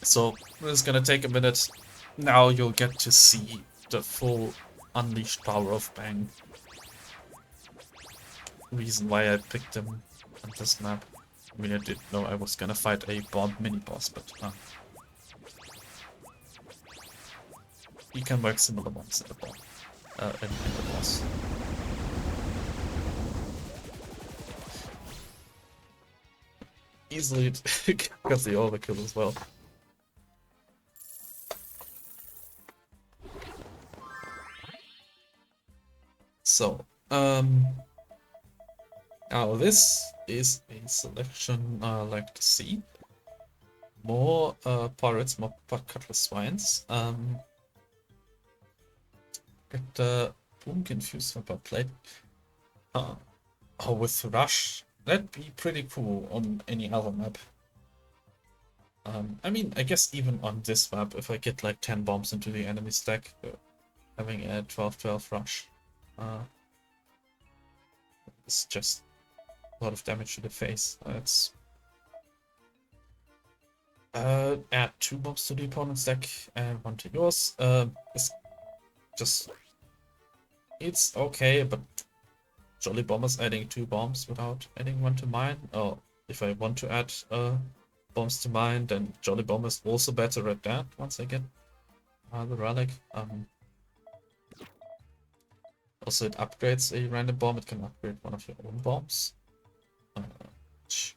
So it's gonna take a minute. Now you'll get to see the full unleashed power of Bang. Reason why I picked him on this map. I mean, I didn't know I was gonna fight a bomb mini boss, but you can work similar ones in the bomb, in the boss. Easily got the overkill as well. So, now this is a selection I like to see. More pirates, more cutlass swines. Get the boom confused for plate. Oh, with Rush, That'd be pretty cool on any other map. I mean, I guess even on this map, if I get like 10 bombs into the enemy stack, having a 12-12 rush is just a lot of damage to the face. That's add 2 bombs to the opponent's deck and 1 to yours. It's just, it's okay, but Jolly Bomber's adding 2 bombs without adding 1 to mine. Or if I want to add bombs to mine, then Jolly Bomber's also better at that once I get the relic. Also, it upgrades a random bomb. It can upgrade one of your own bombs. Which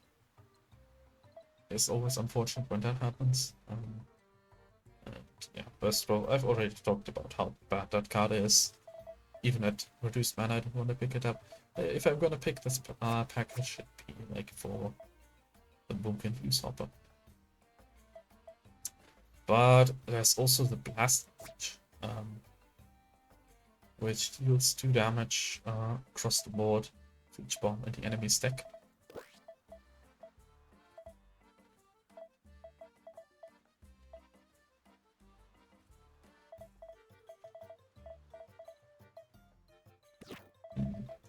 is always unfortunate when that happens. And yeah, Burst Throw. I've already talked about how bad that card is. Even at reduced mana, I don't want to pick it up. If I'm gonna pick this package, it'd be like for the Boomkin Fuse Hopper. But there's also the Blast Patch, which deals 2 damage across the board for each bomb in the enemy's deck.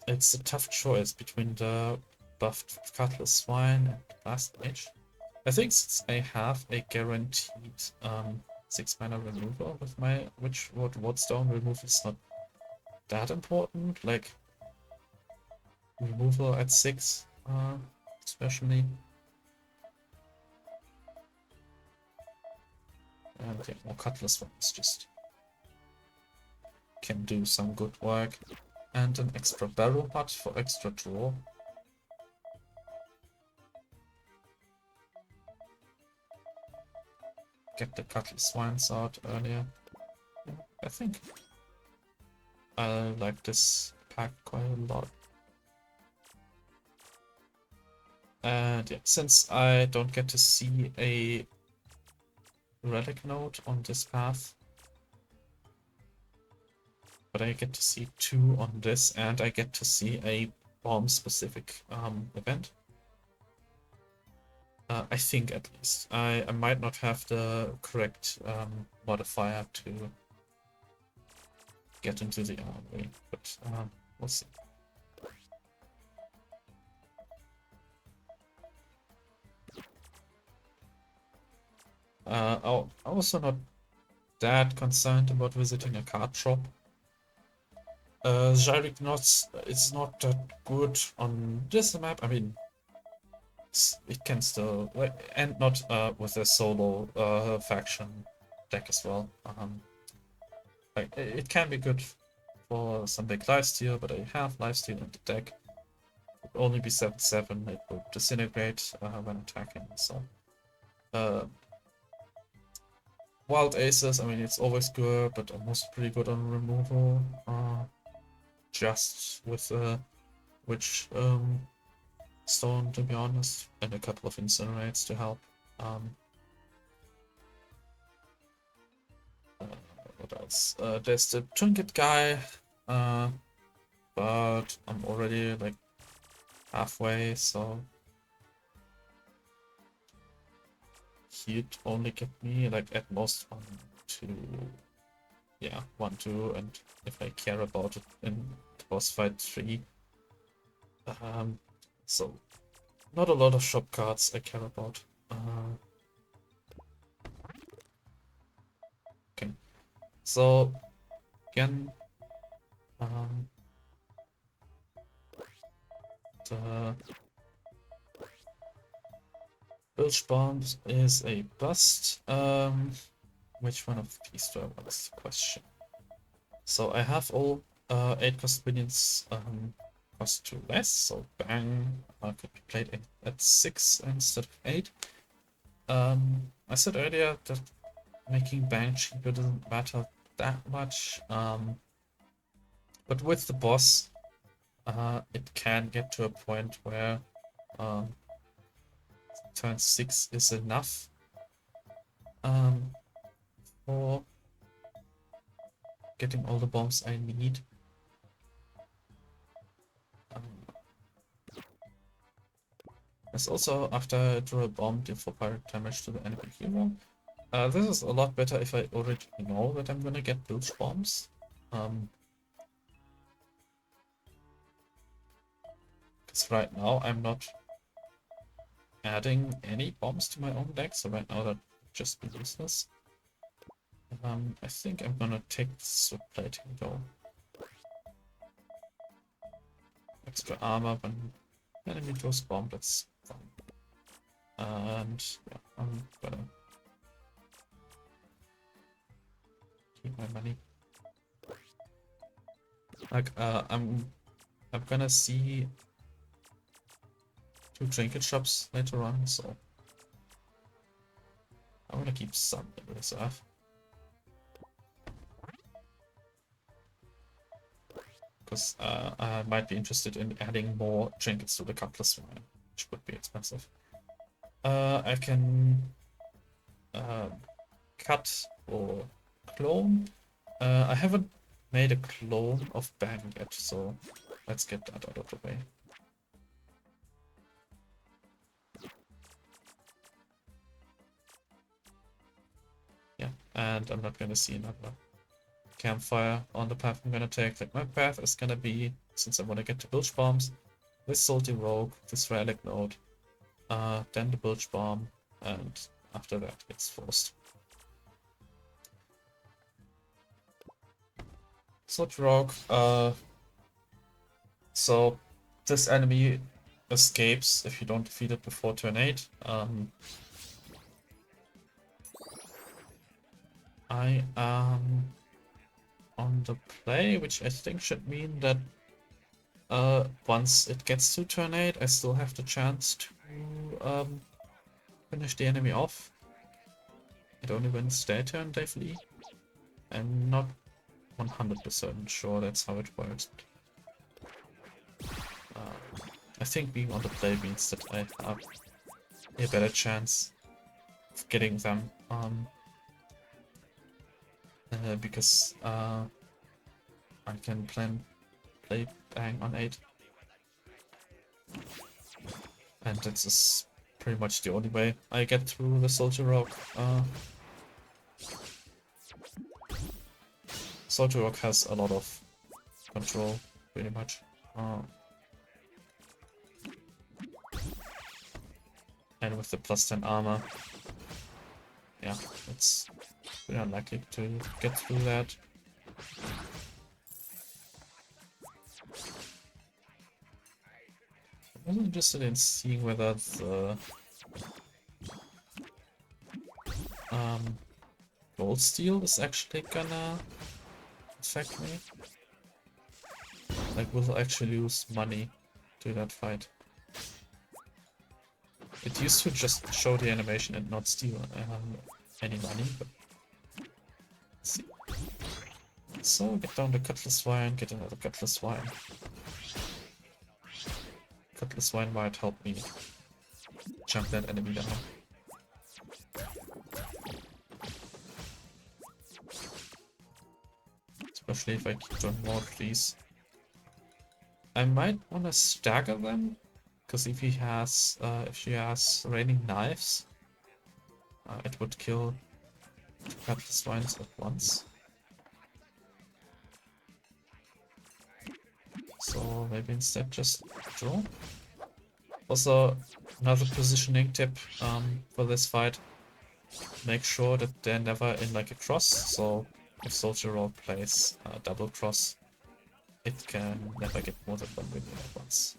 It's a tough choice between the buffed Cutlass Swine and Blast Mage. I think since I have a guaranteed 6 mana removal with my Wardstone removal is not that important. Like removal at 6, especially. And yeah, more Cutlass ones just can do some good work. And an extra barrel hut for extra draw. Get the Cutlass Swines out earlier. Yeah, I think I like this pack quite a lot. And yeah, since I don't get to see a relic node on this path, but I get to see 2 on this, and I get to see a bomb-specific event. I think, at least. I might not have the correct modifier to get into the armory, but we'll see. I'm also not that concerned about visiting a card shop. Gyric Knots is not that good on this map. I mean, it can still, and not with a solo faction deck as well. Like, it can be good for some big lifesteal, but I have lifesteal in the deck. It would only be 7/7. It would disintegrate when attacking. So, Wild Aces. I mean, it's always good, but almost pretty good on removal. Just with Witch Stone, to be honest, and a couple of Incinerates to help. What else? There's the Trinket guy, but I'm already like halfway, so he'd only get me like at most 1, 2, yeah, 1, 2, and if I care about it in boss fight 3. So not a lot of shop cards I care about. Okay, so again, the Bilge Bombs is a bust. Which one of these do I want is the question. So I have all 8 cost minions cost 2 less, so Bang could be played at 6 instead of 8. I said earlier that making Bang cheaper doesn't matter that much, but with the boss, it can get to a point where turn 6 is enough for getting all the bombs I need. There's also, after I draw a bomb, deal 4 pirate damage to the enemy hero. This is a lot better if I already know that I'm gonna get bilge bombs. Because right now I'm not adding any bombs to my own deck, so right now that would just be useless. I think I'm gonna take sword plating though. Extra armor when enemy throws bomb, that's fine. And yeah, I'm gonna keep my money. Like I'm gonna see 2 trinket shops later on, so I wanna keep some in reserve. Because I might be interested in adding more trinkets to the cutlass line, which would be expensive. I can cut or clone. I haven't made a clone of Bang yet, so let's get that out of the way. Yeah, and I'm not gonna see another campfire on the path I'm gonna take. Like my path is gonna be, since I wanna get to bilge bombs, this salty rogue, this relic node, then the bilge bomb, and after that it's forced. Salty rogue, so this enemy escapes if you don't defeat it before turn 8. I am on the play, which I think should mean that once it gets to turn 8, I still have the chance to finish the enemy off. It only wins their turn, they flee. I'm not 100% sure that's how it works. I think being on the play means that I have a better chance of getting them. Because I can play Bang on 8. And that's just pretty much the only way I get through the Soldier Rock. Soldier Rock has a lot of control, pretty much. And with the +10 armor, yeah, it's pretty unlikely to get through that. I'm interested in seeing whether the gold steel is actually gonna affect me. Like, will I actually lose money to that fight? It used to just show the animation and not steal any money, but let's see. So get down the Cutlass Vine, get another Cutlass Vine. Cutlass Vine might help me jump that enemy down. Especially if I keep doing more of these. I might want to stagger them, because if she has raining knives, it would kill 2 Cutlass Vines at once. So maybe instead just draw. Also, another positioning tip for this fight: make sure that they're never in like a cross. So if Soldier Roll plays double cross, it can never get more than 1 minion at once.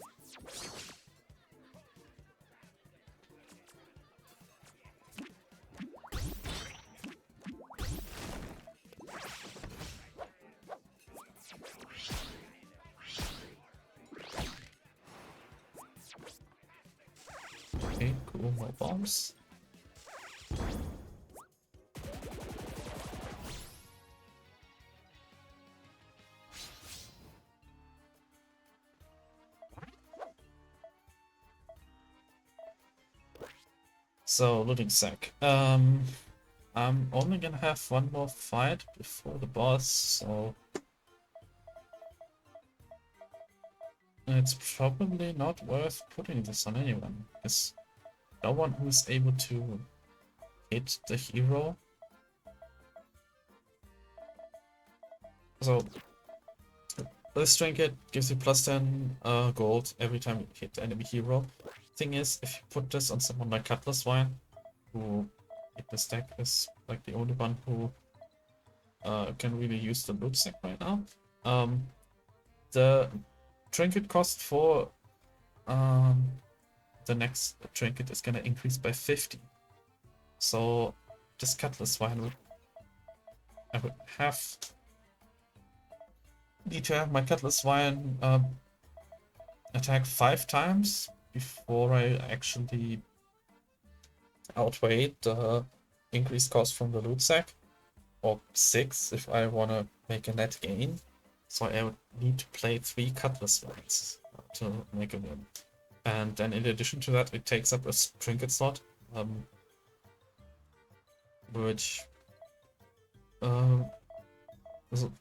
Okay, cool, more bombs. So, looting sack. I'm only gonna have 1 more fight before the boss, so it's probably not worth putting this on anyone, because no one who is able to hit the hero. So this trinket gives you plus 10 gold every time you hit the enemy hero. Thing is, if you put this on someone like Cutlass Wine, who in this deck is like the only one who can really use the loot sack right now, the trinket cost for the next trinket is gonna increase by 50. So this Cutlass Wine I would need to have my Cutlass Wine attack 5 times before I actually outweigh the increased cost from the loot sack, or 6 if I want to make a net gain. So I would need to play 3 Cutlass Wines to make a win. And then in addition to that, it takes up a trinket slot, which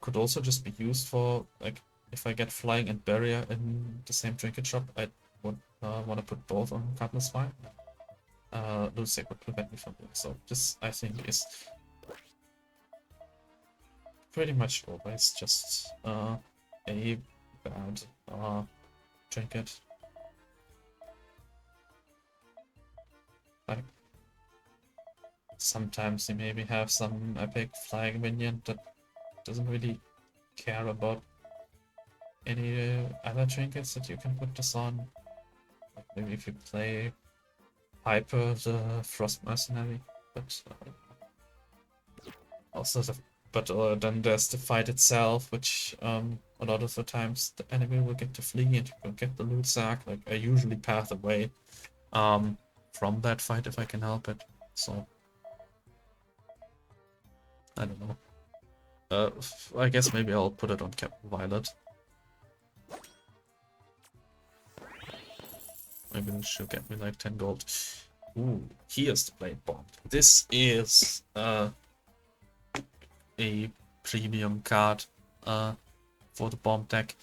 could also just be used for, like, if I get Flying and Barrier in the same trinket shop, I would want to put both on Cutlass Wine. Loot sack would prevent me from doing so. This, I think, is pretty much always just a bad trinket. Like, sometimes you maybe have some epic flying minion that doesn't really care about any other trinkets that you can put this on. Like maybe if you play Hyper, the Frost Mercenary, but also then there's the fight itself, which a lot of the times the enemy will get to flee and you will get the loot sack. Like, I usually path away from that fight if I can help it. So I don't know. I guess maybe I'll put it on Captain Violet. Maybe she'll get me like 10 gold. Ooh, here's the Blade Bomb. This is a premium card for the bomb deck.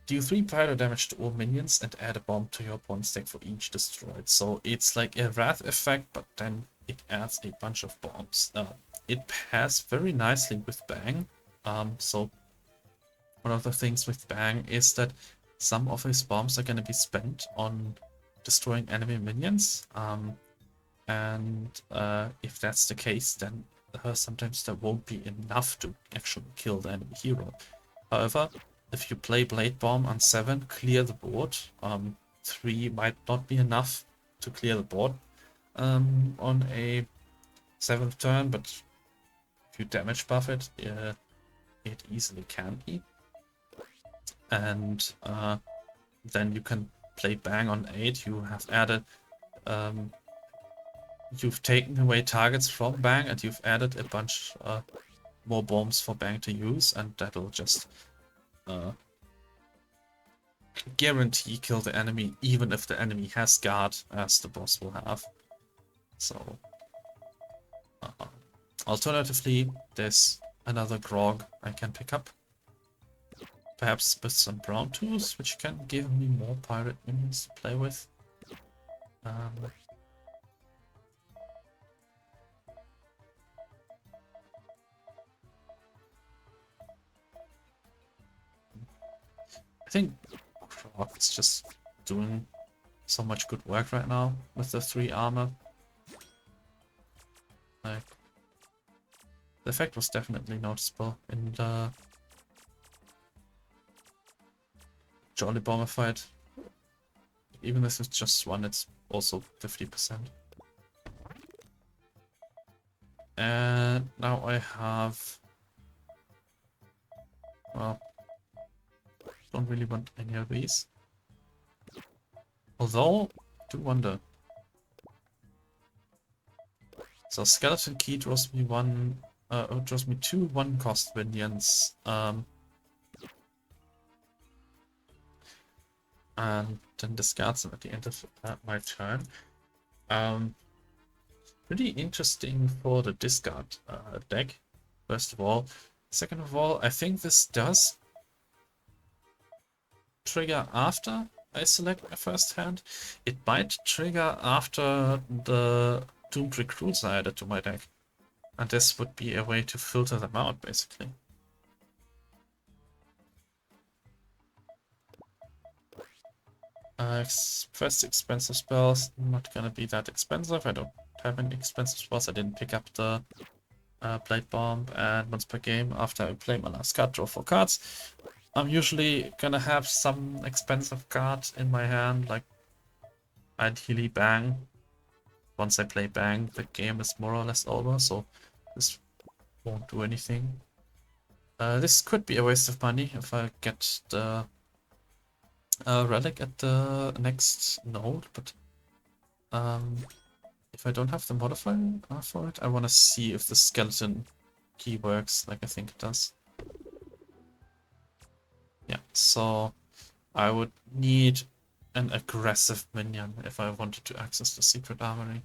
Deal 3 pyro damage to all minions and add a bomb to your opponent's deck for each destroyed. So it's like a wrath effect, but then it adds a bunch of bombs. It pairs very nicely with Bang. So one of the things with Bang is that some of his bombs are going to be spent on destroying enemy minions. And if that's the case, then sometimes there won't be enough to actually kill the enemy hero. However, if you play Blade Bomb on 7, clear the board. 3 might not be enough to clear the board on a 7th turn, but if you damage buff it, it easily can be. And then you can play Bang on 8. You have added, you've taken away targets from Bang, and you've added a bunch more bombs for Bang to use, and that'll just guarantee kill the enemy, even if the enemy has guard, as the boss will have. So alternatively, there's another Grog I can pick up, perhaps with some brown tools, which can give me more pirate minions to play with. I think Grog is just doing so much good work right now with the 3 armor. Like, the effect was definitely noticeable in the Jolly Bomber fight. Even if it's just 1, it's also 50%. And now I have... well, don't really want any of these. Although, I do wonder. So Skeleton Key draws me 2 1-cost minions. And then discards them at the end of my turn. Pretty interesting for the discard deck, first of all. Second of all, I think this does trigger after I select my first hand. It might trigger after the Doomed Recruits are added to my deck. And this would be a way to filter them out, basically. First expensive spells, not gonna be that expensive. I don't have any expensive spells. I didn't pick up the Blade Bomb, and once per game after I play my last card, draw 4 cards. I'm usually gonna have some expensive card in my hand, like ideally Bang. Once I play Bang, the game is more or less over, so this won't do anything. This could be a waste of money if I get the relic at the next node, but if I don't have the modifier for it, I want to see if the skeleton key works like I think it does. Yeah, so I would need an aggressive minion if I wanted to access the secret armory.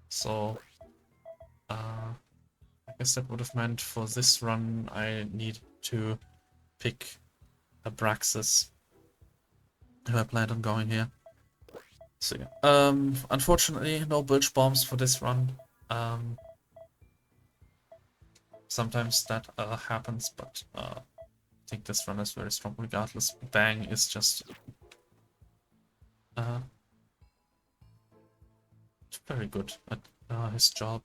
So I guess that would have meant for this run I need to pick Abraxas if I planned on going here. So yeah, unfortunately no bilge bombs for this run. Sometimes that happens, but I think this run is very strong regardless. Bang is just very good at his job.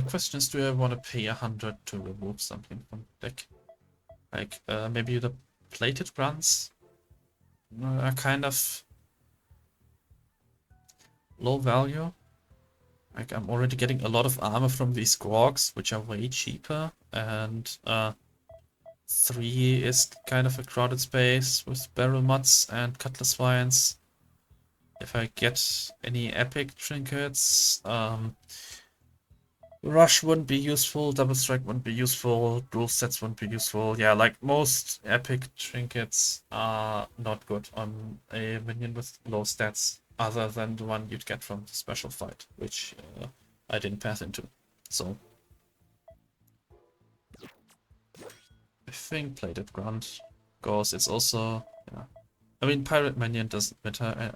Question is, do I want to pay 100 to remove something from the deck? Like, maybe the plated runs are kind of low value. Like, I'm already getting a lot of armor from these Grogs, which are way cheaper, and 3 is kind of a crowded space with barrel mods and cutlass vines. If I get any epic trinkets, Rush wouldn't be useful, Double Strike wouldn't be useful, dual sets wouldn't be useful. Yeah, like most epic trinkets are not good on a minion with low stats, other than the one you'd get from the special fight, which I didn't pass into. So I think Plated Grunt goes. It's also, yeah. I mean, Pirate Minion doesn't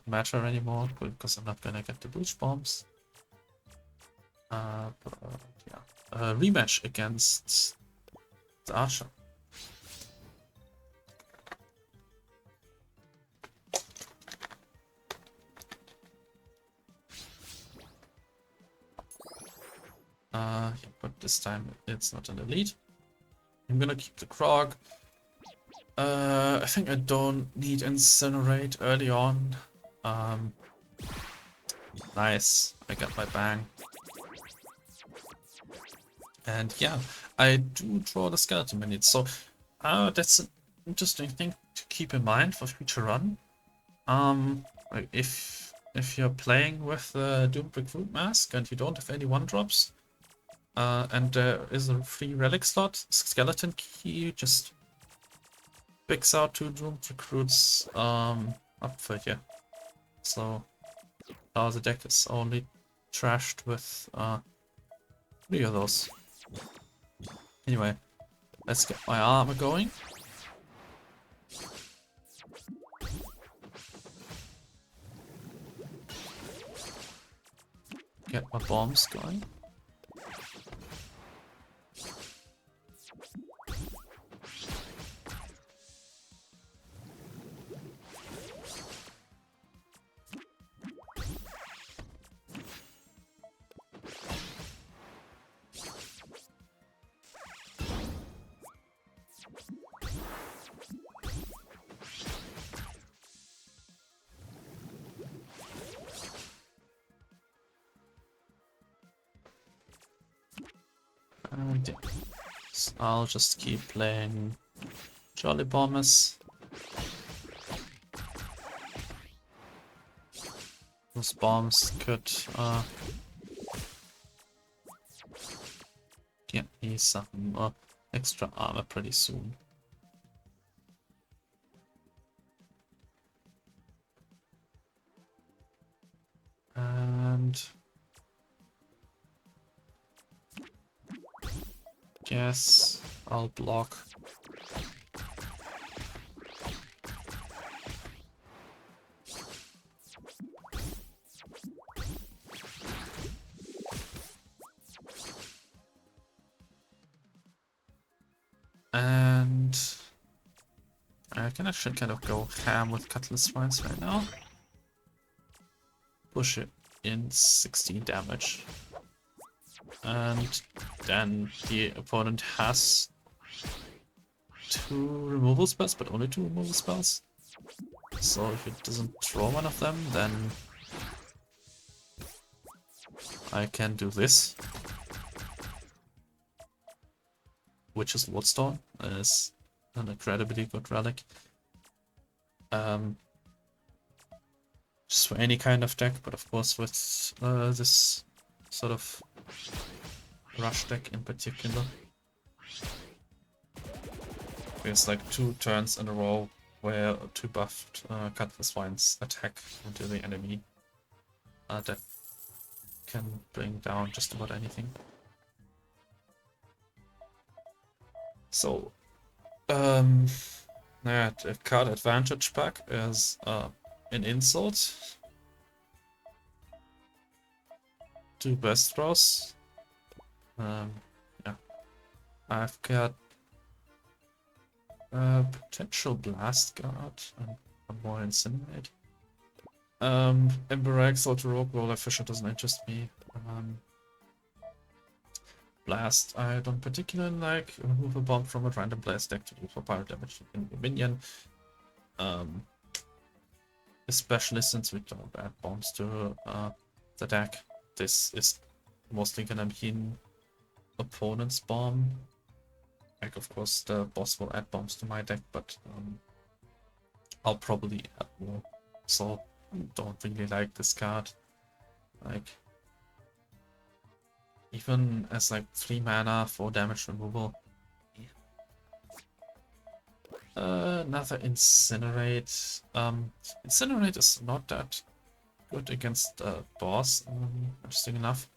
matter anymore because I'm not gonna get the Boost Bombs. But, yeah. Rematch against the Archer. Yeah, but this time it's not an elite. I'm gonna keep the Krog. I think I don't need Incinerate early on. Nice, I got my Bang. And yeah, I do draw the skeleton minions, so that's an interesting thing to keep in mind for future run. Like if you're playing with the Doomed Recruit Mask and you don't have any 1-drops, and there is a free relic slot, skeleton key just picks out 2 Doomed Recruits up for you. So the deck is only trashed with 3 of those. Anyway, let's get my armor going. Get my bombs going. And yeah, so I'll just keep playing Jolly Bombers. Those bombs could get me some extra armor pretty soon. And guess I'll block. And I can actually kind of go ham with Cutlass Vines right now. Push it in 16 damage. And then the opponent has 2 removal spells, but only 2 removal spells. So if it doesn't draw one of them, then I can do this. Witch's Bloodstone is an incredibly good relic. Just for any kind of deck, but of course with this sort of rush deck in particular. There's like 2 turns in a row where 2 buffed Cutlass Vines attack into the enemy. That can bring down just about anything. So, yeah, the card advantage pack is an insult. 2 best throws. Yeah, I've got potential blast guard and more incinerate. Ember Exalt Rogue Roller Fisher doesn't interest me. Blast I don't particularly like. Remove a bomb from a random blast deck to do for power damage in the minion. Especially since we don't add bombs to the deck. This is mostly gonna be an opponent's bomb. Like, of course, the boss will add bombs to my deck, but I'll probably add more. So, don't really like this card. Like, even as like 3 mana for damage removal. Another Incinerate. Incinerate is not that good against the boss, interesting enough.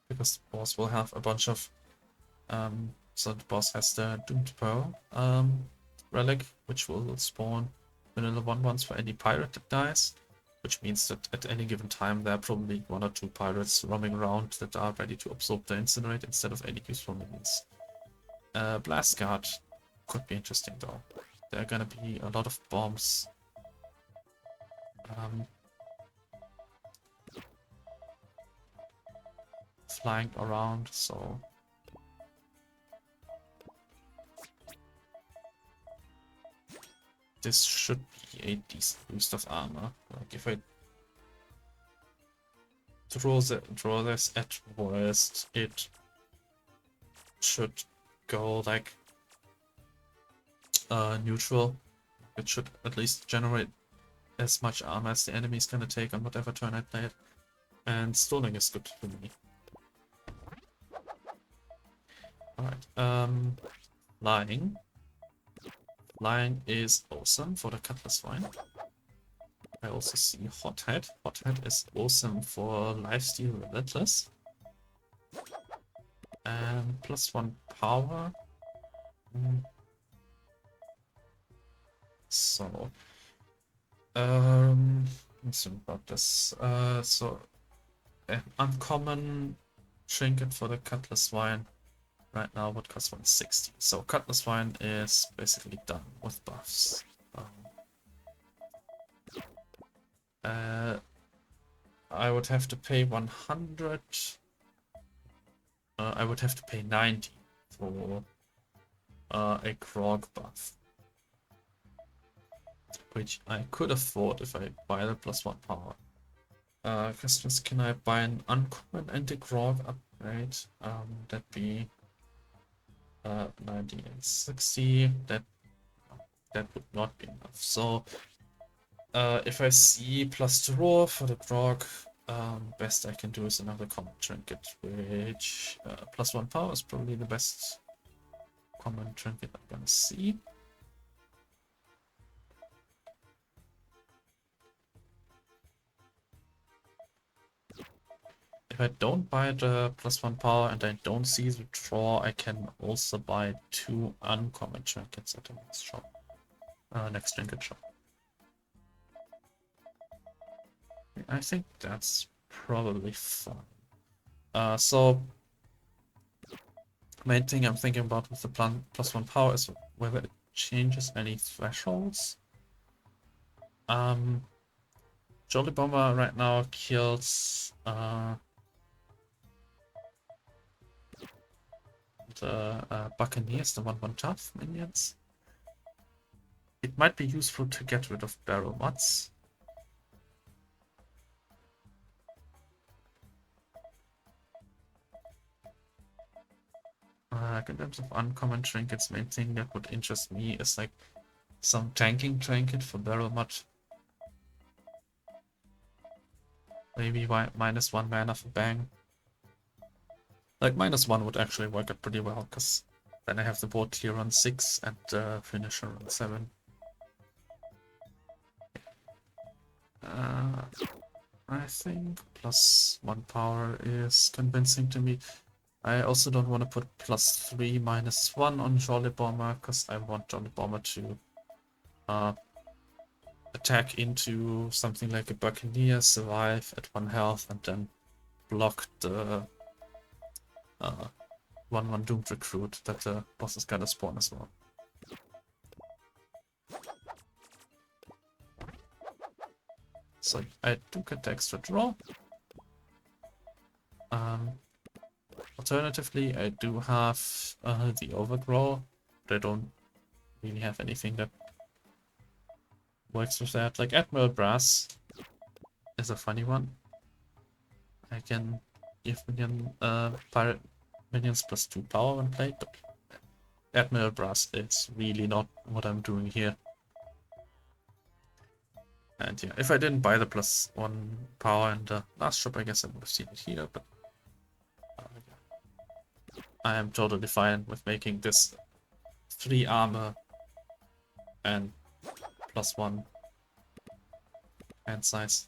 Because the boss will have a bunch of so the boss has the Doomed Pearl relic, which will spawn vanilla 1/1s for any pirate that dies, which means that at any given time there are probably 1 or 2 pirates roaming around that are ready to absorb the Incinerate instead of any useful minions. Blast Guard could be interesting though. There are gonna be a lot of bombs. Flying around, so this should be a decent boost of armor. Like if I draw this at worst, it should go like neutral. It should at least generate as much armor as the enemy is gonna take on whatever turn I play it. And stalling is good for me. Alright, flying. Flying is awesome for the Cutlass Vine. I also see Hothead. Hothead is awesome for Lifesteal Relentless. And +1 power. So, let's think about this. So, an uncommon trinket for the Cutlass Vine right now would cost 160. So Cutlass Vine is basically done with buffs. I would have to pay 100. I would have to pay 90 for a Grog buff, which I could afford if I buy the +1 power. Question is, can I buy an uncommon anti-Grog upgrade? That'd be 90 and 60. That would not be enough. So if I see +2 for the Grog, best I can do is another common trinket, which +1 power is probably the best common trinket I'm gonna see. if I don't buy the +1 power and I don't see the draw, I can also buy 2 uncommon trinkets at the next shop. Next trinket shop. I think that's probably fine. So main thing I'm thinking about with the +1 power is whether it changes any thresholds. Jolly Bomber right now kills the Buccaneers, the 1/1 tough minions. It might be useful to get rid of barrel mods. In terms of uncommon trinkets, main thing that would interest me is like some tanking trinket for barrel mod. Maybe -1 mana for bang. Like -1 would actually work out pretty well, because then I have the board clear on 6 and finisher on 7. I think +1 power is convincing to me. I also don't want to put +3 -1 on Jolly Bomber, because I want Jolly Bomber to attack into something like a Buccaneer, survive at 1 health, and then block the 1/1 Doomed Recruit that the boss is gonna spawn as well. So I do get the extra draw. Alternatively, I do have the Overgrow, but I don't really have anything that works with that. Like Admiral Brass is a funny one. I can give pirate minions +2 power when played, but Admiral Brass is really not what I'm doing here. And yeah, if I didn't buy the +1 power in the last shop, I guess I would have seen it here, but yeah. I am totally fine with making this 3 armor and +1 hand size.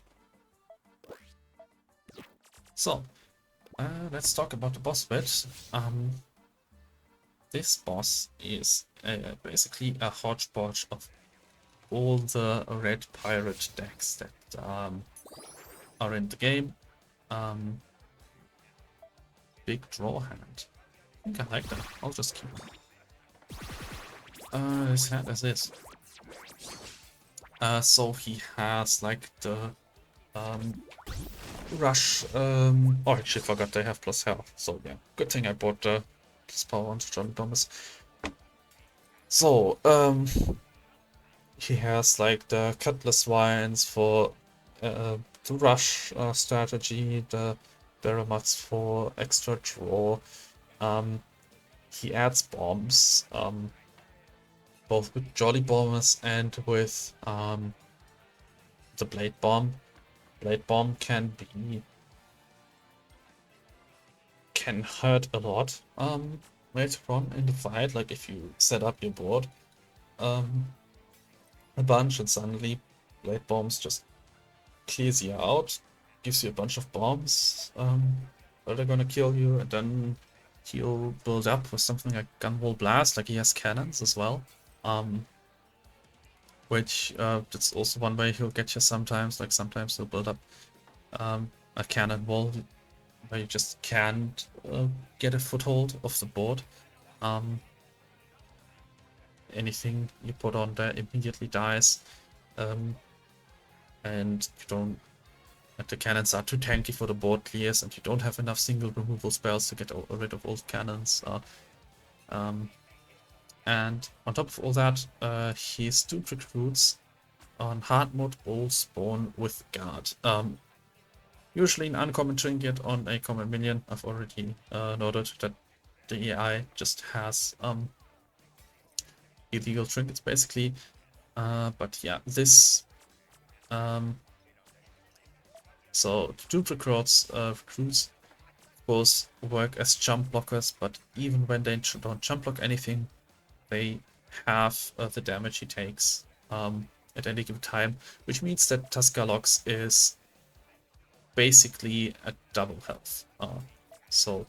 So, let's talk about the boss bit. This boss is basically a hodgepodge of all the red pirate decks that are in the game. Big draw hand. I think I like that. I'll just keep it. His hand as is. So he has like the rush. Oh, I actually forgot they have +health. So yeah, good thing I bought the +power onto Jolly Bombers. So he has like the Cutlass Vines for the rush strategy, the barrel mods for extra draw. He adds bombs, both with Jolly Bombers and with the Blade Bomb. Blade Bomb can hurt a lot later on in the fight. Like if you set up your board a bunch and suddenly Blade Bombs just clears you out, gives you a bunch of bombs that are gonna kill you, and then he'll build up with something like Gunwall Blast. Like he has cannons as well, which that's also one way he'll get you sometimes. Like sometimes he'll build up a cannon wall where you just can't get a foothold of the board. Anything you put on there immediately dies, and you don't. And the cannons are too tanky for the board clears, and you don't have enough single removal spells to get rid of old cannons. And on top of all that, his Doomed Recruits on hard mode all spawn with guard. Usually an uncommon trinket on a common minion. I've already noted that the AI just has illegal trinkets basically. But yeah, this so Doomed Recruits of course work as jump blockers, but even when they don't jump block anything, they have the damage he takes at any given time, which means that Tuskgarr Lox is basically at double health. So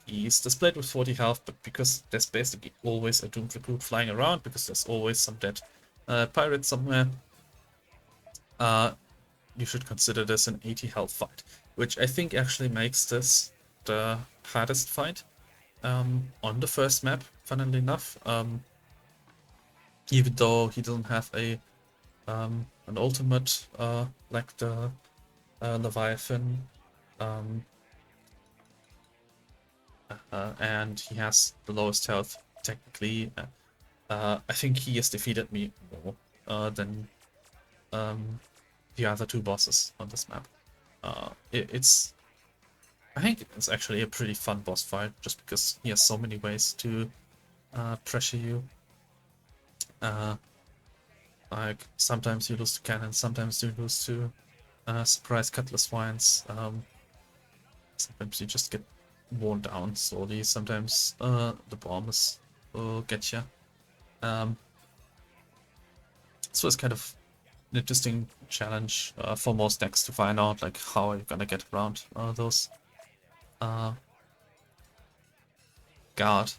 he's displayed with 40 health, but because there's basically always a doomed recruit flying around, because there's always some dead pirate somewhere, you should consider this an 80 health fight, which I think actually makes this the hardest fight on the first map, funnily enough. Even though he doesn't have an ultimate like the Leviathan, and he has the lowest health technically. I think he has defeated me more than the other two bosses on this map. I think it's actually a pretty fun boss fight, just because he has so many ways to pressure you. Like, sometimes you lose to cannons, sometimes you lose to surprise cutlass vines. Sometimes you just get worn down slowly, sometimes the bombs will get you. So it's kind of an interesting challenge for most decks to find out, like, how are you gonna get around those guard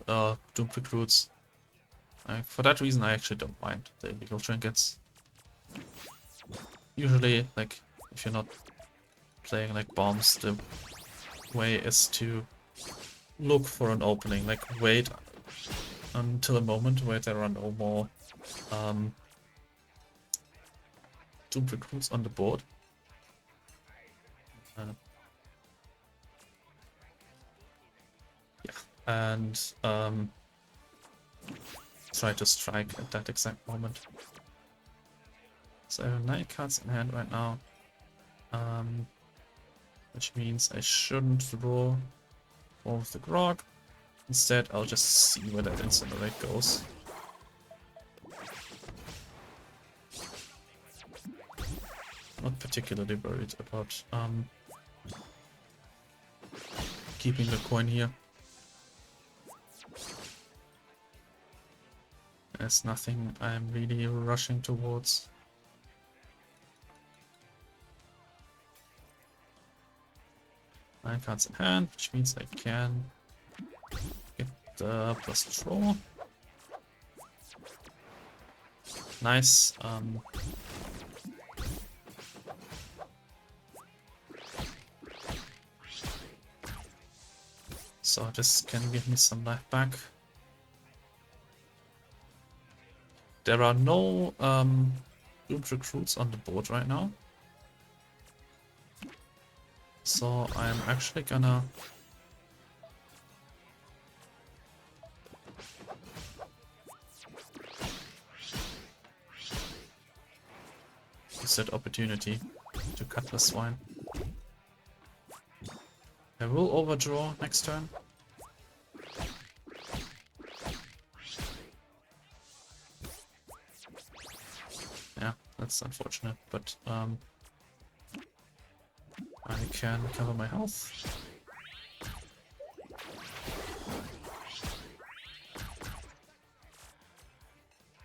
doomed recruits. For that reason, I actually don't mind the illegal trinkets. Usually, like, if you're not playing like bombs, the way is to look for an opening, like wait until a moment where there are no more doomed recruits on the board. Yeah, and try to strike at that exact moment. So I have 9 cards in hand right now, which means I shouldn't draw all of the grog. Instead, I'll just see where that incinerate goes. Not particularly worried about keeping the coin here. There's nothing I'm really rushing towards. Nine cards in hand, which means I can get the plus draw. Nice. So this can give me some life back. There are no doomed recruits on the board right now. So I'm actually gonna use that opportunity to cut the swine. I will overdraw next turn. Yeah, that's unfortunate, but I can cover my health.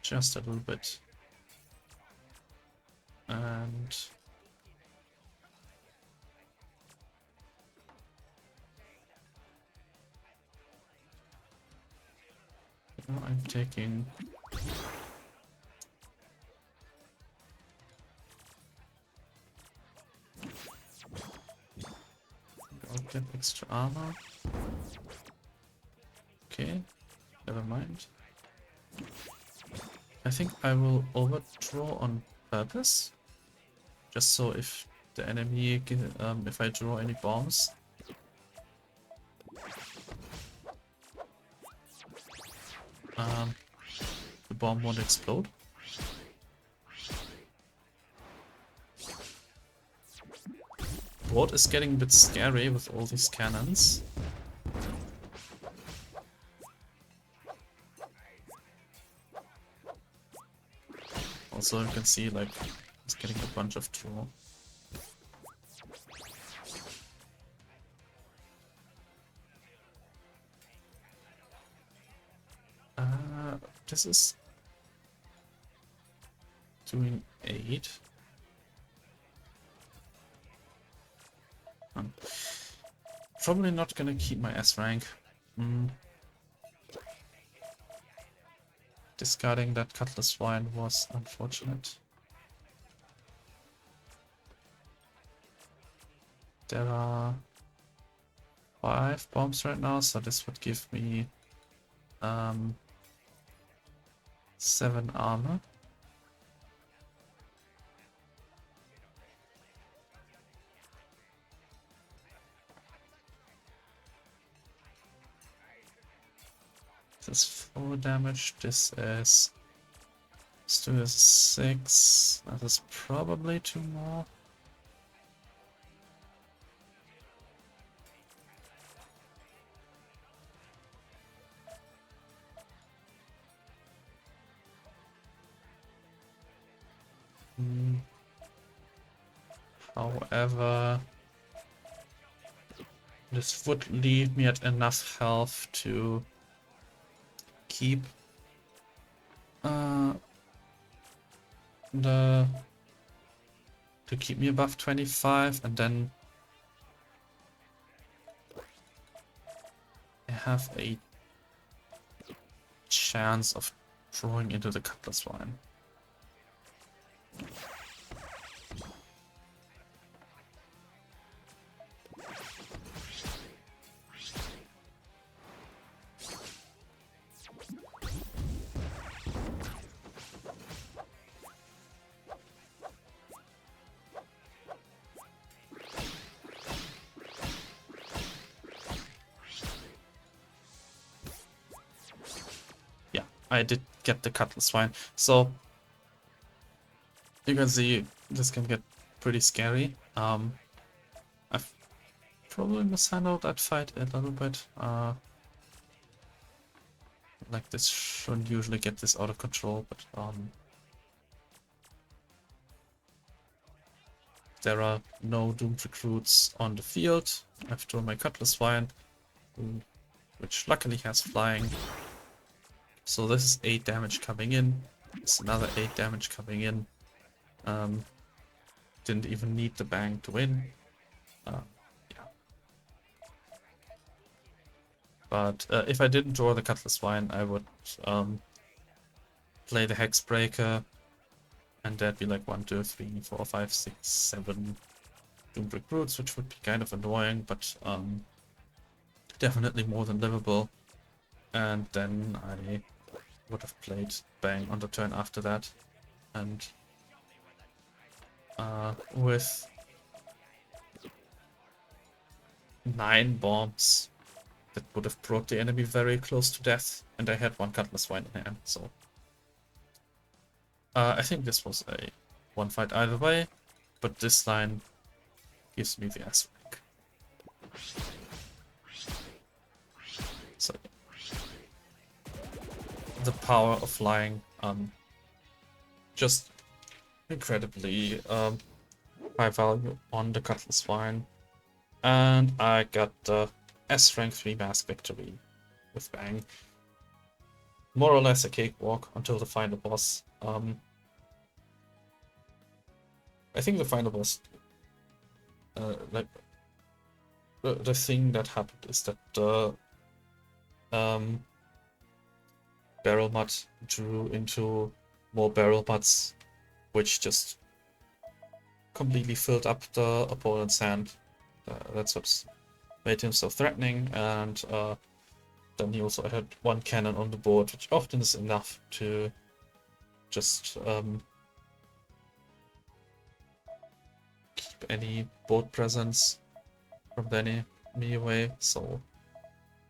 Just a little bit. And now I'm taking I'll get extra armor. Okay, never mind. I think I will overdraw on purpose, just so if the enemy, if I draw any bombs, the bomb won't explode. Board is getting a bit scary with all these cannons. Also, you can see, like, he's getting a bunch of draw. This is doing 8. I'm probably not gonna keep my S rank. Discarding that Cutlass Swine was unfortunate. There are 5 bombs right now, so this would give me 7 armor. This is 4 damage, this is 6, that is probably 2 more. However, this would leave me at enough health to keep me above 25, and then I have a chance of drawing into the Cutlass Swine. I did get the Cutlass Swine, so you can see this can get pretty scary. I've probably mishandled that fight a little bit. Like, this shouldn't usually get this out of control, but there are no doomed recruits on the field. I've thrown my Cutlass Swine, which luckily has flying. So this is 8 damage coming in. It's another 8 damage coming in. Didn't even need the bang to win. Yeah. But if I didn't draw the Cutlass Swine, I would play the Hexbreaker, and that'd be like 1, 2, 3, 4, 5, 6, 7 doomed recruits, which would be kind of annoying, but definitely more than livable. And then I would have played bang on the turn after that, and with 9 bombs that would have brought the enemy very close to death, and I had 1 Cutlass Swine in hand, so I think this was a 1 fight either way, but this line gives me the S rank. So the power of flying, just incredibly high value on the Cutlass Swine, and I got the S rank 3 mask victory with bang. More or less a cakewalk until the final boss. I think the final boss, like the thing that happened is that the barrel mud drew into more barrel muds, which just completely filled up the opponent's hand. That's what made him so threatening, and then he also had 1 cannon on the board, which often is enough to just keep any board presence from the enemy away. So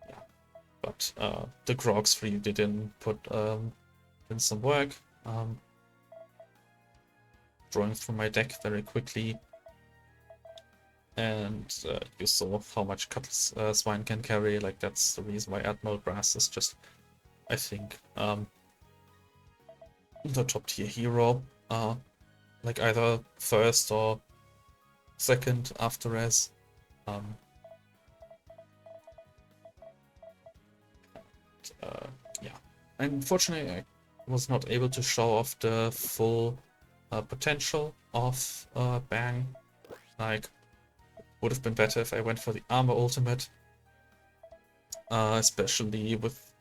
yeah, but the Grogs really didn't put in some work. Drawing through my deck very quickly, and you saw how much Cutlass Swine can carry. Like, that's the reason why Admiral Brass is just, I think, the top tier hero, like either first or second after Res. Yeah, unfortunately I was not able to show off the full potential of Bang. Like, Would have been better if I went for the armor ultimate, especially with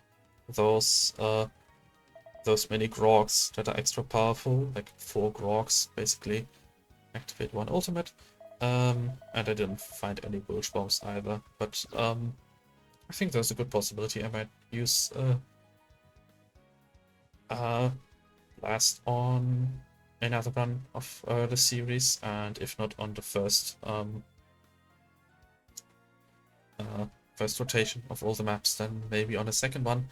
those many Grogs that are extra powerful, like 4 Grogs basically activate 1 ultimate. And I didn't find any Bilge Bombs either, but I think there's a good possibility I might use Blast on another run of the series, and if not on the first first rotation of all the maps, then maybe on the second one.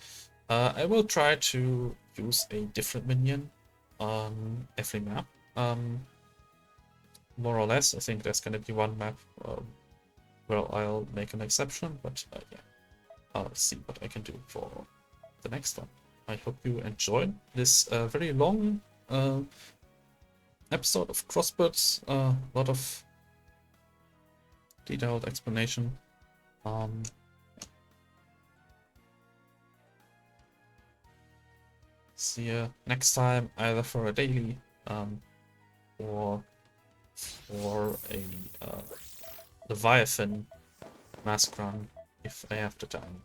I will try to use a different minion on every map. More or less, I think there's going to be one map where I'll make an exception, but yeah, I'll see what I can do for the next one. I hope you enjoyed this very long episode of Crossbirds. A lot of detailed explanation. See you next time, either for a daily or for a Leviathan mask run if I have the time.